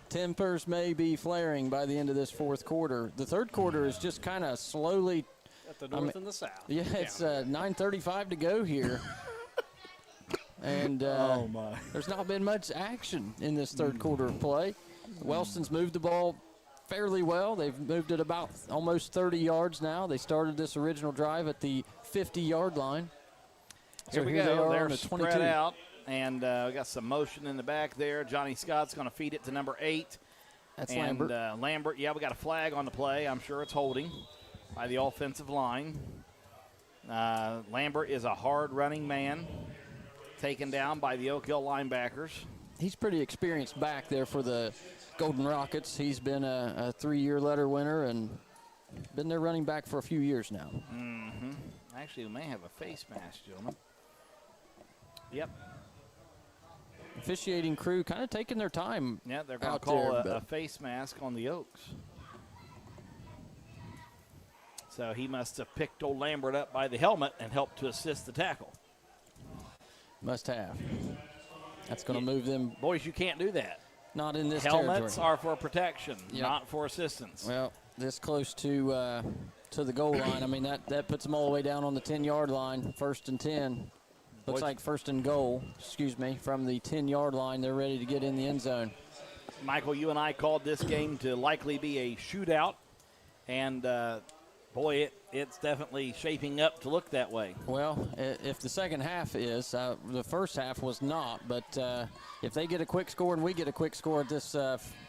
Tempers may be flaring by the end of this fourth quarter. The third quarter is just kind of slowly. At the north and the south. Yeah, it's 9:35 to go here. And there's not been much action in this third quarter of play. Wellston's moved the ball fairly well. They've moved it about almost 30 yards now. They started this original drive at the 50-yard line. Here we they go. are They're on the 22. spread out, and we got some motion in the back there. Johnny Scott's going to feed it to number 8. That's and, Lambert. Lambert, yeah, we got a flag on the play. I'm sure it's holding by the offensive line. Lambert is a hard-running man, taken down by the Oak Hill linebackers. He's pretty experienced back there for the Golden Rockets. He's been a 3-year letter winner and been their running back for a few years now. Mm-hmm. Actually, we may have a face mask, gentlemen. Yep. Officiating crew kind of taking their time. Yeah, they're going to call a face mask on the Oaks. So he must have picked old Lambert up by the helmet and helped to assist the tackle. Must have. That's going to move them. Boys, you can't do that. Not in this Helmets territory. are for protection, not for assistance. Well, this close to the goal line. I mean, that puts them all the way down on the 10-yard line, 1st and 10. Looks like 1st and goal, from the 10-yard line. They're ready to get in the end zone. Michael, you and I called this game to likely be a shootout, and boy, it's definitely shaping up to look that way. Well, if the second half is, the first half was not, but if they get a quick score and we get a quick score at this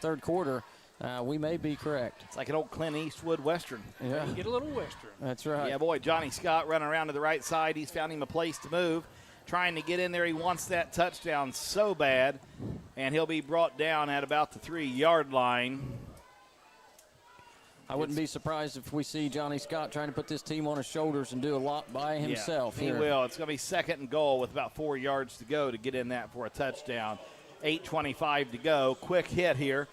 third quarter, we may be correct. It's like an old Clint Eastwood Western. Yeah. You get a little Western. That's right. Yeah, boy, Johnny Scott running around to the right side. He's found him a place to move, trying to get in there. He wants that touchdown so bad, and he'll be brought down at about the 3-yard line. I wouldn't be surprised if we see Johnny Scott trying to put this team on his shoulders and do a lot by himself. Yeah, he will. It's going to be 2nd and goal with about 4 yards to go to get in that for a touchdown. 8:25 to go. Quick hit here.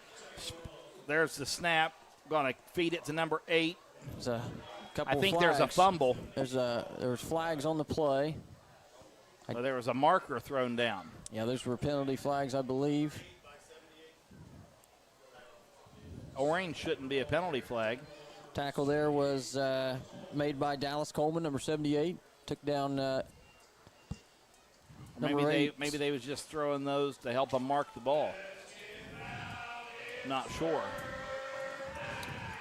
There's the snap. Going to feed it to number 8. There's a couple I think flags. there's a fumble. There's flags on the play. So there was a marker thrown down. Yeah, those were penalty flags, I believe. Orange shouldn't be a penalty flag. Tackle there was made by Dallas Coleman, number 78. Took down number 8. Maybe they was just throwing those to help them mark the ball. Not sure.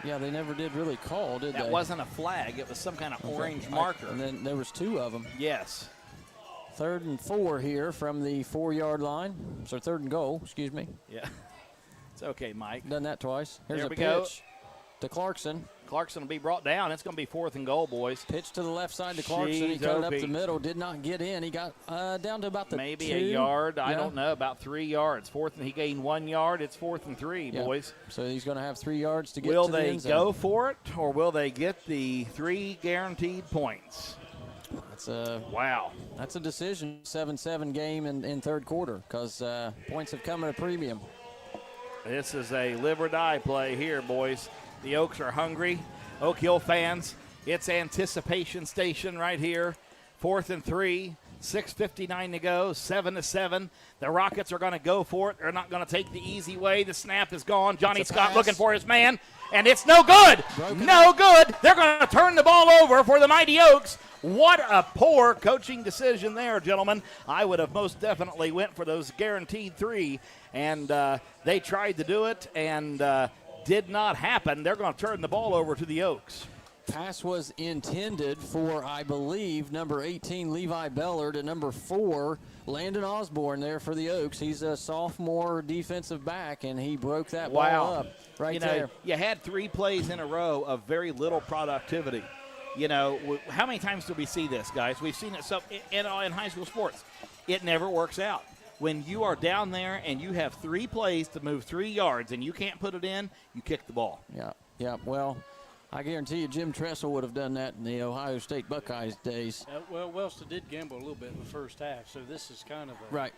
Yeah, they never did really call, did they? That wasn't a flag. It was some kind of orange marker. And then there was 2 of them. Yes. 3rd and 4 here from the 4-yard line. So 3rd and goal, excuse me. Yeah. It's okay, Mike. Done that twice. Here's there a we pitch go. to Clarkson. Clarkson will be brought down. It's going to be 4th and goal, boys. Pitch to the left side to Clarkson. He cut it up the middle. Did not get in. He got down to about the maybe 2. a yard. I don't know. About 3 yards. 4th and he gained 1 yard. It's 4th and 3, boys. So he's going to have 3 yards to get will to the end zone. Will they go for it, or will they get the 3 guaranteed points? That's a wow. That's a decision. 7-7 game in third quarter because points have come at a premium. This is a live or die play here, boys. The Oaks are hungry. Oak Hill fans, it's anticipation station right here. 4th and 3, 6:59 to go, 7-7. The Rockets are going to go for it. They're not going to take the easy way. The snap is gone. Johnny Scott looking for his man, and it's no good. No good. They're going to turn the ball over for the Mighty Oaks. What a poor coaching decision there, gentlemen. I would have most definitely went for those guaranteed 3, and they tried to do it and did not happen. They're going to turn the ball over to the Oaks. Pass was intended for, I believe, number 18, Levi Bellard, and number 4, Landon Osborne there for the Oaks. He's a sophomore defensive back, and he broke that ball up right there. You had 3 plays in a row of very little productivity. You know, how many times do we see this, guys? We've seen it in high school sports. It never works out. When you are down there and you have 3 plays to move 3 yards and you can't put it in, you kick the ball. Yeah. Well, I guarantee you Jim Tressel would have done that in the Ohio State Buckeyes days. Well, Wellston did gamble a little bit in the first half, so this is kind of a right.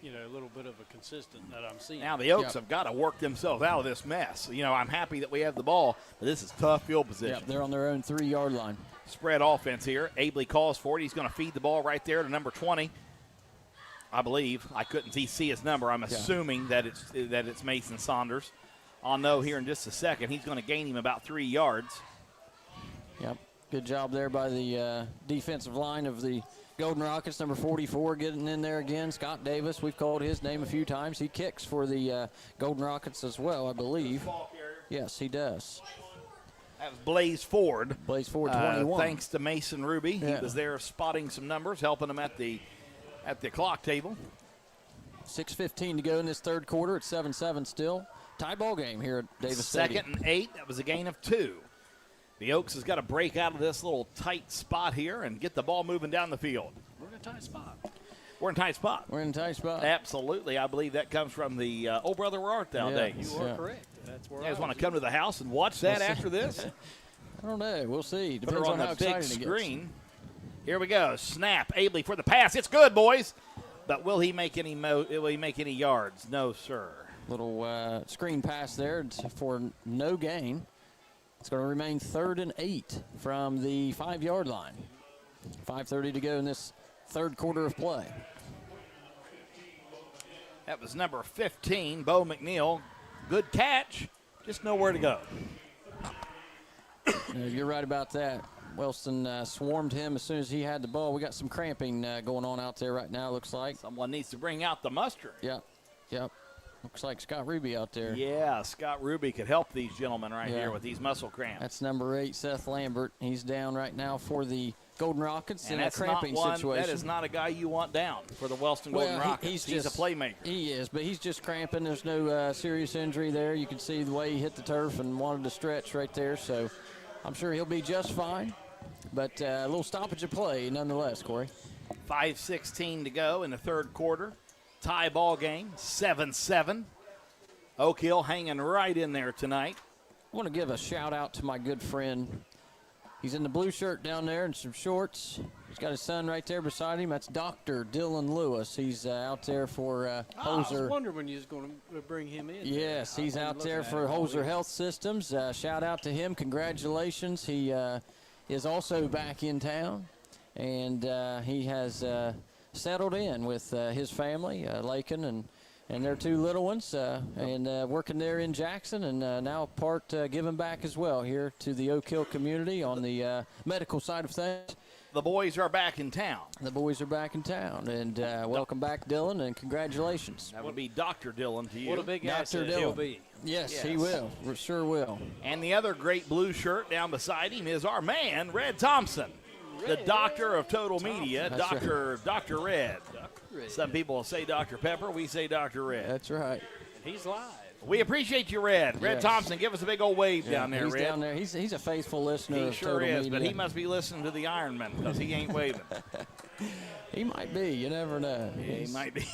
a little bit of a consistent that I'm seeing. Now the Oaks have got to work themselves out of this mess. I'm happy that we have the ball, but this is tough field position. Yep, they're on their own 3-yard line. Spread offense here. Abley calls for it. He's going to feed the ball right there to number 20. I believe. I couldn't see his number. I'm assuming that it's Mason Saunders. I'll know here in just a second. He's going to gain him about 3 yards. Yep. Good job there by the defensive line of the Golden Rockets, number 44, getting in there again. Scott Davis, we've called his name a few times. He kicks for the Golden Rockets as well, I believe. Yes, he does. That was Blaze Ford. Blaze Ford, 21. Thanks to Mason Ruby. He was there spotting some numbers, helping him at the clock table. 6:15 to go in this third quarter. It's 7-7 still. Tie ball game here at Davis Stadium. 2nd and 8. That was a gain of 2. The Oaks has got to break out of this little tight spot here and get the ball moving down the field. We're in a tight spot. We're in a tight spot. We're in a tight spot. Absolutely. I believe that comes from the Oh Brother Where Art Thou days. You are correct. That's where you guys want to come to the house and watch that after this? I don't know. We'll see. Put her Depends on how the big exciting it screen. gets. Here we go. Snap. Abley for the pass. It's good, boys. But will he make any yards? No, sir. Little screen pass there for no gain. It's going to remain 3rd and 8 from the 5-yard line. 5:30 to go in this third quarter of play. That was number 15, Bo McNeil. Good catch, just nowhere to go. You're right about that. Wellston swarmed him as soon as he had the ball. We got some cramping going on out there right now, looks like. Someone needs to bring out the mustard. Yep. Looks like Scott Ruby out there. Yeah, Scott Ruby could help these gentlemen here with these muscle cramps. That's number 8, Seth Lambert. He's down right now for the Golden Rockets in a cramping situation. That is not a guy you want down for the Wellston Golden Rockets. He's a playmaker. He is, but he's just cramping. There's no serious injury there. You can see the way he hit the turf and wanted to stretch right there. So I'm sure he'll be just fine. But a little stoppage of play nonetheless, Corey. 5:16 to go in the third quarter. Tie ball game, 7-7. Oak Hill hanging right in there tonight. I want to give a shout out to my good friend. He's in the blue shirt down there and some shorts. He's got his son right there beside him. That's Dr. Dylan Lewis. He's out there for Hoser. I was wondering when you was going to bring him in. Yes, he's out there for Hoser Health Systems. Shout out to him. Congratulations. He is also back in town, and he has settled in with his family, Lakin and their 2 little ones, and working there in Jackson, and now part giving back as well here to the Oak Hill community on the medical side of things. The boys are back in town. The boys are back in town, and welcome back, Dylan, and congratulations. That would be Dr. Dylan to you. What a big asset he'll be. Yes, he will. Sure will. And the other great blue shirt down beside him is our man, Red Thompson. The doctor of total media, Dr. Red. Some people will say Dr. Pepper. We say Dr. Red. That's right. He's live. We appreciate you, Red. Red Thompson, give us a big old wave down there, he's Red. Down there. He's a faithful listener he of sure Total is, Media. but he must be listening to the Ironman because he ain't waving. He might be. You never know. Yeah, he might be.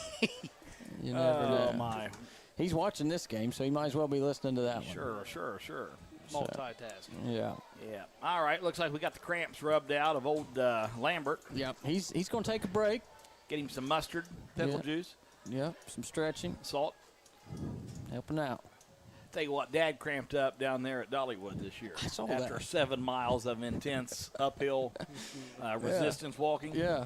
You never know. Oh, my. He's watching this game, so he might as well be listening to that one. Sure. Multitasking. Yeah. All right, looks like we got the cramps rubbed out of old Lambert. Yep, he's going to take a break. Get him some mustard, pickle juice. Yep, some stretching. Salt. Helping out. Tell you what, Dad cramped up down there at Dollywood this year. I saw after that. 7 miles of intense uphill resistance walking. Yeah.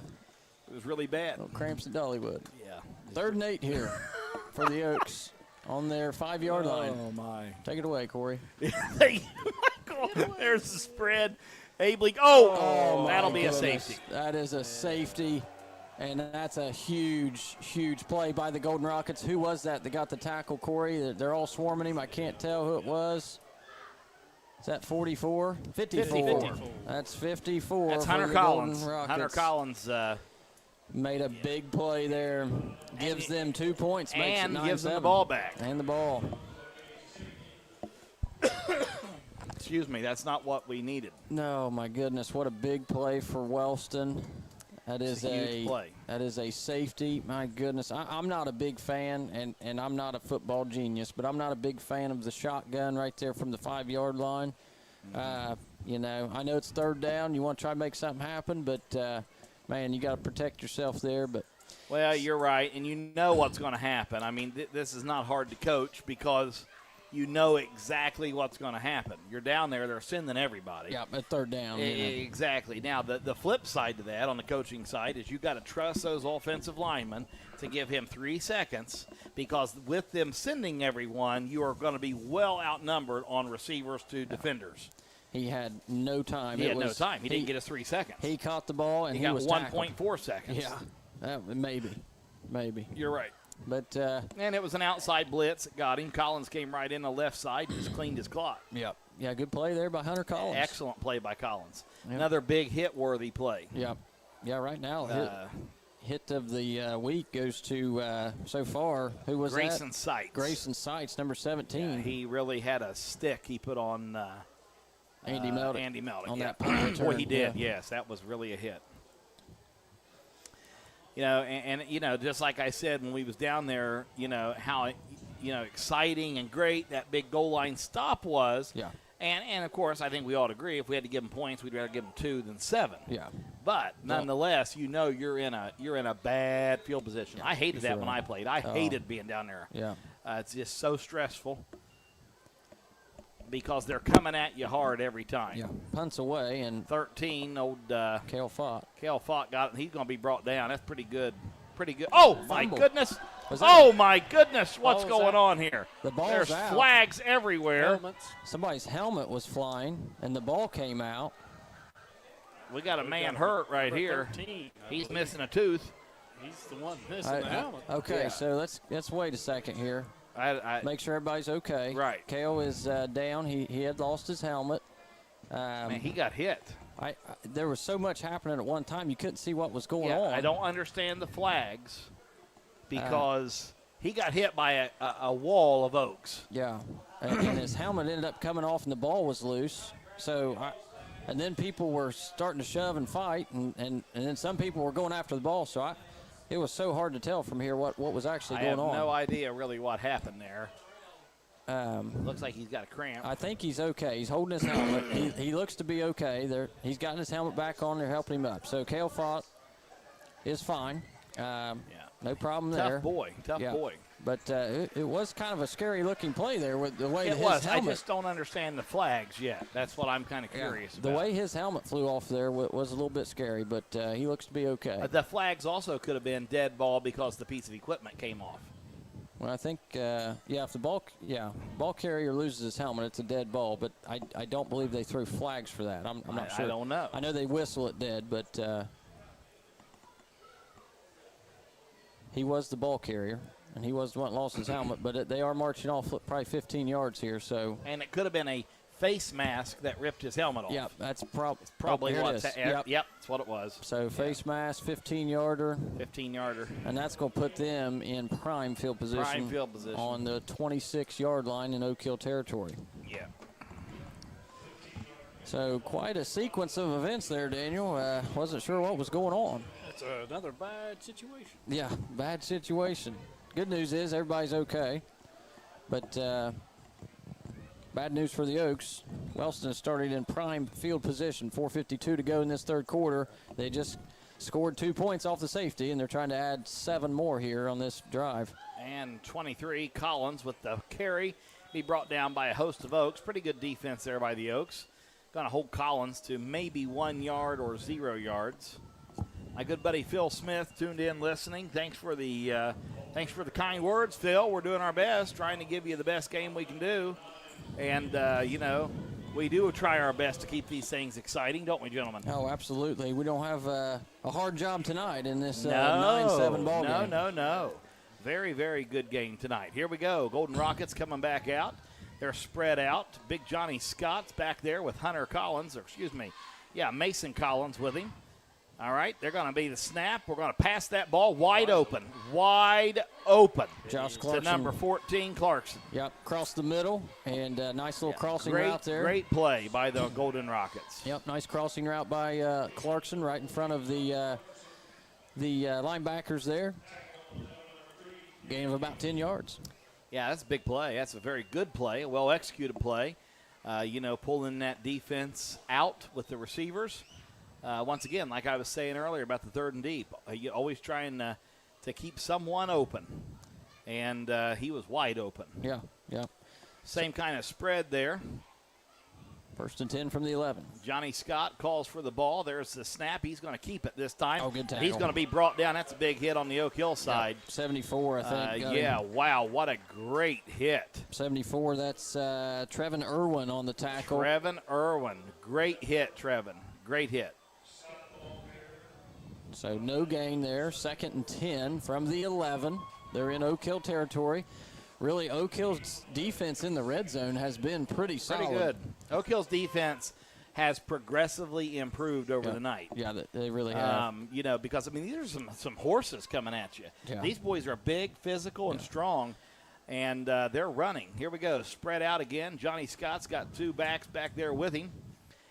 It was really bad. Little cramps at Dollywood. Yeah. 3rd and 8 here for the Oaks on their 5-yard line. Oh, my. Take it away, Corey. There's the spread. Abley. That'll be a safety. That is a safety, and that's a huge, huge play by the Golden Rockets. Who was that got the tackle, Corey? They're all swarming him. I can't tell who it was. Is that 44? 54. That's 54. That's for Hunter the Collins. Golden Rockets. Hunter Collins made a big play there. Gives them 2 points. Makes and it 9-7. gives them the ball back. And the ball. Excuse me, that's not what we needed. No, my goodness, what a big play for Wellston. That is a huge play. That is a safety. My goodness, I'm not a big fan, and I'm not a football genius, but I'm not a big fan of the shotgun right there from the 5-yard line. You know, I know it's 3rd down. You want to try to make something happen, but, man, you got to protect yourself there. But Well, you're right, and you know what's going to happen. I mean, this is not hard to coach because you know exactly what's going to happen. You're down there, they're sending everybody. Yeah, at third down. Exactly. Now, the flip side to that on the coaching side is you got to trust those offensive linemen to give him 3 seconds because with them sending everyone, you are going to be well outnumbered on receivers to defenders. He had no time. He had no time. He didn't get his 3 seconds. He caught the ball, and he got was 1.4 seconds. Yeah, maybe. You're right. But and it was an outside blitz that got him. Collins came right in the left side and just cleaned his clock. Yeah, good play there by Hunter Collins. Excellent play by Collins. Yep. Another big hit-worthy play. Yeah, right now, hit of the week goes to, so far, who was Grayson that? Seitz. Grayson Seitz, number 17. Yeah, he really had a stick he put on Andy Meldick. Andy Meldick, on yeah. that punt return. Boy, he did, yes. That was really a hit. You know, and you know, just like I said when we was down there, you know, how, you know, exciting and great that big goal line stop was. Yeah. And of course, I think we all agree if we had to give them points, we'd rather give them 2 than 7. Yeah. But nonetheless, you know you're in a bad field position. I hated that when I played. I hated being down there. Yeah. It's just so stressful because they're coming at you hard every time. Yeah. Punts away and 13, old Cale Fott. Cale Fott got it. He's going to be brought down. That's pretty good. Pretty good. Oh, my goodness. My goodness. What's going on here? The ball's There's out. flags everywhere. Somebody's helmet was flying, and the ball came out. We got a man hurt right here. 13. He's missing a tooth. He's the one missing the helmet. Okay, Yeah. so let's wait a second here. Make sure everybody's okay. Right. Cale is down. He had lost his helmet. Man, he got hit. There was so much happening at one time, you couldn't see what was going on. I don't understand the flags because he got hit by a wall of oaks. Yeah, and his helmet ended up coming off and the ball was loose. So, and then people were starting to shove and fight, and then some people were going after the ball. So it was so hard to tell from here what was actually going on. I have no idea really what happened there. Looks like he's got a cramp. I think he's okay. He's holding his helmet. He looks to be okay. He's gotten his helmet back on. They're helping him up. So Cale Fott is fine. No problem there. Tough boy. But it was kind of a scary-looking play there with the way It his was. helmet. I just don't understand the flags yet. That's what I'm kind of curious about. The way his helmet flew off there was a little bit scary, but he looks to be okay. The flags also could have been dead ball because the piece of equipment came off. Well, I think, if the ball carrier loses his helmet, it's a dead ball. But I don't believe they threw flags for that. I'm not sure. I don't know. I know they whistle it dead, but he was the ball carrier, and he was the one that lost his helmet. But they are marching off probably 15 yards here. So. And it could have been a face mask that ripped his helmet off. Yeah, that's probably here what. it is. Yep, that's what it was. So face mask, 15-yarder. 15-yarder. And that's going to put them in prime field position. On the 26-yard line in Oak Hill territory. Yeah. So quite a sequence of events there, Daniel. Wasn't sure what was going on. It's another bad situation. Yeah, bad situation. Good news is everybody's okay. But bad news for the Oaks. Wellston started in prime field position. 4:52 to go in this third quarter. They just scored 2 points off the safety, and they're trying to add 7 more here on this drive. And 23, Collins with the carry. He brought down by a host of Oaks. Pretty good defense there by the Oaks. Going to hold Collins to maybe 1 yard or 0 yards. My good buddy Phil Smith tuned in listening. Thanks for the kind words, Phil. We're doing our best, trying to give you the best game we can do. And, we do try our best to keep these things exciting, don't we, gentlemen? Oh, absolutely. We don't have a hard job tonight in this 9-7 ball game. No. Very, very good game tonight. Here we go. Golden Rockets coming back out. They're spread out. Big Johnny Scott's back there with Mason Collins with him. All right, they're going to be the snap. We're going to pass that ball wide open. Josh Clarkson. To number 14, Clarkson. Yep, across the middle, and nice little crossing route there. Great play by the Golden Rockets. Yep, nice crossing route by Clarkson right in front of the linebackers there. Gain of about 10 yards. Yeah, that's a big play. That's a very good play, a well-executed play. Pulling that defense out with the receivers. Once again, like I was saying earlier about the third and deep, you always trying to to keep someone open. And he was wide open. Yeah, yeah. Same kind of spread there. 1st and 10 from the 11. Johnny Scott calls for the ball. There's the snap. He's going to keep it this time. Oh, good tackle. He's going to be brought down. That's a big hit on the Oak Hill side. Yep, 74, I think. Yeah, wow, what a great hit. 74, that's Trevin Irwin on the tackle. Trevin Irwin. Great hit, Trevin. Great hit. So no gain there. 2nd and 10 from the 11. They're in Oak Hill territory. Really, Oak Hill's defense in the red zone has been pretty solid. Pretty good. Oak Hill's defense has progressively improved over the night. Yeah, they really have. You know, because, I mean, these are some horses coming at you. Yeah. These boys are big, physical, and strong, and they're running. Here we go. Spread out again. Johnny Scott's got 2 backs back there with him.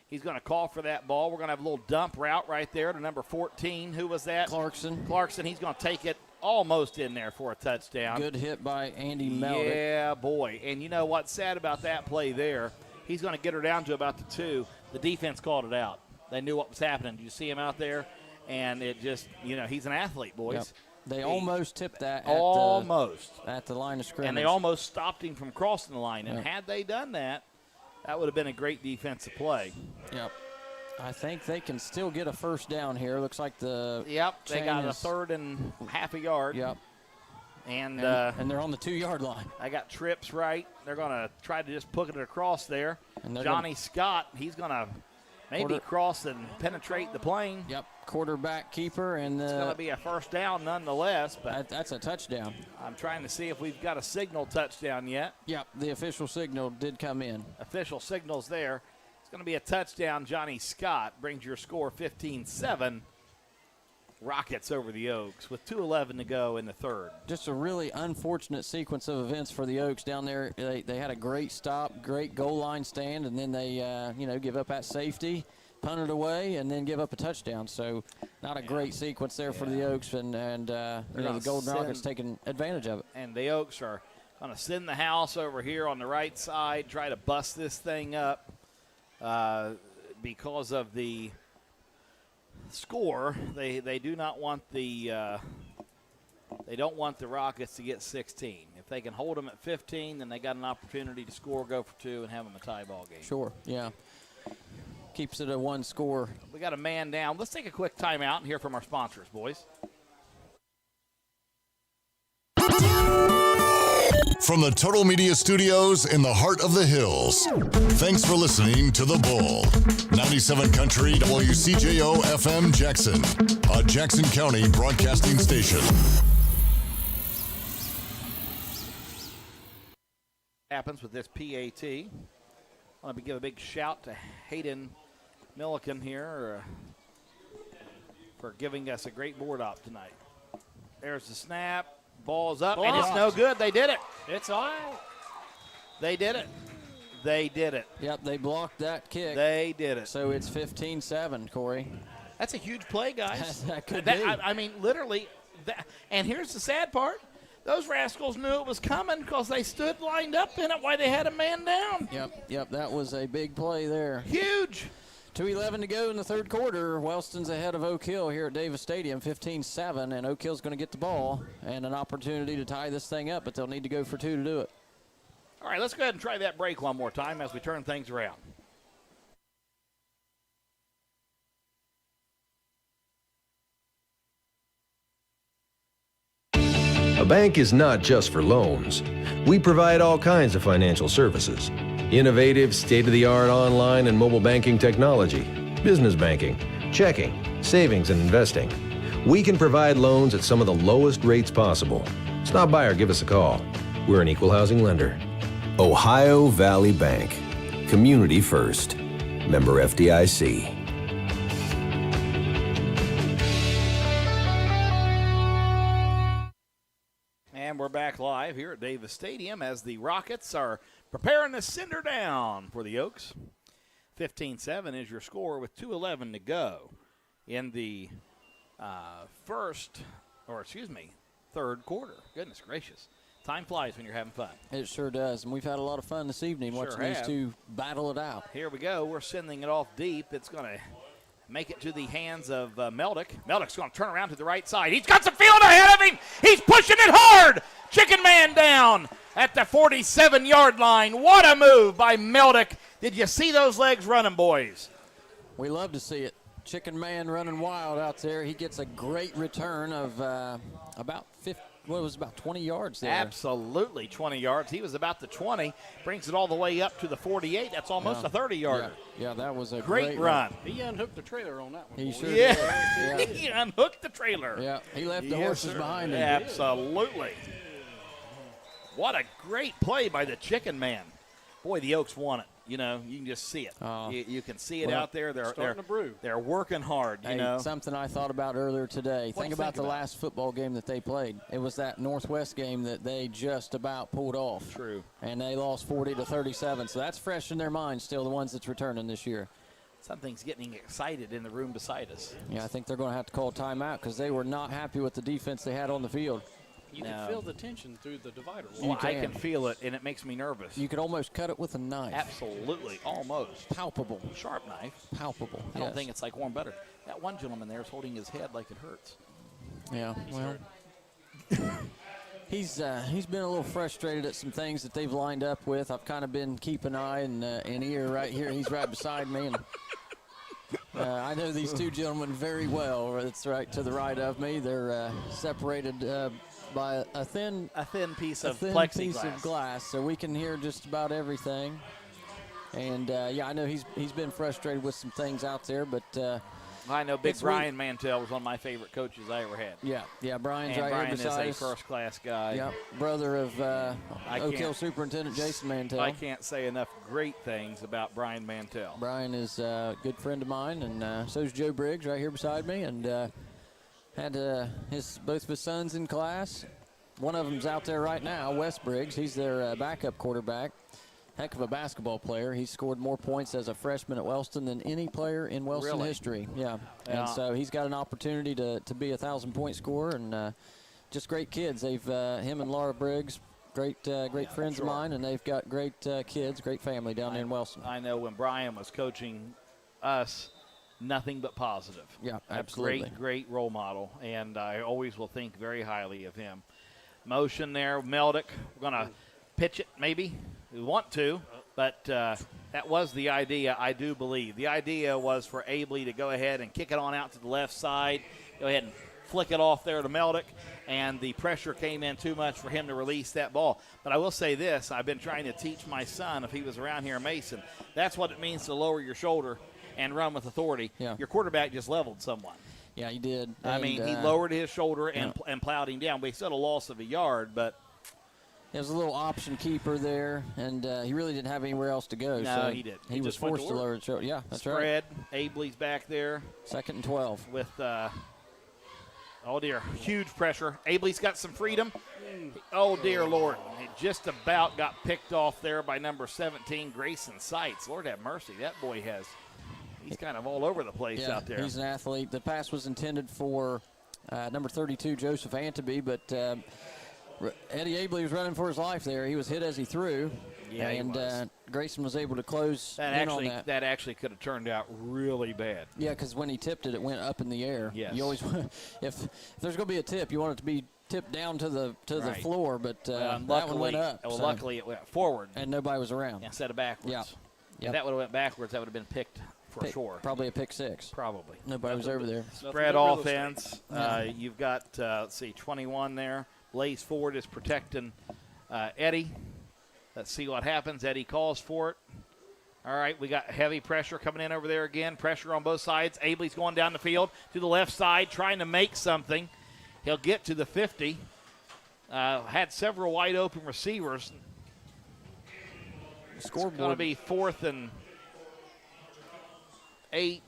He's going to call for that ball. We're going to have a little dump route right there to number 14. Who was that? Clarkson. He's going to take it almost in there for a touchdown. Good hit by Andy Meldick. Yeah, boy. And you know what's sad about that play there? He's going to get her down to about the 2. The defense called it out. They knew what was happening. Did you see him out there? And it just, you know, he's an athlete, boys. Yep. They almost tipped that at the line of scrimmage. And they almost stopped him from crossing the line. And had they done that, that would have been a great defensive play. Yep. I think they can still get a first down here. Looks like the they got a 3rd and half a yard. Yep. And they're on the 2-yard line. I got trips right. They're going to try to just put it across there. And Johnny Scott, he's going to maybe cross and penetrate the plane. Yep, quarterback keeper. And it's going to be a first down nonetheless. But that's a touchdown. I'm trying to see if we've got a signal touchdown yet. Yep, the official signal did come in. Official signal's there. It's going to be a touchdown. Johnny Scott brings your score 15-7. Rockets over the Oaks with 2:11 to go in the 3rd. Just a really unfortunate sequence of events for the Oaks down there. They had a great stop, great goal line stand, and then they give up at safety, punt it away, and then give up a touchdown. So not a great sequence there for the Oaks, and the Golden Rockets taking advantage of it. And the Oaks are going to send the house over here on the right side, try to bust this thing up because of the score. They do not want the they don't want the Rockets to get 16. If they can hold them at 15, then they got an opportunity to score, go for 2, and have them a tie ball game. Sure, yeah. Keeps it a 1 score. We got a man down. Let's take a quick timeout and hear from our sponsors, boys. From the Total Media Studios in the heart of the hills, thanks for listening to The Bull. 97 Country WCJO FM Jackson, a Jackson County broadcasting station. Happens with this PAT. I want to give a big shout to Hayden Milliken here for giving us a great board op tonight. There's the snap. Ball's up, and it's no good. They did it. It's all right. They did it. They did it. Yep, they blocked that kick. They did it. So it's 15-7, Corey. That's a huge play, guys. That could be. I mean, literally. And here's the sad part. Those rascals knew it was coming because they stood lined up in it while they had a man down. Yep, that was a big play there. Huge. 2:11 to go in the 3rd quarter. Wellston's ahead of Oak Hill here at Davis Stadium, 15-7, and Oak Hill's going to get the ball and an opportunity to tie this thing up, but they'll need to go for 2 to do it. All right, let's go ahead and try that break one more time as we turn things around. A bank is not just for loans. We provide all kinds of financial services. Innovative, state-of-the-art online and mobile banking technology, business banking, checking, savings, and investing. We can provide loans at some of the lowest rates possible. Stop by or give us a call. We're an equal housing lender. Ohio Valley Bank. Community first. Member FDIC. And we're back live here at Davis Stadium as the Rockets are preparing to send her down for the Oaks. 15-7 is your score with 2:11 to go in the third quarter. Goodness gracious. Time flies when you're having fun. It sure does, and we've had a lot of fun this evening watching these two battle it out. Here we go. We're sending it off deep. It's going to make it to the hands of Meldick. Meldick's going to turn around to the right side. He's got some field ahead of him, down at the 47-yard line. What a move by Meldick. Did you see those legs running, boys? We love to see it. Chicken Man running wild out there. He gets a great return of about 20 yards there. Absolutely, 20 yards. He was about the 20, brings it all the way up to the 48. That's almost a 30-yarder. Yeah, that was a great run. He unhooked the trailer on that one. He sure did. Yeah. He unhooked the trailer. Yeah, he left the horses behind him. Absolutely. What a great play by the Chicken Man. Boy, the Oaks won it. You know, you can just see it. You can see it out there. They're working hard, you know. Something I thought about earlier today. Think about the last football game that they played. It was that Northwest game that they just about pulled off. True. And they lost 40-37. So that's fresh in their minds still, the ones that's returning this year. Something's getting excited in the room beside us. Yeah, I think they're going to have to call timeout because they were not happy with the defense they had on the field. You can feel the tension through the divider wall. Well, I can feel it, and it makes me nervous. You could almost cut it with a knife. Absolutely, almost. Palpable. Sharp knife. Palpable. I don't think it's like warm butter. That one gentleman there is holding his head like it hurts. Yeah, well, he's been a little frustrated at some things that they've lined up with. I've kind of been keeping an eye and ear right here. He's right beside me, and I know these two gentlemen very well. It's right to the right of me. They're separated by a thin piece of plexiglass. Piece of glass, so we can hear just about everything. And I know he's been frustrated with some things out there, but I know Big Brian Mantell was one of my favorite coaches I ever had. Yeah, Brian's and right Brian here beside us. Brian is a first-class guy. Yep, brother of Oak Hill Superintendent Jason Mantell. I can't say enough great things about Brian Mantell. Brian is a good friend of mine, and so is Joe Briggs right here beside me, and had both of his sons in class. One of them's out there right now, Wes Briggs. He's their backup quarterback. Heck of a basketball player. He's scored more points as a freshman at Wellston than any player in Wellston history. Yeah. And so he's got an opportunity to be a 1,000-point scorer, and just great kids. They've him and Laura Briggs, great friends of mine, and they've got great kids, great family down there in Wellston. I know when Brian was coaching us, nothing but positive. Yeah, absolutely. A great role model, and I always will think very highly of him. Motion there, Meldick. We're going to pitch it maybe. We want to, but that was the idea, I do believe. The idea was for Abley to go ahead and kick it on out to the left side, go ahead and flick it off there to Meldick, and the pressure came in too much for him to release that ball. But I will say this, I've been trying to teach my son, if he was around here in Mason, that's what it means to lower your shoulder and run with authority. Yeah. Your quarterback just leveled someone. Yeah, he did. I mean, he lowered his shoulder and plowed him down. We said a loss of a yard, but there was a little option keeper there, and he really didn't have anywhere else to go. No, so he did. He was forced to lower his shoulder. Yeah, that's right. Spread. Abley's back there. 2nd and 12. With, oh, dear, huge pressure. Abley's got some freedom. Oh, dear Lord. He just about got picked off there by number 17, Grayson Seitz. Lord have mercy. That boy he's kind of all over the place out there. He's an athlete. The pass was intended for number 32, Joseph Antaby, but Eddie Abley was running for his life there. He was hit as he threw. Yeah, and Grayson was able to close in on that. That actually could have turned out really bad. Yeah, because when he tipped it, it went up in the air. Yes. You always, if there's going to be a tip, you want it to be tipped down to the floor, but that one went up. Well, luckily it went forward. And nobody was around. Instead of backwards. Yeah. If that would have went backwards, that would have been picked for sure. Probably a pick six. Probably. Nobody was over there. Spread offense. You've got, 21 there. Blaze Ford is protecting Eddie. Let's see what happens. Eddie calls for it. All right, we got heavy pressure coming in over there again. Pressure on both sides. Abley's going down the field to the left side, trying to make something. He'll get to the 50. Had several wide open receivers. Scoreboard. It's going to be 4th and 8.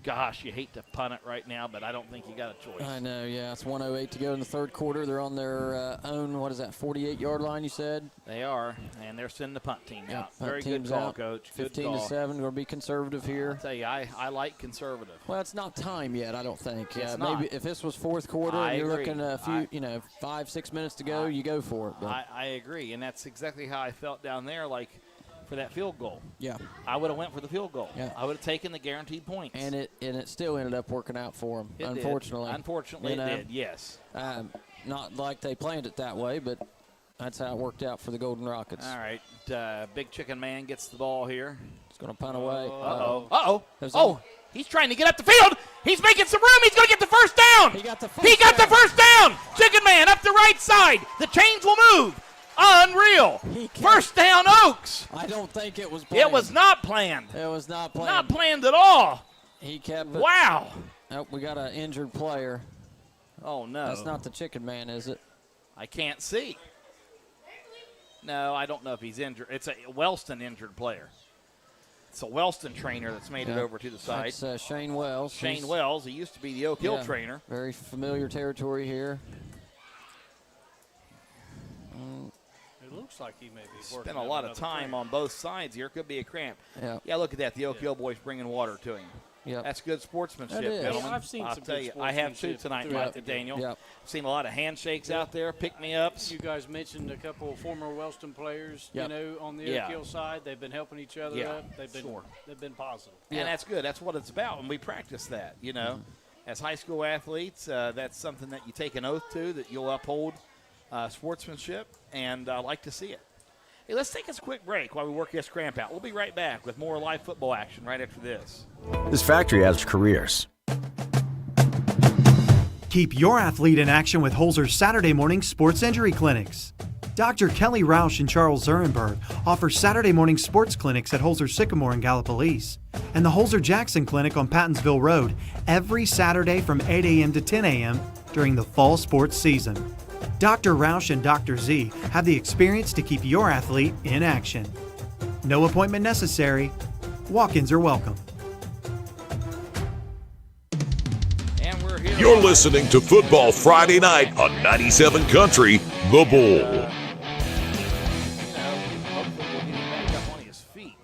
Gosh, you hate to punt it right now, but I don't think you got a choice. I know, yeah. It's 1:08 to go in the third quarter. They're on their own, 48-yard line, you said? They are, and they're sending the punt team out. Punt Very good call, Coach. Good 15-7. Going to be conservative here. I'll tell you, I like conservative. Well, it's not time yet, I don't think. It's maybe not. if this was fourth quarter and you're agree. looking a few, 5-6 minutes to go, you go for it. But. I agree, and that's exactly how I felt down there, like, for that field goal. Yeah. I would have went for the field goal. Yeah. I would have taken the guaranteed points. And it still ended up working out for them, unfortunately. Unfortunately, it did, yes. Not like they planned it that way, but That's how it worked out for the Golden Rockets. All right. Big Chicken Man gets the ball here. He's going to punt away. Uh-oh. He's trying to get up the field. He's making some room. He's going to get the first down. He got the first down. Chicken Man up the right side. The chains will move. Unreal. First down, Oaks. I don't think it was planned. It was not planned. It was not planned. Not planned at all. He kept it. Wow. Oh, we got an injured player. Oh, no. That's not the Chicken Man, is it? I can't see. No, I don't know if he's injured. It's a Wellston injured player. It's a Wellston trainer that's made it over to the side. That's Shane Wells. Shane Wells. He used to be the Oak Hill trainer. Very familiar territory here. It looks like he may be working. Spent a lot of time on both sides here. Could be a cramp. Yeah, look at that. The Oak Hill boys bringing water to him. Yep. That's good sportsmanship, That is. gentlemen. I've seen I'll some tell good you, I have too sportsmanship tonight, throughout Mike, the game. Daniel. Yep. I've seen a lot of handshakes out there, pick-me-ups. You guys mentioned a couple of former Wellston players, Yep. on the Oak Hill side. They've been helping each other up. They've been positive. And that's good. That's what it's about, and we practice that, As high school athletes, that's something that you take an oath to, that you'll uphold sportsmanship, and I like to see it. Hey, let's take us a quick break while we work this cramp out. We'll be right back with more live football action right after this. This factory has careers. Keep your athlete in action with Holzer's Saturday morning sports injury clinics. Dr. Kelly Rausch and Charles Zurenberg offer Saturday morning sports clinics at Holzer Sycamore in Gallipolis and the Holzer Jackson Clinic on Pattonsville Road every Saturday from 8 a.m. to 10 a.m. during the fall sports season. Dr. Rausch and Dr. Z have the experience to keep your athlete in action. No appointment necessary. Walk-ins are welcome. And we're here. You're listening to Football Friday Night on 97 Country, The Bull. Hopefully we'll get him back up on his feet.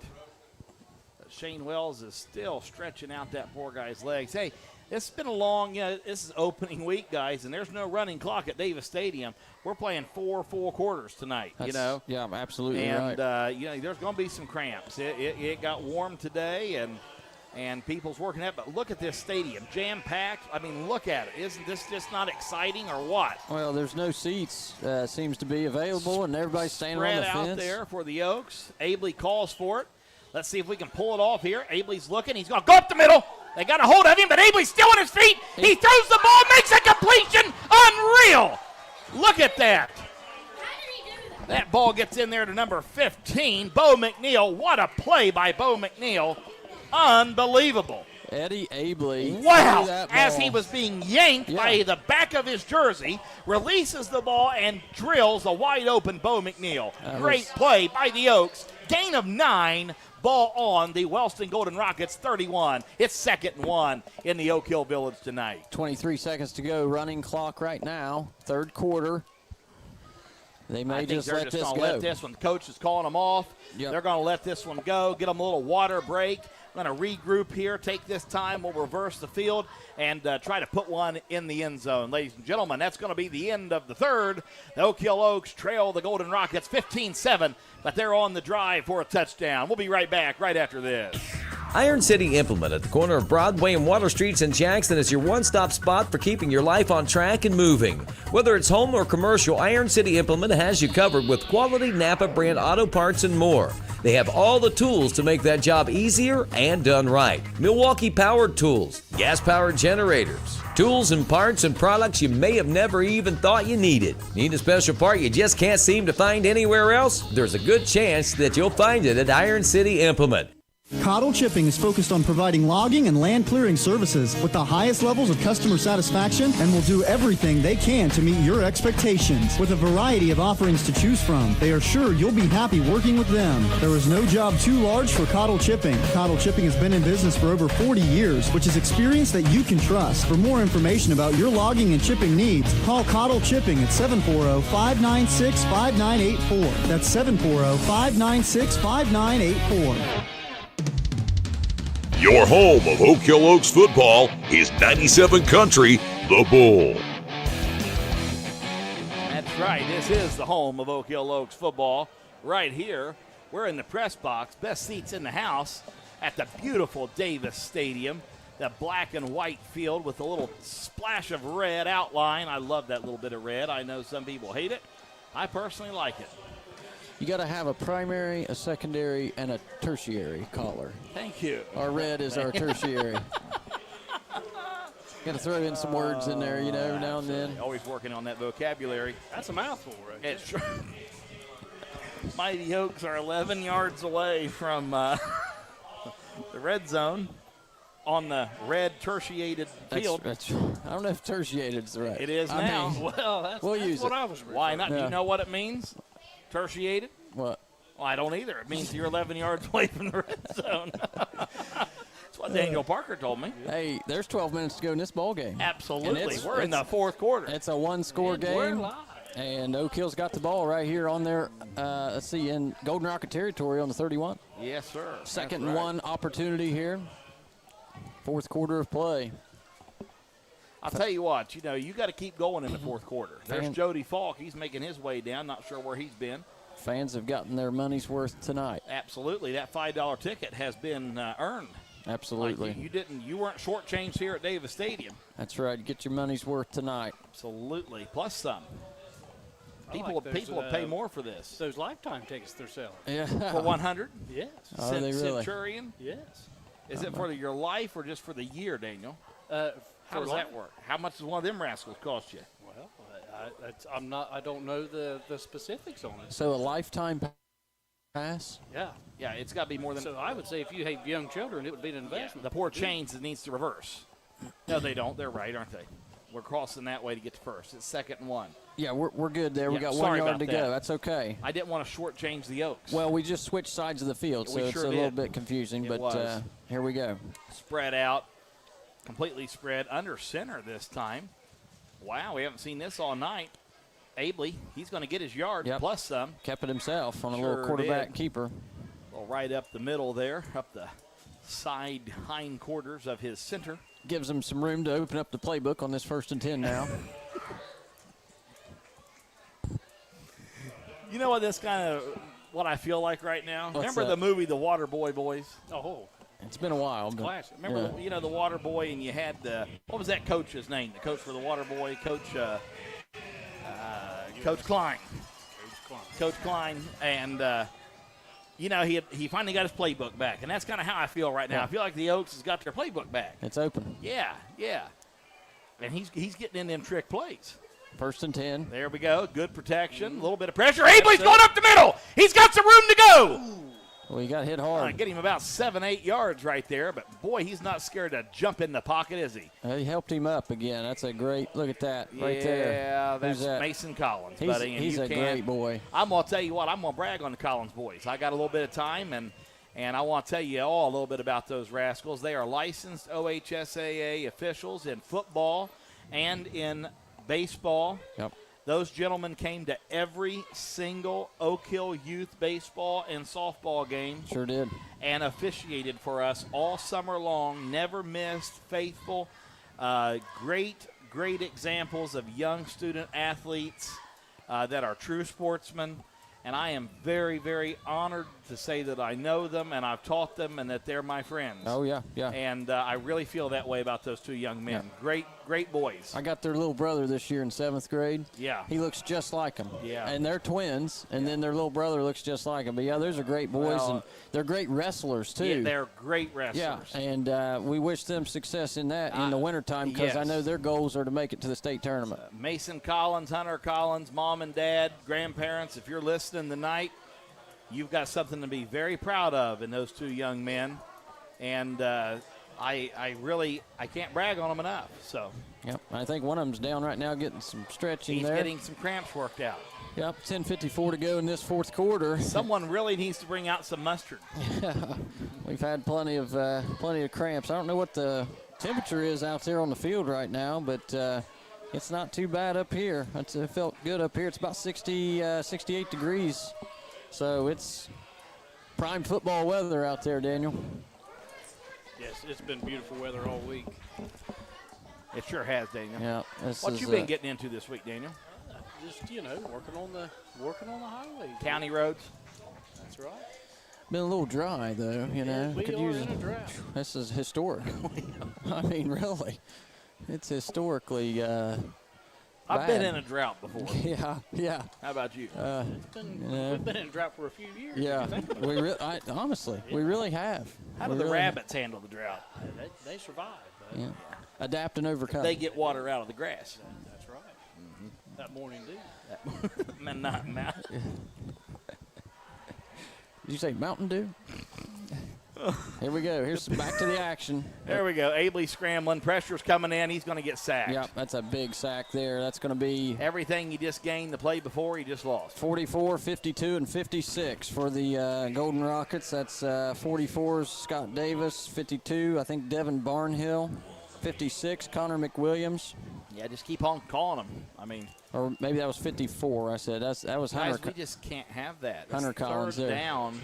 Shane Wells is still stretching out that poor guy's legs. Hey, it's been a long, this is opening week, guys, and there's no running clock at Davis Stadium. We're playing 4 full quarters tonight, Yeah, I'm absolutely right. right. There's going to be some cramps. It got warm today, and people's working out. But look at this stadium, jam-packed. I mean, look at it. Isn't this just not exciting or what? Well, there's no seats, seems to be available, and everybody's standing on the fence. Spread out there for the Oaks. Abley calls for it. Let's see if we can pull it off here. Abley's looking. He's going to go up the middle. They got a hold of him, but Abley's still on his feet. He throws the ball, makes a completion. Unreal. Look at that. That ball gets in there to number 15, Bo McNeil. What a play by Bo McNeil. Unbelievable. Eddie Abley. Wow. As he was being yanked by the back of his jersey, releases the ball and drills a wide open Bo McNeil. Great play by the Oaks. Gain of 9. Ball on the Wellston Golden Rockets, 31. It's 2nd and 1 in the Oak Hill Village tonight. 23 seconds to go, running clock right now, third quarter. They may just let this go. Let this one. Coach is calling them off. Yep. They're going to let this one go, get them a little water break. Going to regroup here, take this time. We'll reverse the field and try to put one in the end zone. Ladies and gentlemen, that's going to be the end of the third. The Oak Hill Oaks trail the Golden Rockets 15-7, but they're on the drive for a touchdown. We'll be right back right after this. Iron City Implement at the corner of Broadway and Water Streets in Jackson is your one-stop spot for keeping your life on track and moving. Whether it's home or commercial, Iron City Implement has you covered with quality Napa brand auto parts and more. They have all the tools to make that job easier and done right. Milwaukee-powered tools, gas-powered generators, tools and parts and products you may have never even thought you needed. Need a special part you just can't seem to find anywhere else? There's a good chance that you'll find it at Iron City Implement. Cottle Chipping is focused on providing logging and land clearing services with the highest levels of customer satisfaction and will do everything they can to meet your expectations. With a variety of offerings to choose from, they are sure you'll be happy working with them. There is no job too large for Cottle Chipping. Cottle Chipping has been in business for over 40 years, which is experience that you can trust. For more information about your logging and chipping needs, call Cottle Chipping at 740-596-5984. That's 740-596-5984. Your home of Oak Hill Oaks football is 97 Country, The Bull. That's right. This is the home of Oak Hill Oaks football. Right here, we're in the press box. Best seats in the house at the beautiful Davis Stadium. The black and white field with a little splash of red outline. I love that little bit of red. I know some people hate it. I personally like it. You got to have a primary, a secondary, and a tertiary collar. Thank you. Our red is our tertiary. Got to throw in some words in there, every now and then. Always working on that vocabulary. That's a mouthful, right? It's true. Mighty Oaks are 11 yards away from the red zone on the red tertiated field. I don't know if tertiated is right. It is now. Well, that's what I was referring. Why not? Yeah. Do you know what it means? Tertiated? What? Well, I don't either. It means you're 11 yards away from the red zone. That's what Daniel Parker told me. Hey, there's 12 minutes to go in this ball game. Absolutely. We're in the fourth quarter. It's a one-score game. We're live. And Oak Hill's got the ball right here on their, in Golden Rocket territory on the 31. Yes, sir. Second That's and right. one opportunity here. Fourth quarter of play. I'll tell you what, you got to keep going in the fourth quarter. There's Jody Falk. He's making his way down. Not sure where he's been. Fans have gotten their money's worth tonight. Absolutely. That $5 ticket has been earned. Absolutely. Like you weren't shortchanged here at Davis Stadium. That's right. Get your money's worth tonight. Absolutely. Plus some. People would pay more for this. Those lifetime tickets they're selling. Yeah. For 100? Yes. Are they really? Centurion? Yes. Is it for your life or just for the year, Daniel? How does that work? How much does one of them rascals cost you? Well, I don't know the specifics on it. So a lifetime pass? Yeah. Yeah, it's got to be more than. So I would say if you have young children, it would be an investment. The poor chains that needs to reverse. No, they don't. They're right, aren't they? We're crossing that way to get to first. It's 2nd and 1. Yeah, we're good there. We got 1 sorry yard about to that. go. That's okay. I didn't want to shortchange the Oaks. Well, we just switched sides of the field, so We it's sure a little did. bit confusing. It But was. here we go. Spread out, completely spread under center this time. Wow, we haven't seen this all night. Abley, he's going to get his yard plus some. Kept it himself on a Sure little quarterback did. keeper. Well, right up the middle there, up the side hind quarters of his center. Gives him some room to open up the playbook on this 1st and 10 now. You know what I feel like right now? What's Remember that? the movie The Waterboy Boys? Oh, it's been a while. But classic. Remember, the Waterboy, and you had what was that coach's name? The coach for the Waterboy, Coach Klein. Coach Klein, and he finally got his playbook back, and that's kind of how I feel right now. Yeah. I feel like the Oaks has got their playbook back. It's open. Yeah, and he's getting in them trick plays. 1st and 10. There we go. Good protection. A little bit of pressure. Abley's going up the middle. He's got some room to go. Well, he got hit hard. Get him about 7-8 yards right there, but boy, he's not scared to jump in the pocket, is he? He helped him up again. That's a great look at that right there. Yeah, that's Who's that? Mason Collins, He's, buddy. And he's a great boy. I'm going to tell you what, I'm going to brag on the Collins boys. I got a little bit of time, and I want to tell you all a little bit about those rascals. They are licensed OHSAA officials in football and in baseball. Yep. Those gentlemen came to every single Oak Hill youth baseball and softball game. Sure did. And officiated for us all summer long. Never missed. Faithful. Great examples of young student athletes that are true sportsmen. And I am very, very honored to say that I know them and I've taught them and that they're my friends. Oh, yeah. And I really feel that way about those two young men. Yeah. Great boys. I got their little brother this year in 7th grade. Yeah. He looks just like him. Yeah. And they're twins, and then their little brother looks just like him. But, yeah, those are great boys, and they're great wrestlers, too. Yeah, they're great wrestlers. Yeah, and we wish them success in that in the wintertime because I know their goals are to make it to the state tournament. Mason Collins, Hunter Collins, mom and dad, grandparents, if you're listening tonight, you've got something to be very proud of in those two young men. And I can't brag on them enough. So. Yep, I think one of them's down right now getting some stretching He's there. getting some cramps worked out. Yep, 10:54 to go in this 4th quarter. Someone really needs to bring out some mustard. We've had plenty of cramps. I don't know what the temperature is out there on the field right now, but it's not too bad up here. It felt good up here. It's about 68 degrees. So it's prime football weather out there, Daniel. Yes, it's been beautiful weather all week. It sure has, Daniel. Yeah. What you been getting into this week, Daniel? Just working on the highway. County roads. That's right. Been a little dry though, we could are use in a drought. This is historic. I mean, really, it's historically I've been in a drought before. Yeah. How about you? We've been in a drought for a few years. Yeah, honestly, we really have. How do the rabbits handle the drought? They survive. Yeah. Adapt and overcome. They get water out of the grass. That's right. That morning dew. Not mountain. Did you say Mountain Dew? Here we go. Here's back to the action. There we go. Abley scrambling. Pressure's coming in. He's going to get sacked. Yep, that's a big sack there. That's going to be everything he just gained the play before, he just lost. 44, 52, and 56 for the Golden Rockets. That's 44's Scott Davis, 52, I think Devin Barnhill, 56, Connor McWilliams. Yeah, just keep on calling him. I mean, or maybe that was 54. I said that was Hunter. Guys, we just can't have that. Hunter Collins there. Down.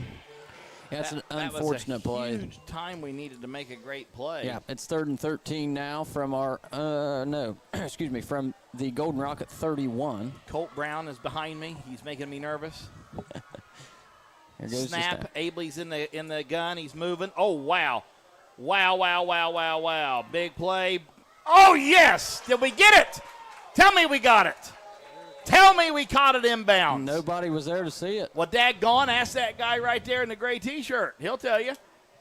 That's an unfortunate play. Huge time we needed to make a great play. Yeah, it's 3rd and 13 now from our from the Golden Rocket 31. Colt Brown is behind me. He's making me nervous. Here goes snap. Abley's in the gun. He's moving. Oh wow, wow! Big play. Oh yes! Did we get it? Tell me we got it. Tell me we caught it inbound. Nobody was there to see it. Well, daggone, ask that guy right there in the gray T-shirt. He'll tell you.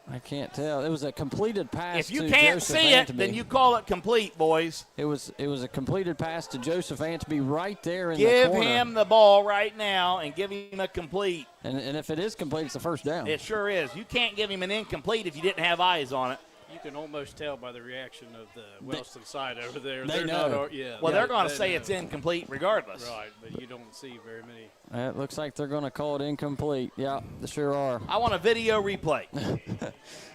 I can't tell. It was a completed pass. If you to can't Joseph see Antby. it, then you call it complete, boys. It was a completed pass to Joseph Antby right there in the corner. Give him the ball right now and give him a complete. And if it is complete, it's a first down. It sure is. You can't give him an incomplete if you didn't have eyes on it. You can almost tell by the reaction of the Wellston side over there. They know. They're going to say it's incomplete regardless. Right, but you don't see very many. It looks like they're going to call it incomplete. Yeah, they sure are. I want a video replay.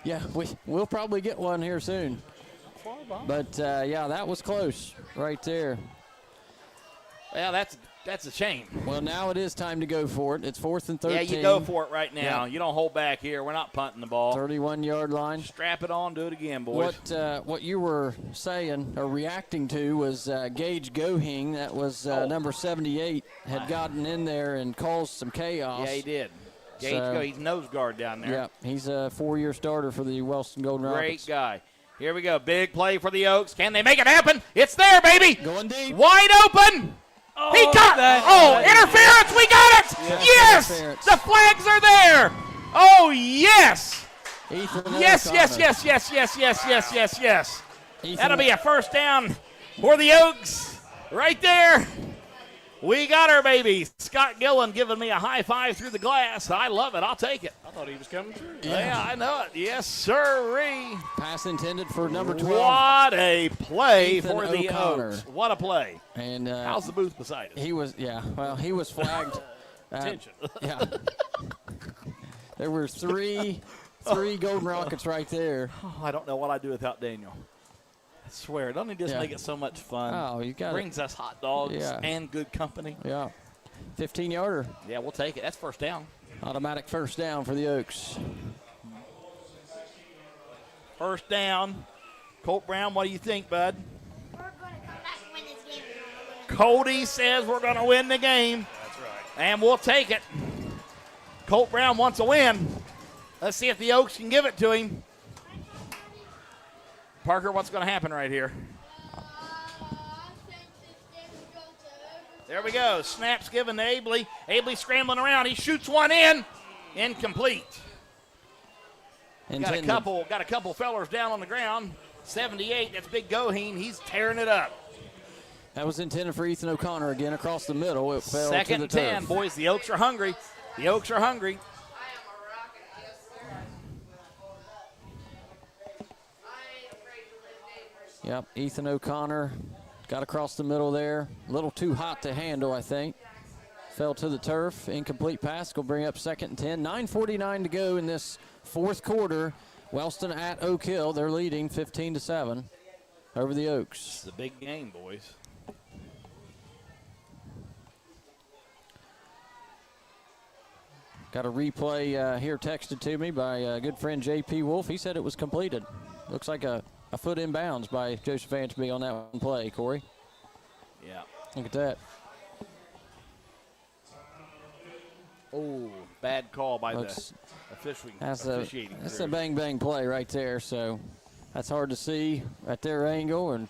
Yeah, we'll probably get one here soon. But, that was close right there. Well, that's a shame. Well, now it is time to go for it. It's 4th and 13. Yeah, you go for it right now. Yeah. You don't hold back here. We're not punting the ball. 31-yard line. Strap it on. Do it again, boys. What you were saying or reacting to was Gage Gohing. That was number 78. Had gotten in there and caused some chaos. Yeah, he did. Gage he's nose guard down there. Yeah, he's a 4-year starter for the Wellston Golden Rockets. Great guy. Here we go. Big play for the Oaks. Can they make it happen? It's there, baby. Going deep. Wide open. He got that. Oh, interference. We got it. Yes. The flags are there. Oh, yes. Yes. That'll be a first down for the Oaks right there. We got her, baby. Scott Gillen giving me a high five through the glass. I love it. I'll take it. I thought he was coming through. Yeah, I know it. Yes, sirree. Pass intended for number 12. What a play Ethan for the O'Connor. Oaks. What a play. And how's the booth beside us? He was flagged. Attention. Yeah. There were three Golden Rockets right there. Oh, I don't know what I'd do without Daniel. I swear, doesn't he just make it so much fun? Oh, you got Brings us hot dogs and good company. Yeah. 15-yarder. Yeah, we'll take it. That's first down. Automatic first down for the Oaks. First down. Colt Brown, what do you think, bud? We're going to come back and win this game. Cody says we're going to win the game. That's right. And we'll take it. Colt Brown wants a win. Let's see if the Oaks can give it to him. Parker, what's going to happen right here? There we go. Snaps given to Abley. Abley scrambling around. He shoots one in. Incomplete. Got a couple fellers down on the ground. 78. That's Big Goheen. He's tearing it up. That was intended for Ethan O'Connor again across the middle. It fell Second to the and 10, turf. boys. The Oaks are hungry. The Oaks are hungry. Yep, Ethan O'Connor got across the middle there. A little too hot to handle, I think. Fell to the turf. Incomplete pass. Will bring up 2nd and 10. 9:49 to go in this fourth quarter. Wellston at Oak Hill. They're leading 15-7 over the Oaks. It's a big game, boys. Got a replay here texted to me by a good friend J.P. Wolf. He said it was completed. Looks like a foot inbounds by Joseph Antby on that one play, Corey. Yeah. Look at that. Oh, bad call by the officiating. That's a bang-bang play right there, so that's hard to see at their angle, and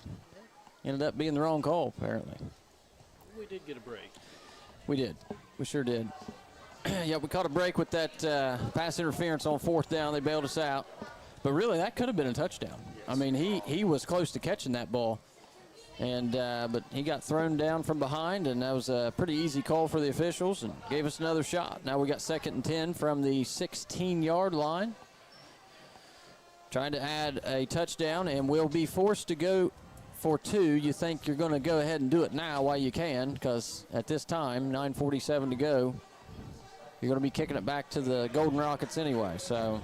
ended up being the wrong call, apparently. we did get a break. We did. We sure did. Yeah, we caught a break with that pass interference on 4th down. They bailed us out. But really, that could have been a touchdown. Yes. I mean, he was close to catching that ball. And but he got thrown down from behind, and that was a pretty easy call for the officials and gave us another shot. Now we got 2nd and 10 from the 16-yard line. Trying to add a touchdown, and we'll be forced to go for 2. You think you're going to go ahead and do it now while you can, because at this time, 9:47 to go, you're going to be kicking it back to the Golden Rockets anyway. So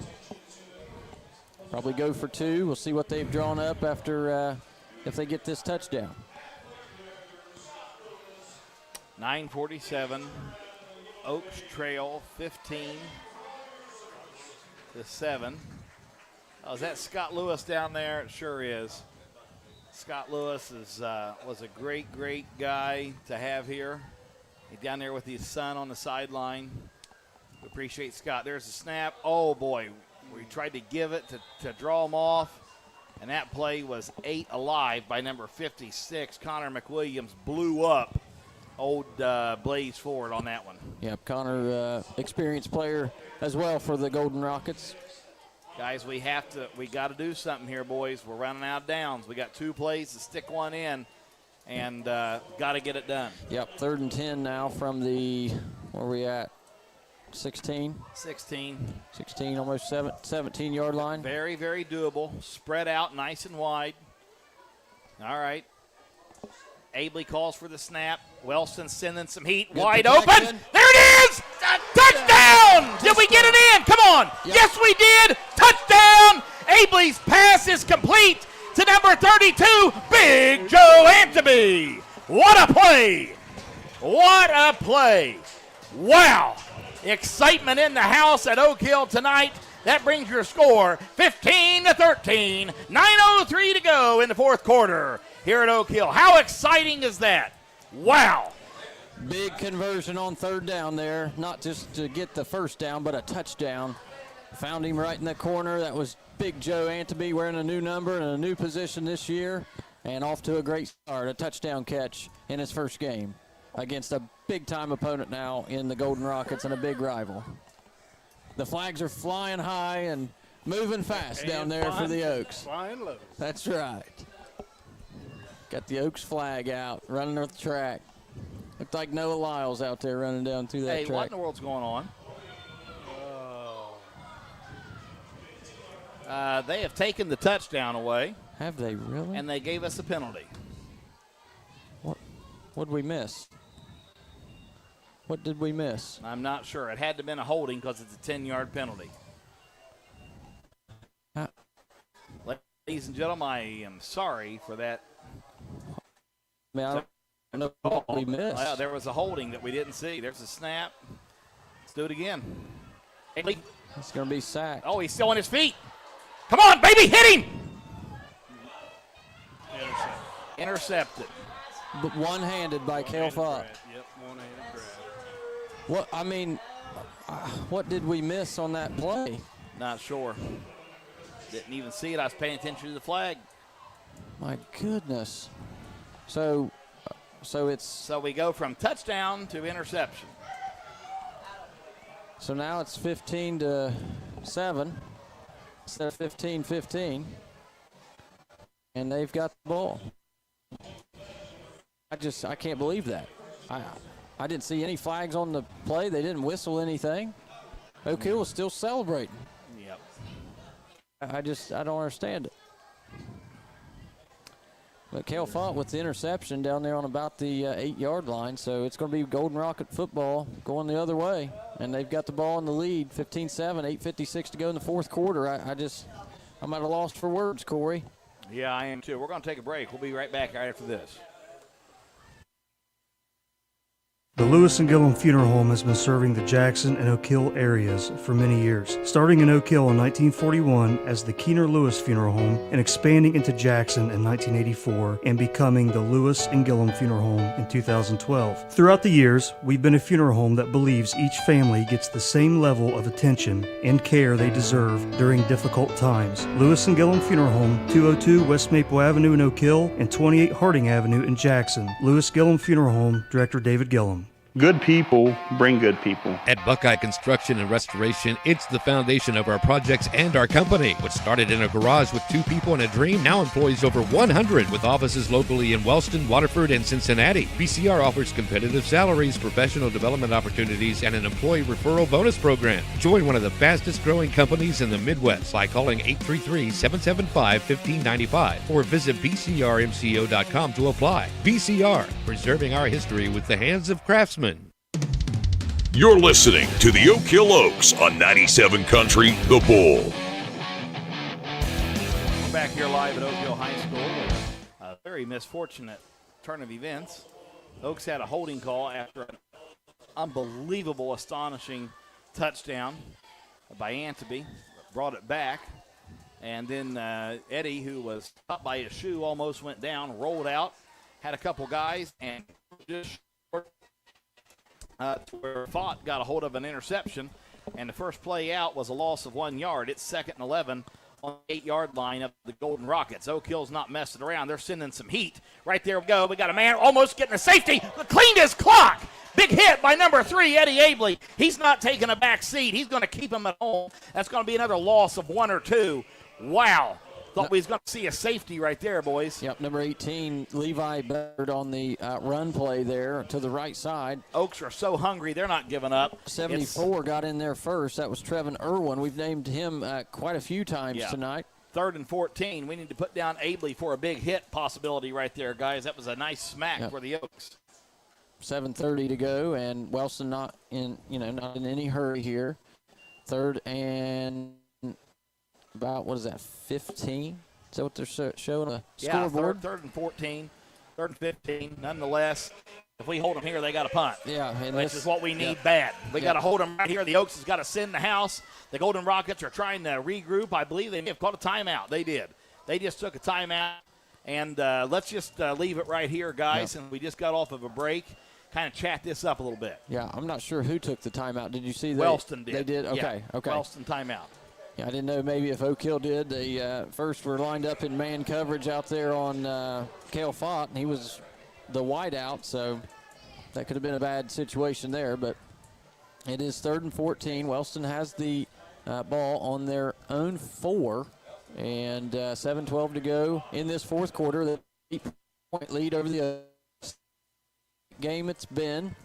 probably go for 2. We'll see what they've drawn up after if they get this touchdown. 9:47, Oaks trail 15-7. Oh, is that Scott Lewis down there? It sure is. Scott Lewis was a great, great guy to have here. He's down there with his son on the sideline. We appreciate Scott. There's a snap. Oh, boy. We tried to give it to draw him off, and that play was 8 alive by number 56. Connor McWilliams blew up old Blaze Ford on that one. Yep, Connor, experienced player as well for the Golden Rockets. Guys, we got to do something here, boys. We're running out of downs. We got 2 plays to stick one in, and got to get it done. Yep, 3rd and 10 now from the, where are we at? 16, almost 17-yard line. Very, very doable. Spread out nice and wide. All right. Abley calls for the snap. Wellston sending some heat. Good wide protection. Open. There it is! Touchdown! Did we get it in? Come on. Yep. Yes, we did. Touchdown! Abley's pass is complete to number 32, Big Joe Antony. What a play! What a play! Wow! Excitement in the house at Oak Hill tonight. That brings your score 15-13. 9:03 to go in the 4th quarter here at Oak Hill. How exciting is that? Wow. Big conversion on 3rd down there. Not just to get the 1st down, but a touchdown. Found him right in the corner. That was Big Joe Antony wearing a new number and a new position this year. And off to a great start. A touchdown catch in his 1st game against a big-time opponent now in the Golden Rockets and a big rival. The flags are flying high and moving fast down there for the Oaks. Flying low. That's right. Got the Oaks flag out, running the track. Looked like Noah Lyles out there running down through that track. Hey, what in the world's going on? They have taken the touchdown away. Have they really? And they gave us a penalty. What did we miss? What did we miss? I'm not sure. It had to have been a holding because it's a 10-yard penalty. Ladies and gentlemen, I am sorry for that. Man, I don't know what we missed. Well, there was a holding that we didn't see. There's a snap. Let's do it again. It's going to be sacked. Oh, he's still on his feet. Come on, baby, hit him. Intercepted. But one-handed by Cale Fott. Yep, one-handed grab. What, I mean, what did we miss on that play? Not sure. Didn't even see it. I was paying attention to the flag. My goodness. So it's. So we go from touchdown to interception. So now it's 15-7 instead of 15-15, and they've got the ball. I can't believe that. I didn't see any flags on the play. They didn't whistle anything. Oak Hill was still celebrating. Yep. I don't understand it. But Cale Font with the interception down there on about the 8-yard line, so it's going to be Golden Rocket football going the other way. And they've got the ball in the lead, 15-7, 8:56 to go in the 4th quarter. I'm at a loss for words, Corey. Yeah, I am too. We're going to take a break. We'll be right back right after this. The Lewis and Gillum Funeral Home has been serving the Jackson and Oak Hill areas for many years, starting in Oak Hill in 1941 as the Keener Lewis Funeral Home and expanding into Jackson in 1984 and becoming the Lewis and Gillum Funeral Home in 2012. Throughout the years, we've been a funeral home that believes each family gets the same level of attention and care they deserve during difficult times. Lewis and Gillum Funeral Home, 202 West Maple Avenue in Oak Hill and 28 Harding Avenue in Jackson. Lewis Gillum Funeral Home, Director David Gillum. Good people bring good people. At Buckeye Construction and Restoration, it's the foundation of our projects and our company. What started in a garage with 2 people and a dream now employs over 100 with offices locally in Wellston, Waterford, and Cincinnati. BCR offers competitive salaries, professional development opportunities, and an employee referral bonus program. Join one of the fastest growing companies in the Midwest by calling 833-775-1595 or visit bcrmco.com to apply. BCR, preserving our history with the hands of craftsmen. You're listening to the Oak Hill Oaks on 97 Country, The Bull. We're back here live at Oak Hill High School with a very misfortunate turn of events. Oaks had a holding call after an unbelievable, astonishing touchdown by Anteby. Brought it back. And then Eddie, who was up by his shoe, almost went down, rolled out, had a couple guys, and just where Fott got a hold of an interception, and the first play out was a loss of 1 yard. It's 2nd and 11 on the 8-yard line of the Golden Rockets. Oak Hill's not messing around. They're sending some heat. Right there we go. We got a man almost getting a safety. Cleaned his clock. Big hit by number 3, Eddie Abley. He's not taking a back seat. He's going to keep him at home. That's going to be another loss of 1 or 2. Wow. Thought we was going to see a safety right there, boys. Yep, number 18, Levi Baird on the run play there to the right side. Oaks are so hungry, they're not giving up. 74 got in there first. That was Trevin Irwin. We've named him quite a few times tonight. 3rd and 14. We need to put down Abley for a big hit possibility right there, guys. That was a nice smack for the Oaks. 7:30 to go, and Wellston not in any hurry here. 3rd and about, 15? Is that what they're showing the scoreboard? 3rd and 14, 3rd and 15. Nonetheless, if we hold them here, they got to punt. Yeah. Which is what we need bad. We got to hold them right here. The Oaks has got to send the house. The Golden Rockets are trying to regroup. I believe they may have called a timeout. They did. They just took a timeout. And let's just leave it right here, guys. And we just got off of a break. Kind of chat this up a little bit. Yeah, I'm not sure who took the timeout. Did you see that? Wellston did. They did? Okay, okay. Wellston timeout. Yeah, I didn't know maybe if Oak Hill did. They first were lined up in man coverage out there on Cale Fott, and he was the wideout, so that could have been a bad situation there. But it is 3rd and 14. Wellston has the ball on their own 4, and 7:12 to go in this fourth quarter. The 8-point lead over the game it's been.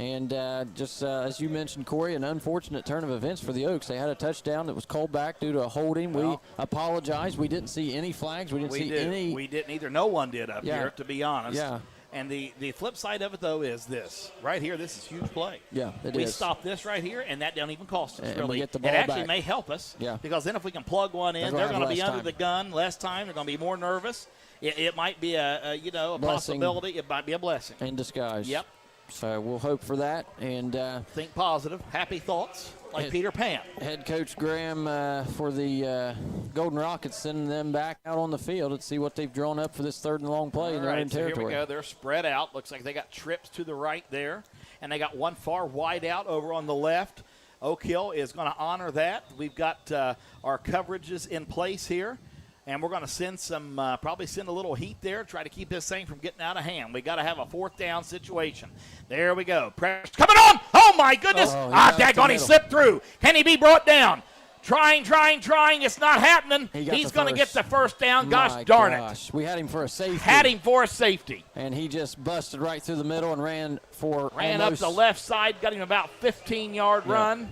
And just as you mentioned, Corey, an unfortunate turn of events for the Oaks. They had a touchdown that was called back due to a holding. We apologize. We didn't see any flags. We didn't any. We didn't either. No one did up here, to be honest. Yeah. And the flip side of it, though, is this. Right here, this is huge play. Yeah, we stop this right here, and that don't even cost us, and really. We get the ball it actually back. May help us. Yeah. Because then if we can plug one in, they're going to be under the gun less time. They're going to be more nervous. It might be a possibility. It might be a blessing. In disguise. Yep. So we'll hope for that. And think positive, happy thoughts, like Peter Pan. Head Coach Graham for the Golden Rockets sending them back out on the field to see what they've drawn up for this 3rd and long play in their own territory. So here we go. They're spread out. Looks like they got trips to the right there, and they got one far wide out over on the left. Oak Hill is going to honor that. We've got our coverages in place here. And we're going to send probably send a little heat there, try to keep this thing from getting out of hand. We got to have a 4th down situation. There we go. Pressure coming on. Oh, my goodness. Daggone, he slipped through. Can he be brought down? Trying. It's not happening. He's going to get the 1st down. Gosh darn it. We had him for a safety. And he just busted right through the middle and ran up the left side, got him about 15-yard run,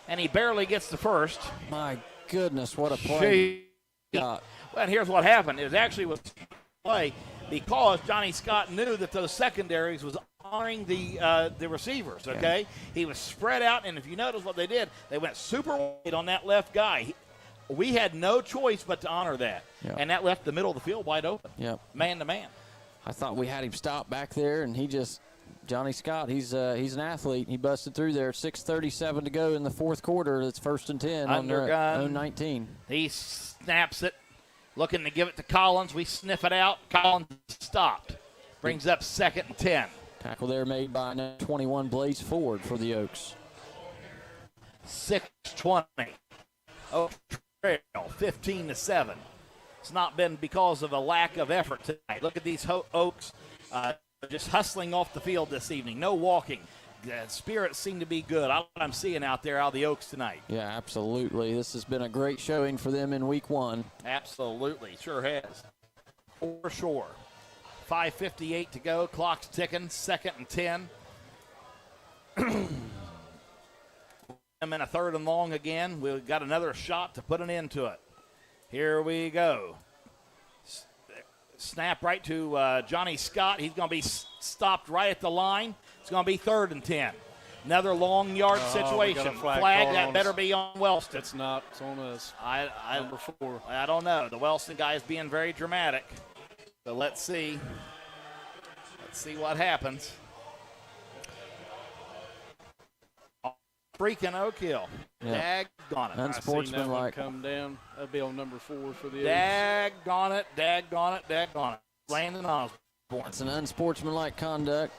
and he barely gets the 1st. My goodness, what a play. Well, here's what happened. It actually was play because Johnny Scott knew that those secondaries was honoring the receivers, okay? Yeah. He was spread out, and if you notice what they did, they went super wide on that left guy. We had no choice but to honor that, and that left the middle of the field wide open, man to man. I thought we had him stop back there, and he just Johnny Scott, he's an athlete. He busted through there. 6:37 to go in the fourth quarter. It's 1st and 10 on their own 19. He snaps it, looking to give it to Collins. We sniff it out. Collins stopped. Brings up 2nd and 10. Tackle there made by 21 Blaze Ford for the Oaks. 6:20. Oak Trail, 15-7. It's not been because of a lack of effort tonight. Look at these Oaks just hustling off the field this evening. No walking. The spirits seem to be good. I like what I'm seeing out there out of the Oaks tonight. Yeah, absolutely. This has been a great showing for them in week 1. Absolutely. Sure has. For sure. 5:58 to go. Clock's ticking. 2nd and 10. I'm in a 3rd and long again. We've got another shot to put an end to it. Here we go. Snap right to Johnny Scott. He's going to be stopped right at the line. It's going to be 3rd and 10. Another long yard situation. Flag that better be on Wellston. It's not. It's on us. Number 4. I don't know. The Wellston guy is being very dramatic. So let's see. Let's see what happens. Freaking Oak Hill. Yeah. Daggone it. Unsportsmanlike. Come down. That'll be on number 4 for the Daggone it. Daggone it. Daggone it. Landon Osborne. It's an unsportsmanlike conduct.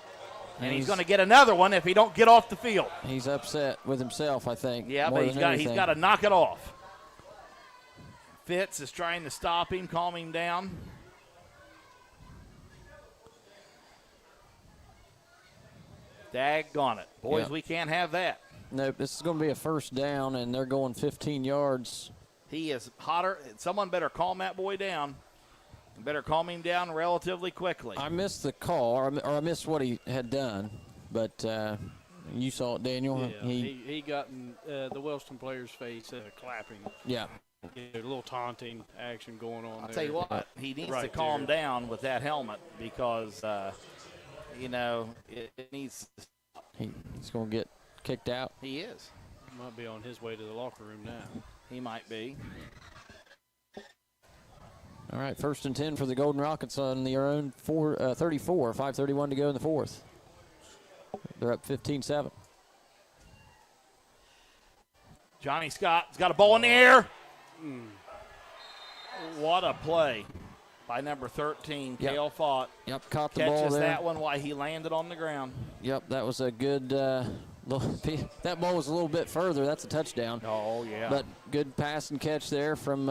And he's going to get another one if he don't get off the field. He's upset with himself, I think. Yeah, but he's got to knock it off. Fitz is trying to stop him, calm him down. Daggone it. Boys, we can't have that. Nope, this is going to be a 1st down, and they're going 15 yards. He is hotter. Someone better calm that boy down. Better calm him down relatively quickly. I missed the call, or I missed what he had done, but you saw it, Daniel. Yeah, he got in the Wellston player's face clapping. Yeah. A little taunting action going on I'll there. tell you what, he needs to calm down with that helmet because, it needs to stop. He's going to get kicked out. He is. Might be on his way to the locker room now. He might be. All right, 1st and 10 for the Golden Rockets on their own 34. 5:31 to go in the 4th. They're up 15-7. Johnny Scott's got a ball in the air. What a play by number 13, Cale Fott. Yep, caught the ball there. Catches that one while he landed on the ground. Yep, that was a good that ball was a little bit further. That's a touchdown. Oh, yeah. But good pass and catch there from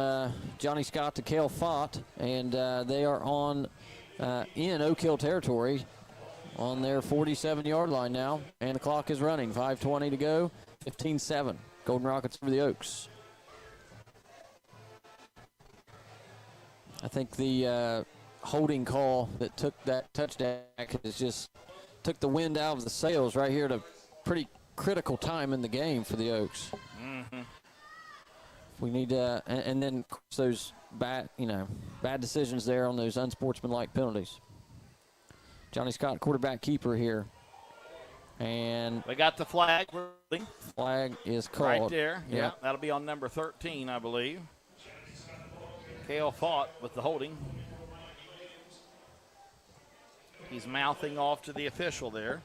Johnny Scott to Cale Fott, and they are on in Oak Hill territory on their 47-yard line now, and the clock is running. 5:20 to go, 15-7. Golden Rockets for the Oaks. I think the holding call that took that touchdown is just took the wind out of the sails right here at a pretty critical time in the game for the Oaks. Mm-hmm. We need and then those bad decisions there on those unsportsmanlike penalties. Johnny Scott, quarterback keeper here. And we got the flag. Flag is called. Right there. Yeah, that'll be on number 13, I believe. Cale Fott with the holding. He's mouthing off to the official there.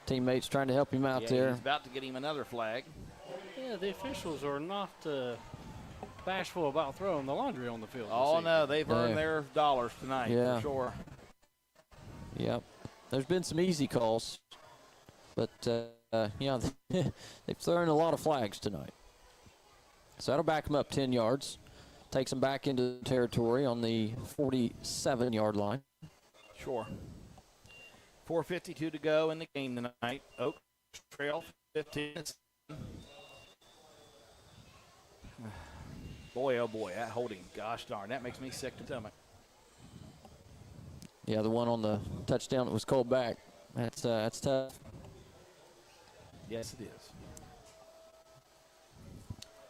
Teammates trying to help him out there. He's about to get him another flag. Yeah, the officials are not bashful about throwing the laundry on the field. Oh, no, they've earned their dollars tonight, for sure. Yep. There's been some easy calls, but, they've thrown a lot of flags tonight. So that'll back them up 10 yards. Takes them back into the territory on the 47-yard line. Sure. 4:52 to go in the game tonight. Oak Trail 15. Boy, oh boy, that holding, gosh darn, that makes me sick to the stomach. Yeah, the one on the touchdown that was called back. That's tough. Yes, it is.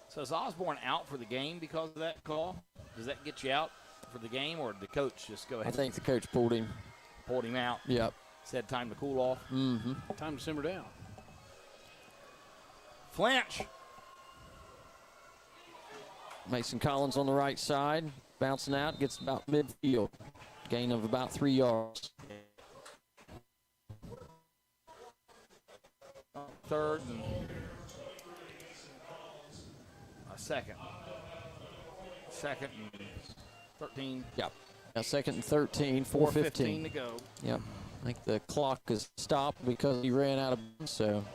So is Osborne out for the game because of that call? Does that get you out for the game, or did the coach just go ahead? I think the coach pulled him. Pulled him out? Yep. Said time to cool off? Mm-hmm. Time to simmer down. Flinch. Mason Collins on the right side. Bouncing out. Gets about midfield. Gain of about 3 yards. third and a second. Second and 13. Yep. Now second and 13, 4:15 to go. Yep. I think the clock is stopped because he ran out of so.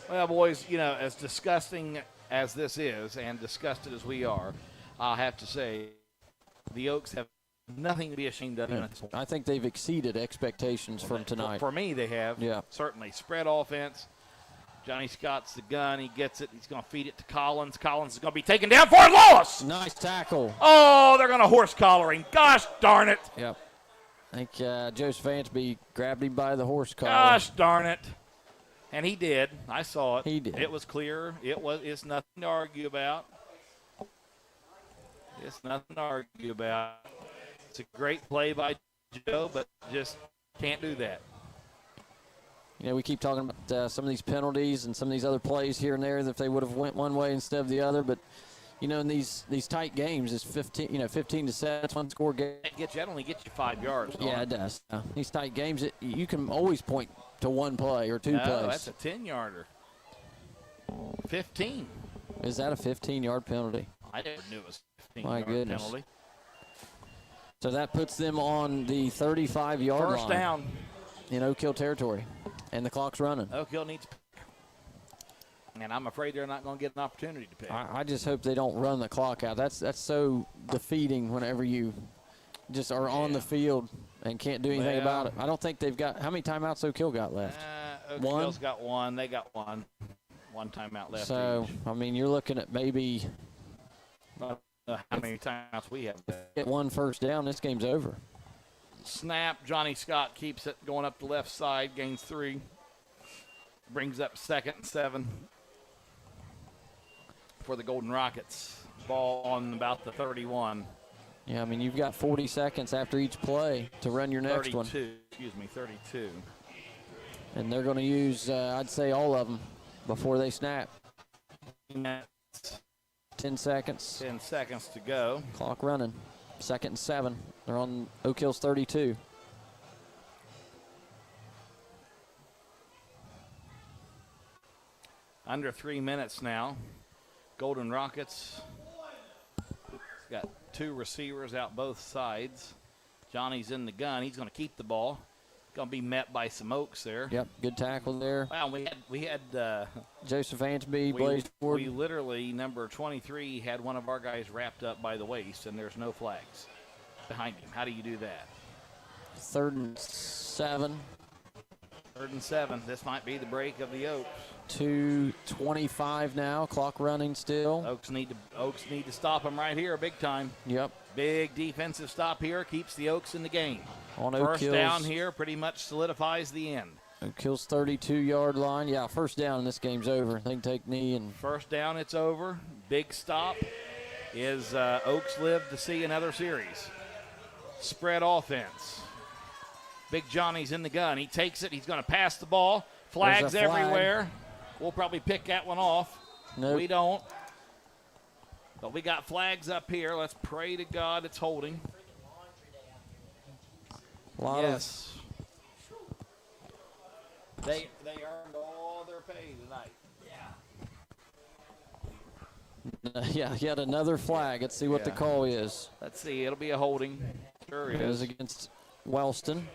Well, boys, you know, as disgusting as this is and disgusted as we are, I'll have to say the Oaks have nothing to be ashamed of. Yeah. I think they've exceeded expectations from tonight. For me, they have. Yeah. Certainly. Spread offense. Johnny Scott's the gun. He gets it. He's going to feed it to Collins. Collins is going to be taken down for a loss. Nice tackle. Oh, they're going to horse collar him. Gosh darn it. Yep. I think Joseph Ansby grabbed him by the horse collar. Gosh darn it. And he did. I saw it. He did. It was clear. It's nothing to argue about. It's nothing to argue about. It's a great play by Joe, but just can't do that. You know, we keep talking about some of these penalties and some of these other plays here and there if they would have went one way instead of the other. But, you know, in these tight games, it's 15 to 7, it's one score game. That only gets you 5 yards. Yeah, it does. These tight games, you can always point to one play or two plays. No, that's a 10-yarder. 15. Is that a 15-yard penalty? I never knew it was a 15-yard My goodness. penalty. So that puts them on the 35-yard line. First down. In Oak Hill territory. And the clock's running. Oak Hill needs to pick. And I'm afraid they're not going to get an opportunity to pick. I just hope they don't run the clock out. That's so defeating whenever you just are on the field and can't do anything about it. I don't think they've got – how many timeouts Oak Hill got left? Oak Hill's got one. They got one. One timeout left. So, I mean, you're looking at maybe how many timeouts we have. Get one first down, this game's over. Snap. Johnny Scott keeps it going up the left side, gains 3. Brings up 2nd and 7 for the Golden Rockets. Ball on about the 31. Yeah, I mean, you've got 40 seconds after each play to run your next 32, one. 32. And they're going to use, I'd say, all of them before they snap. 10 seconds. 10 seconds to go. Clock running. 2nd and 7. They're on Oak Hill's 32. Under 3 minutes now. Golden Rockets got 2 receivers out both sides. Johnny's in the gun. He's going to keep the ball. Going to be met by some Oaks there. Yep, good tackle there. Wow, we had Joseph Ansby, Blaze Ford. We literally, number 23, had one of our guys wrapped up by the waist, and there's no flags behind him. How do you do that? 3rd and 7. 3rd and 7. This might be the break of the Oaks. 2:25 now. Clock running still. Oaks need to stop them right here, big time. Yep. Big defensive stop here keeps the Oaks in the game. On Oak First Hill's, down here pretty much solidifies the end. Oak Hill's 32-yard line. Yeah, first down and this game's over. They can take knee and first down, it's over. Big stop is Oaks live to see another series. Spread offense. Big Johnny's in the gun. He takes it. He's going to pass the ball. Flags everywhere. We'll probably pick that one off. Nope. We don't. But we got flags up here. Let's pray to God it's holding. Yes. They earned all their pay tonight. Yeah, yet another flag. Let's see what the call is. Let's see. It'll be a holding. Sure it is. is against Wellston.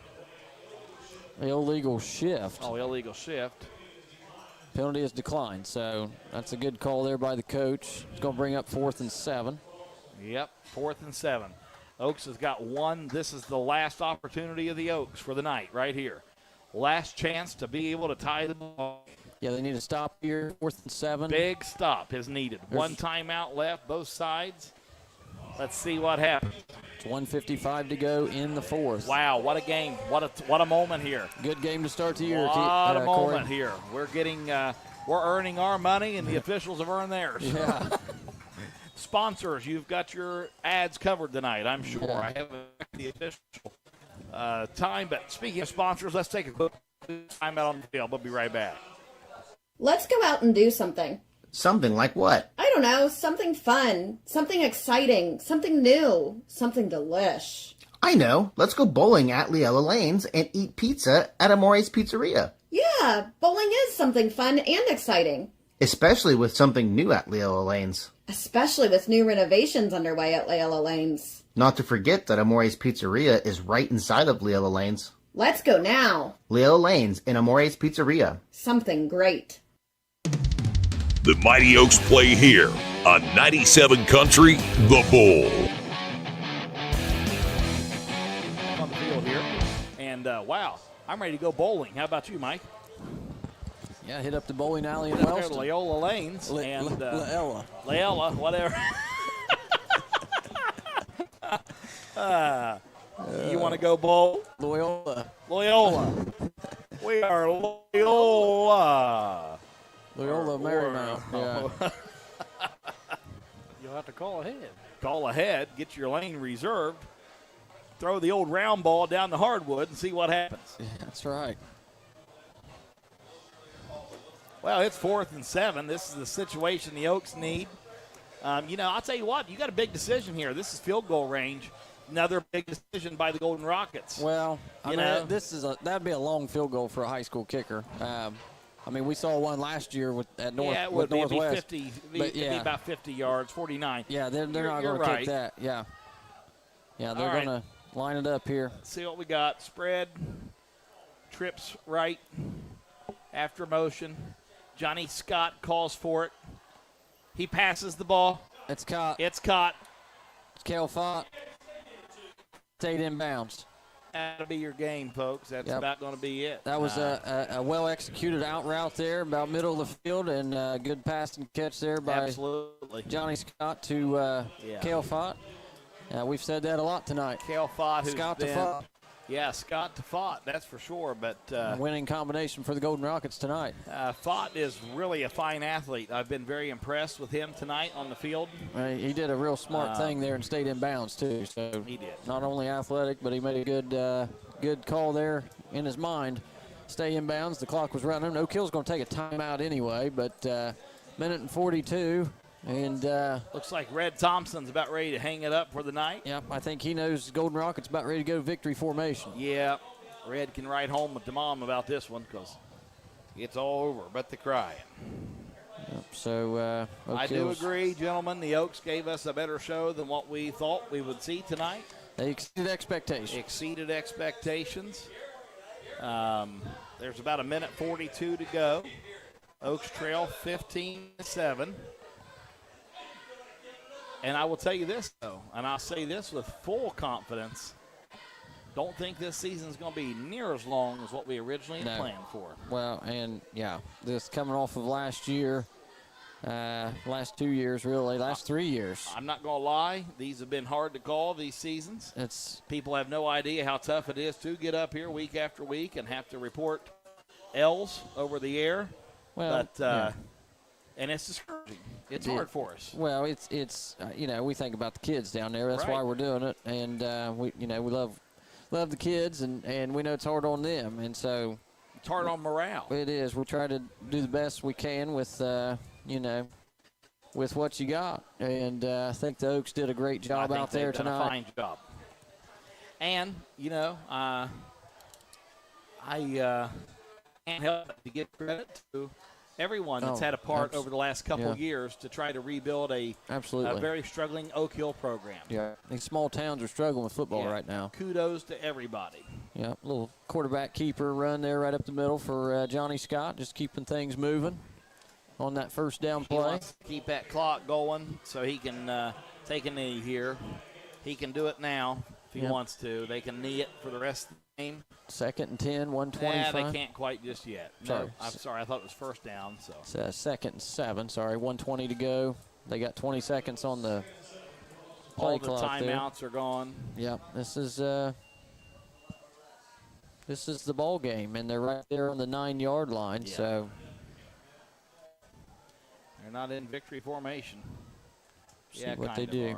Illegal shift. Oh, illegal shift. Penalty is declined, so that's a good call there by the coach. It's going to bring up 4th and 7. Yep, 4th and 7. Oaks has got one. This is the last opportunity of the Oaks for the night right here. Last chance to be able to tie the ball. Yeah, they need to stop here. 4th and 7. Big stop is needed. One timeout left, both sides. Let's see what happens. It's 1:55 to go in the 4th. Wow, what a game. What a moment here. Good game to start the year. What a moment Corey. here. We're getting, we're earning our money, and the officials have earned theirs. Yeah. Sponsors, you've got your ads covered tonight, I'm sure. Yeah. I haven't the official time, but speaking of sponsors, let's take a quick time out on the field. We'll be right back. Let's go out and do something. Something like what? I don't know, something fun, something exciting, something new, something delish. I know. Let's go bowling at Leella Lanes and eat pizza at Amore's Pizzeria. Yeah, Yeah, bowling is something fun and exciting. Especially with something new at Leola Lanes. Especially with new renovations underway at Leola Lanes. Not to forget that Amore's Pizzeria is right inside of Leola Lanes. Let's go now. Leola Lanes and Amore's Pizzeria. Something great. The Mighty Oaks play here on 97 Country, The Bull. On the field here. And, wow, I'm ready to go bowling. How about you, Mike? Yeah, hit up the bowling alley in There, Wellston. Leola Lanes. And Leola, whatever. You want to go bowl? Loyola. We are Loyola. Loyola Marymount. Yeah. You'll have to call ahead. Call ahead. Get your lane reserved. Throw the old round ball down the hardwood and see what happens. Yeah, that's right. Well, it's 4th and 7. This is the situation the Oaks need. I'll tell you what, you got a big decision here. This is field goal range. Another big decision by the Golden Rockets. Well, that'd be a long field goal for a high school kicker. We saw one last year at Northwest. It'd be about 50 yards, 49. Yeah, they're not going to kick that. Yeah, they're going to line it up here. Let's see what we got. Spread, trips right, after motion. Johnny Scott calls for it. He passes the ball. It's caught. It's Cale Fott. Stayed in bounds. That'll be your game, folks. That's about going to be it. That was a well-executed out route there, about middle of the field, and good pass and catch there by Johnny Scott to Cale Fott. We've said that a lot tonight. Cale Fott, Scott to Fott. Yeah, Scott to Fott, that's for sure. But winning combination for the Golden Rockets tonight. Fott is really a fine athlete. I've been very impressed with him tonight on the field. He did a real smart thing there and stayed in bounds too. So he did. Not only athletic, but he made a good call there in his mind. Stay in bounds. The clock was running. No Kill's going to take a timeout anyway, but minute and 42. And looks like Red Thompson's about ready to hang it up for the night. Yep, I think he knows Golden Rockets about ready to go victory formation. Yeah, Red can write home with the mom about this one because it's all over but the crying. Yep, so I do agree, gentlemen. The Oaks gave us a better show than what we thought we would see tonight. They exceeded expectations. There's about a minute 42 to go. Oaks trail 15-7. And I will tell you this, though, and I'll say this with full confidence. Don't think this season's going to be near as long as what we originally had planned for. Well, and, this coming off of last year, last 2 years, really, last 3 years. I'm not going to lie. These have been hard to call, these seasons. People have no idea how tough it is to get up here week after week and have to report L's over the air. Well, and it's discouraging. It's hard for us. Well, it's we think about the kids down there. That's why we're doing it, and we love the kids, and we know it's hard on them, and so it's hard on morale. It is. We'll try to do the best we can with with what you got, and I think the Oaks did a great job out there tonight. A fine job. And I can't help but to give credit to everyone that's had a part over the last couple of years to try to rebuild a very struggling Oak Hill program. Yeah, these small towns are struggling with football right now. Kudos to everybody. Yeah, little quarterback keeper run there right up the middle for Johnny Scott, just keeping things moving on that first down play. He wants to keep that clock going so he can take a knee here. He can do it now if he wants to. They can knee it for the rest of the game. 2nd and 10, 125. They can't quite just yet. No, I'm sorry. I thought it was first down. So it's 2nd and 7. Sorry, 120 to go. They got 20 seconds on the play clock. All the timeouts are gone. Yep, this is the ball game, and they're right there on the 9-yard line. Yeah. So they're not in victory formation. See what they do.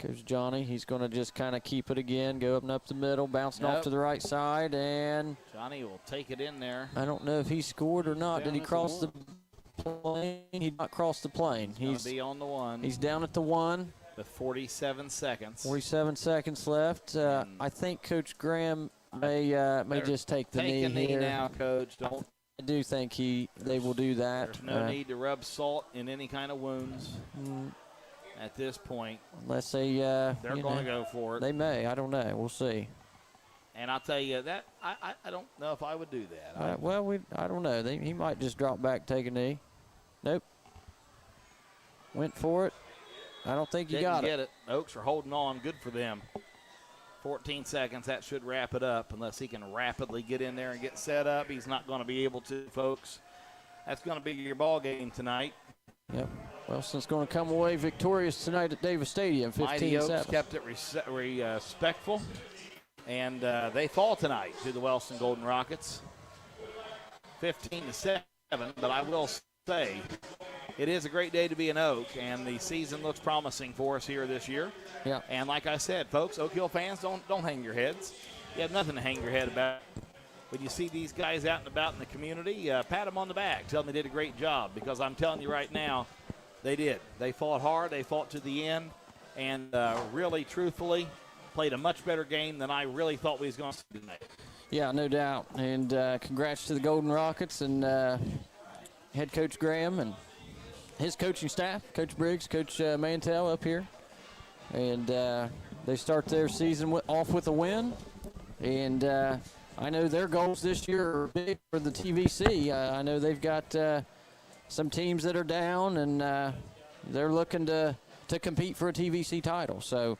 Goes Johnny. He's going to just kind of keep it again, go up and up the middle, bouncing off to the right side, and Johnny will take it in there. I don't know if he scored or not. Did he cross the plane? He did not cross the plane. He's be on the 1. He's down at the 1. With 47 seconds. 47 seconds left. I think Coach Graham may just take the knee here. Take a knee now, Coach. I do think they will do that. There's no need to rub salt in any kind of wounds at this point. Unless they're going to go for it. They may. I don't know. We'll see. And I'll tell you that I don't know if I would do that. I don't know. He might just drop back, take a knee. Nope. Went for it. I don't think he got it. Get it. Oaks are holding on. Good for them. 14 seconds. That should wrap it up unless he can rapidly get in there and get set up. He's not going to be able to, folks. That's going to be your ball game tonight. Yep. Wellston's going to come away victorious tonight at Davis Stadium, 15-7. Mighty Oaks kept it respectful. And they fall tonight to the Wellston Golden Rockets, 15-7. But I will say, it is a great day to be an Oak, and the season looks promising for us here this year. Yeah. And like I said, folks, Oak Hill fans, don't hang your heads. You have nothing to hang your head about. When you see these guys out and about in the community, pat them on the back. Tell them they did a great job, because I'm telling you right now, they did. They fought hard. They fought to the end, and really, truthfully, played a much better game than I really thought we was going to see tonight. Yeah, no doubt. And congrats to the Golden Rockets and head coach Graham and his coaching staff, Coach Briggs, Coach Mantell up here. And they start their season off with a win. And I know their goals this year are big for the TVC. I know they've got some teams that are down, and they're looking to compete for a TVC title. So,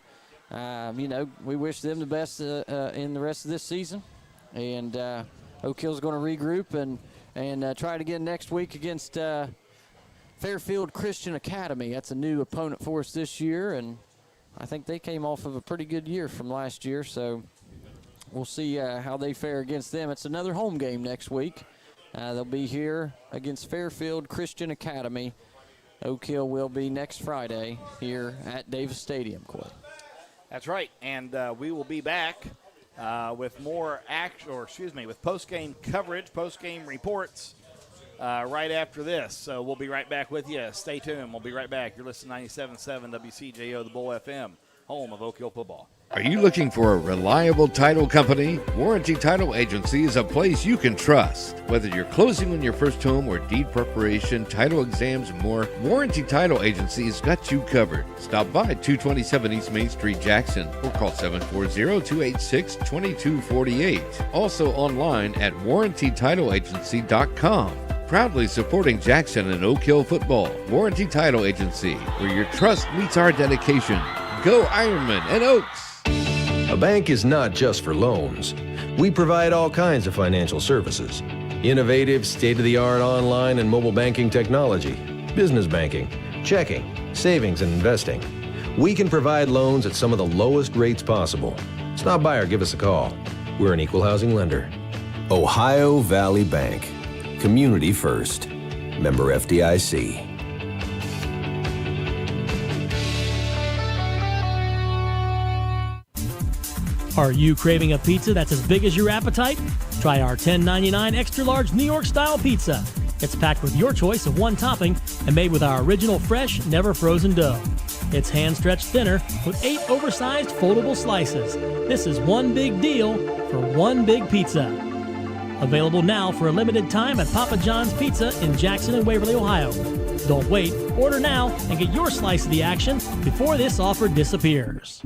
we wish them the best in the rest of this season. And Oak Hill's going to regroup and try it again next week against Fairfield Christian Academy. That's a new opponent for us this year, and I think they came off of a pretty good year from last year. So we'll see how they fare against them. It's another home game next week. They'll be here against Fairfield Christian Academy. Oak Hill will be next Friday here at Davis Stadium, Coy. That's right, and we will be back with more with post-game coverage, post-game reports right after this. So we'll be right back with you. Stay tuned. We'll be right back. You're listening to 97.7 WCJO, the Bull FM, home of Oak Hill football. Are you looking for a reliable title company? Warranty Title Agency is a place you can trust. Whether you're closing on your first home or deed preparation, title exams, and more, Warranty Title Agency has got you covered. Stop by 227 East Main Street, Jackson, or call 740-286-2248. Also online at warrantytitleagency.com. Proudly supporting Jackson and Oak Hill football. Warranty Title Agency, where your trust meets our dedication. Go Ironman and Oaks! A bank is not just for loans. We provide all kinds of financial services. Innovative, state-of-the-art online and mobile banking technology, business banking, checking, savings, and investing. We can provide loans at some of the lowest rates possible. Stop by or give us a call. We're an equal housing lender. Ohio Valley Bank. Community first. Member FDIC. Are you craving a pizza that's as big as your appetite? Try our $10.99 extra large New York style pizza. It's packed with your choice of one topping and made with our original fresh, never frozen dough. It's hand stretched thinner with 8 oversized foldable slices. This is one big deal for one big pizza. Available now for a limited time at Papa John's Pizza in Jackson and Waverly, Ohio. Don't wait, order now and get your slice of the action before this offer disappears.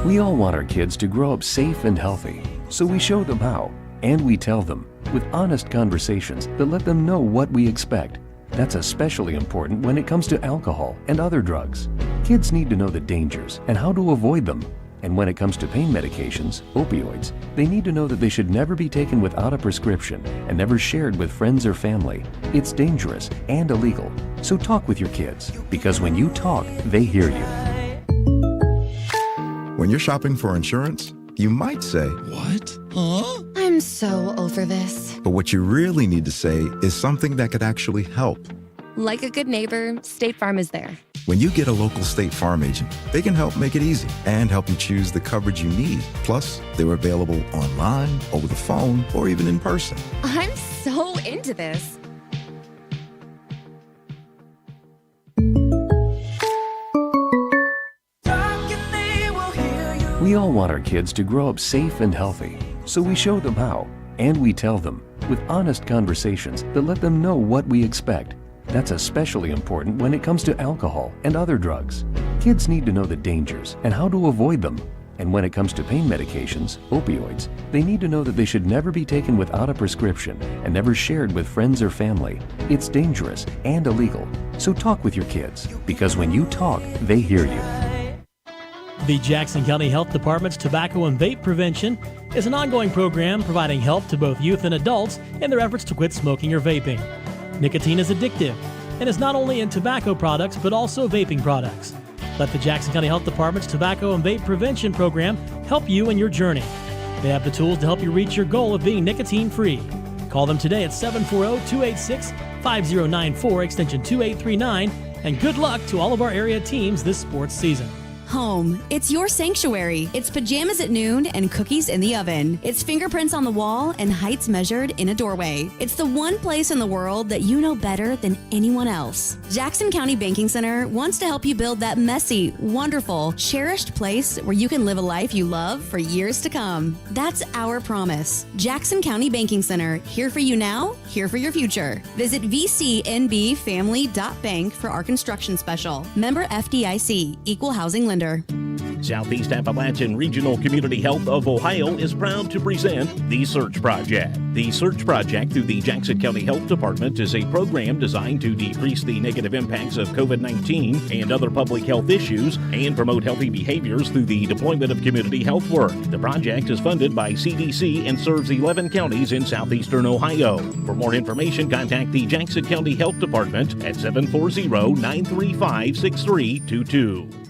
We all want our kids to grow up safe and healthy, so we show them how, and we tell them with honest conversations that let them know what we expect. That's especially important when it comes to alcohol and other drugs. Kids need to know the dangers and how to avoid them. And when it comes to pain medications, opioids, they need to know that they should never be taken without a prescription and never shared with friends or family. It's dangerous and illegal. So talk with your kids, because when you talk, they hear you. When you're shopping for insurance, you might say, "What? Huh?" I'm so over this. But what you really need to say is something that could actually help. Like a good neighbor, State Farm is there. When you get a local State Farm agent, they can help make it easy and help you choose the coverage you need. Plus, they're available online, over the phone, or even in person. I'm so into this. We all want our kids to grow up safe and healthy, so we show them how, and we tell them with honest conversations that let them know what we expect. That's especially important when it comes to alcohol and other drugs. Kids need to know the dangers and how to avoid them. And when it comes to pain medications, opioids, they need to know that they should never be taken without a prescription and never shared with friends or family. It's dangerous and illegal. So talk with your kids, because when you talk, they hear you. The Jackson County Health Department's Tobacco and Vape Prevention is an ongoing program providing help to both youth and adults in their efforts to quit smoking or vaping. Nicotine is addictive and is not only in tobacco products but also vaping products. Let the Jackson County Health Department's Tobacco and Vape Prevention program help you in your journey. They have the tools to help you reach your goal of being nicotine-free. Call them today at 740-286-5094, extension 2839, and good luck to all of our area teams this sports season. Home. It's your sanctuary. It's pajamas at noon and cookies in the oven. It's fingerprints on the wall and heights measured in a doorway. It's the one place in the world that you know better than anyone else. Jackson County Banking Center wants to help you build that messy, wonderful, cherished place where you can live a life you love for years to come. That's our promise. Jackson County Banking Center, here for you now, here for your future. Visit vcnbfamily.bank for our construction special. Member FDIC, Equal Housing Lender. Southeast Appalachian Regional Community Health of Ohio is proud to present The Search Project. The Search Project through the Jackson County Health Department is a program designed to decrease the negative impacts of COVID-19 and other public health issues and promote healthy behaviors through the deployment of community health work. The project is funded by CDC and serves 11 counties in southeastern Ohio. For more information, contact the Jackson County Health Department at 740-935-6322.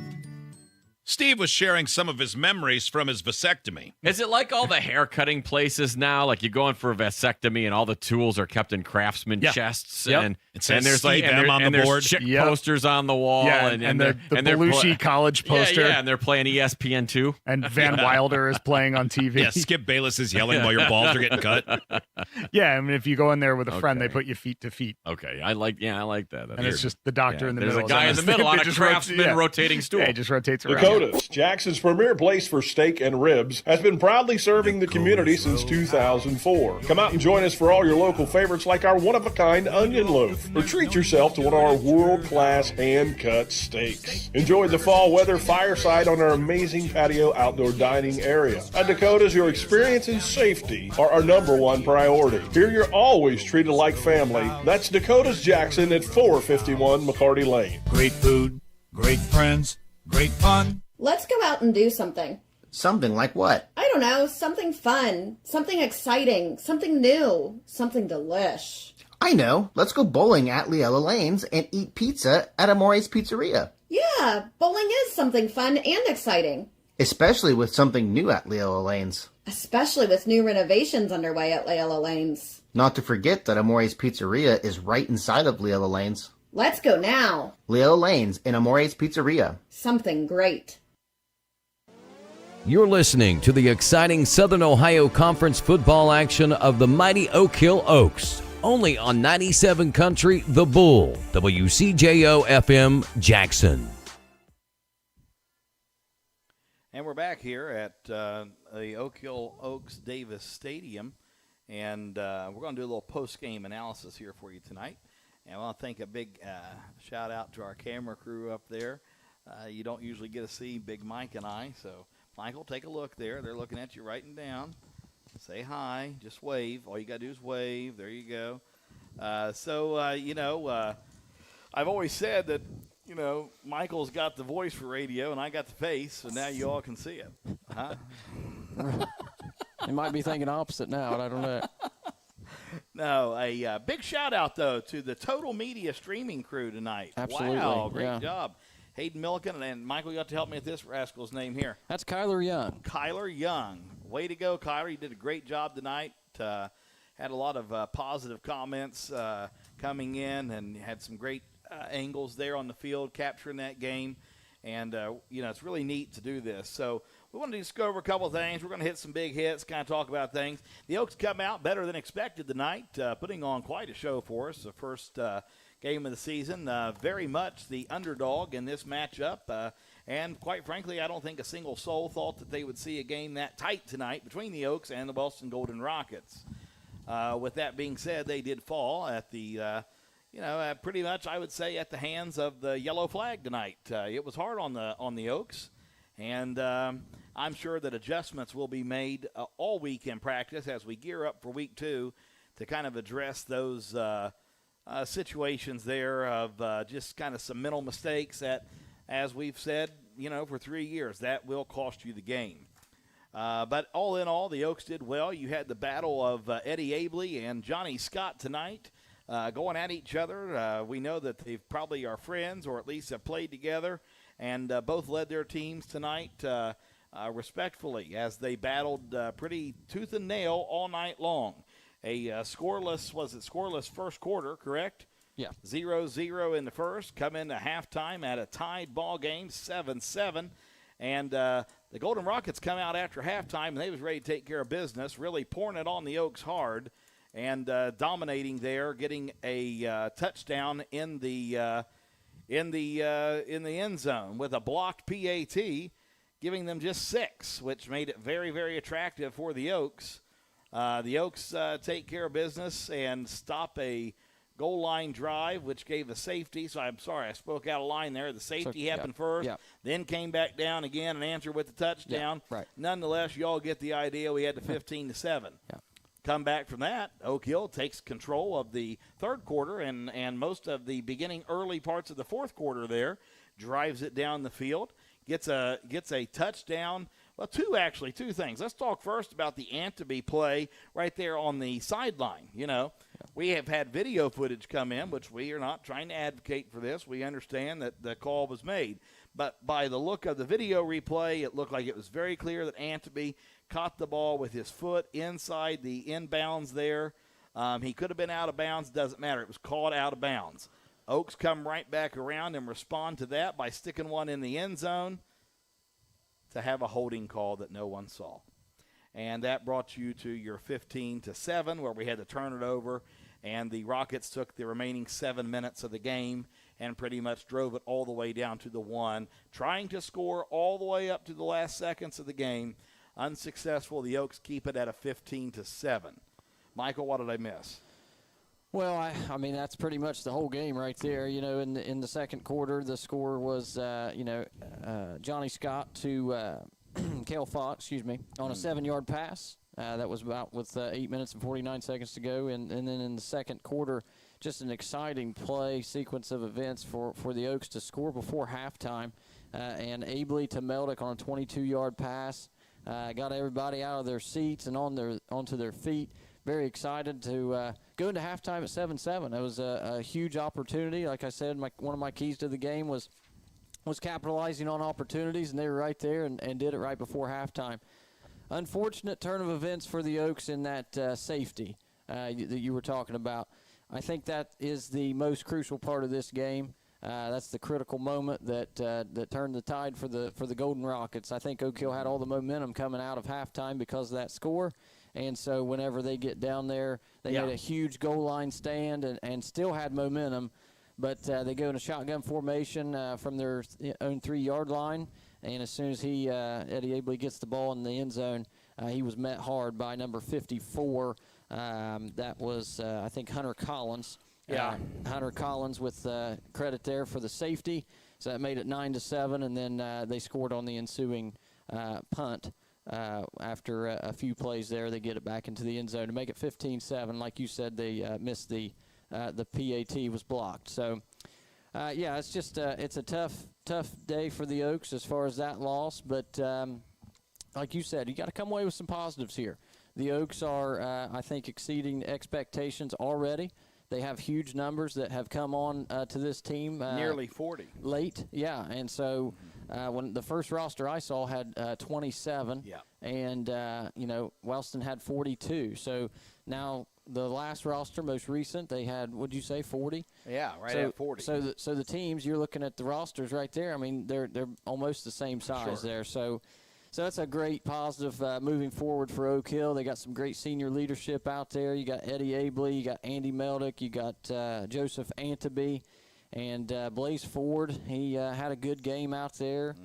Steve was sharing some of his memories from his vasectomy. Is it like all the hair cutting places now? Like you go in for a vasectomy and all the tools are kept in craftsman chests, and there's like there's chick posters on the wall, and the Belushi college poster, and they're playing ESPN 2, and Van Wilder is playing on TV. Yeah, Skip Bayless is yelling while your balls are getting cut. Yeah, I mean, if you go in there with a friend, they put you feet to feet. Okay, I like that. And it's just the doctor in the middle. There's a guy in the middle on a craftsman rotating stool. Yeah, he just rotates around. Jackson's premier place for steak and ribs, has been proudly serving the community since 2004. Come out and join us for all your local favorites like our one-of-a-kind onion loaf, or treat yourself to one of our world-class hand-cut steaks. Enjoy the fall weather fireside on our amazing patio outdoor dining area. At Dakota's, your experience and safety are our #1 priority. Here you're always treated like family. That's Dakota's Jackson at 451 McCarty Lane. Great food, great friends, great fun. Let's go out and do something. Something like what? I don't know, something fun, something exciting, something new, something delish. I know. Let's go bowling at Leella Lanes and eat pizza at Amore's Pizzeria. Yeah, bowling is something fun and exciting. Especially with something new at Leella Lanes. Especially with new renovations underway at Leella Lanes. Not to forget that Amore's Pizzeria is right inside of Leella Lanes. Let's go now. Leella Lanes and Amore's Pizzeria. Something great. You're listening to the exciting Southern Ohio Conference football action of the mighty Oak Hill Oaks, only on 97 Country, The Bull, WCJO FM, Jackson. And we're back here at the Oak Hill Oaks Davis Stadium, and we're going to do a little post-game analysis here for you tonight. And I want to thank a big shout-out to our camera crew up there. You don't usually get to see Big Mike and I, so Michael, take a look there. They're looking at you, writing down. Say hi. Just wave. All you got to do is wave. There you go. I've always said that, Michael's got the voice for radio and I got the face, so now you all can see it. Huh? You might be thinking opposite now. I don't know. No, a big shout-out, though, to the Total Media streaming crew tonight. Absolutely. Wow, great job. Hayden Milliken, and Michael, you have to help me with this rascal's name here. That's Kyler Young. Kyler Young. Way to go, Kyler. You did a great job tonight. Had a lot of positive comments coming in and had some great angles there on the field capturing that game. And, it's really neat to do this. So we want to just go over a couple of things. We're going to hit some big hits, kind of talk about things. The Oaks come out better than expected tonight, putting on quite a show for us. The first game of the season, very much the underdog in this matchup. And quite frankly, I don't think a single soul thought that they would see a game that tight tonight between the Oaks and the Wellston Golden Rockets. With that being said, they did fall at the, pretty much I would say at the hands of the yellow flag tonight. It was hard on the Oaks, and I'm sure that adjustments will be made all week in practice as we gear up for week 2 to kind of address those situations there of just kind of some mental mistakes that, as we've said, for 3 years, that will cost you the game. But all in all, the Oaks did well. You had the battle of Eddie Abley and Johnny Scott tonight going at each other. We know that they probably are friends or at least have played together, and both led their teams tonight respectfully as they battled pretty tooth and nail all night long. Scoreless first quarter, correct? Yeah. 0-0 in the first, come into halftime at a tied ball game, 7-7. And the Golden Rockets come out after halftime, and they was ready to take care of business, really pouring it on the Oaks hard and dominating there, getting a touchdown in the end zone with a blocked PAT, giving them just 6, which made it very, very attractive for the Oaks. The Oaks take care of business and stop a goal line drive, which gave a safety. So I'm sorry, I spoke out of line there. The safety happened first, then came back down again and answered with the touchdown. Yeah, right. Nonetheless, you all get the idea. We had the 15-7. Yeah. Come back from that, Oak Hill takes control of the third quarter and most of the beginning early parts of the fourth quarter there, drives it down the field, gets a touchdown. Well, two things. Let's talk first about the Anteby play right there on the sideline. We have had video footage come in, which we are not trying to advocate for this. We understand that the call was made. But by the look of the video replay, it looked like it was very clear that Anteby caught the ball with his foot inside the inbounds there. He could have been out of bounds. Doesn't matter. It was called out of bounds. Oaks come right back around and respond to that by sticking one in the end zone to have a holding call that no one saw. And that brought you to your 15-7 where we had to turn it over, and the Rockets took the remaining 7 minutes of the game and pretty much drove it all the way down to the 1, trying to score all the way up to the last seconds of the game. Unsuccessful. The Oaks keep it at a 15-7. Michael, what did I miss? Well, I mean, that's pretty much the whole game right there. In the second quarter, the score was, Johnny Scott to Cale Fox, on a 7-yard pass. That was about with 8 minutes and 49 seconds to go. And then in the second quarter, just an exciting play sequence of events for the Oaks to score before halftime. And Abley to Meldick on a 22-yard pass. Got everybody out of their seats and onto their feet. Very excited to go into halftime at 7-7. It was a huge opportunity. Like I said, one of my keys to the game was capitalizing on opportunities, and they were right there and did it right before halftime. Unfortunate turn of events for the Oaks in that safety that you were talking about. I think that is the most crucial part of this game. That's the critical moment that turned the tide for the Golden Rockets. I think Oak Hill had all the momentum coming out of halftime because of that score. And so whenever they get down there, they had a huge goal line stand and still had momentum. But they go in a shotgun formation from their own 3-yard line. And as soon as Eddie Abley gets the ball in the end zone, he was met hard by number 54. That was, I think, Hunter Collins. Hunter Collins with credit there for the safety. So that made it 9-7. And then they scored on the ensuing punt. After a few plays there, they get it back into the end zone to make it 15-7. Like you said, they missed the PAT was blocked. So, it's just it's a tough day for the Oaks as far as that loss. But like you said, you got to come away with some positives here. The Oaks are, I think, exceeding expectations already. They have huge numbers that have come on to this team. Nearly 40. Late, and so when the first roster I saw had 27, and, Wellston had 42. So now the last roster, most recent, they had, what'd you say, 40? Yeah, at 40. So the teams, you're looking at the rosters right there. I mean, they're almost the same size there. So that's a great positive moving forward for Oak Hill. They got some great senior leadership out there. You got Eddie Abley, you got Andy Meldick, you got Joseph Anteby, And Blaze Ford, he had a good game out there.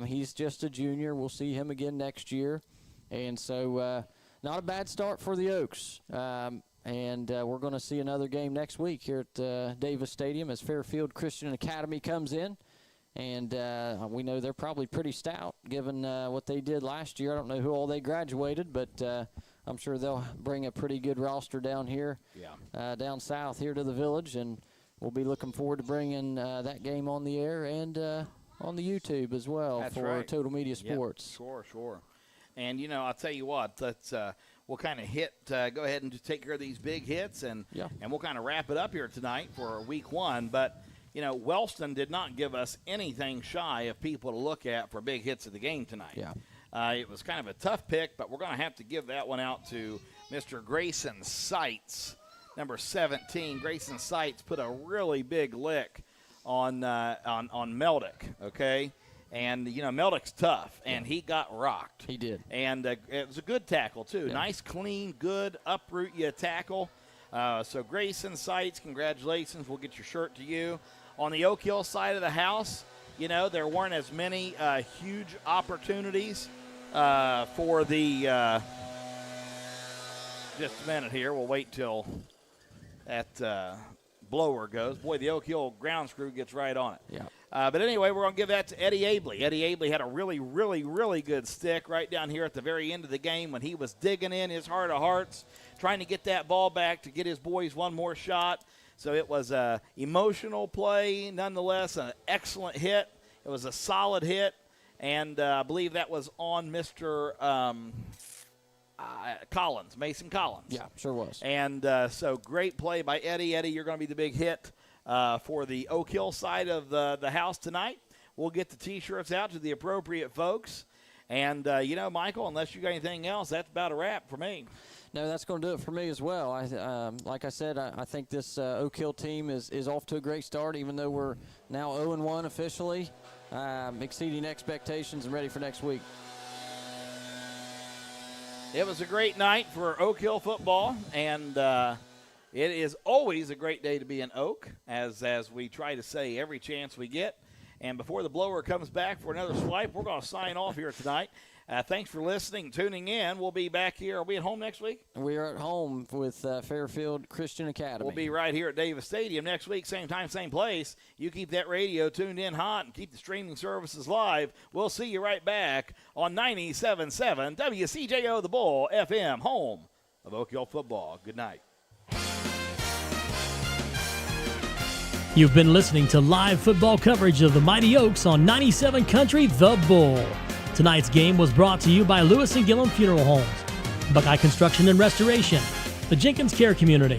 He's just a junior. We'll see him again next year. And so not a bad start for the Oaks. And we're going to see another game next week here at Davis Stadium as Fairfield Christian Academy comes in. And we know they're probably pretty stout given what they did last year. I don't know who all they graduated, but I'm sure they'll bring a pretty good roster down here, down south here to the Village. And we'll be looking forward to bringing that game on the air and on the YouTube as well. That's for right. Total Media Sports. Yep. Sure. And, I'll tell you what, let's we'll kind of go ahead and just take care of these big hits, and we'll kind of wrap it up here tonight for week 1. But, Wellston did not give us anything shy of people to look at for big hits of the game tonight. Yeah. It was kind of a tough pick, but we're going to have to give that one out to Mr. Grayson Seitz, number 17. Grayson Seitz put a really big lick on Meldick, okay? And, Meldick's tough, and he got rocked. He did. And it was a good tackle, too. Yeah. Nice, clean, good, uproot you tackle. So Grayson Seitz, congratulations. We'll get your shirt to you. On the Oak Hill side of the house, there weren't as many huge opportunities for the just a minute here. We'll wait till that blower goes. Boy, the Oak Hill ground screw gets right on it. Yeah. But anyway, we're going to give that to Eddie Abley. Eddie Abley had a really, really, really good stick right down here at the very end of the game when he was digging in his heart of hearts, trying to get that ball back to get his boys one more shot. So it was an emotional play, nonetheless, an excellent hit. It was a solid hit, and I believe that was on Mr. Collins, Mason Collins. Yeah, sure was. And so great play by Eddie. Eddie, you're going to be the big hit for the Oak Hill side of the house tonight. We'll get the T-shirts out to the appropriate folks. And, Michael, unless you got anything else, that's about a wrap for me. No, that's going to do it for me as well. Like I said, I think this Oak Hill team is off to a great start, even though we're now 0-1 officially, exceeding expectations and ready for next week. It was a great night for Oak Hill football, and it is always a great day to be in Oak, as we try to say every chance we get. And before the blower comes back for another swipe, we're going to sign off here tonight. Thanks for listening, tuning in. We'll be back here. Are we at home next week? We are at home with Fairfield Christian Academy. We'll be right here at Davis Stadium next week, same time, same place. You keep that radio tuned in hot and keep the streaming services live. We'll see you right back on 97.7 WCJO The Bull FM, home of Oak Hill football. Good night. You've been listening to live football coverage of the Mighty Oaks on 97 Country The Bull. Tonight's game was brought to you by Lewis & Gillum Funeral Homes, Buckeye Construction and Restoration, the Jenkins Care Community,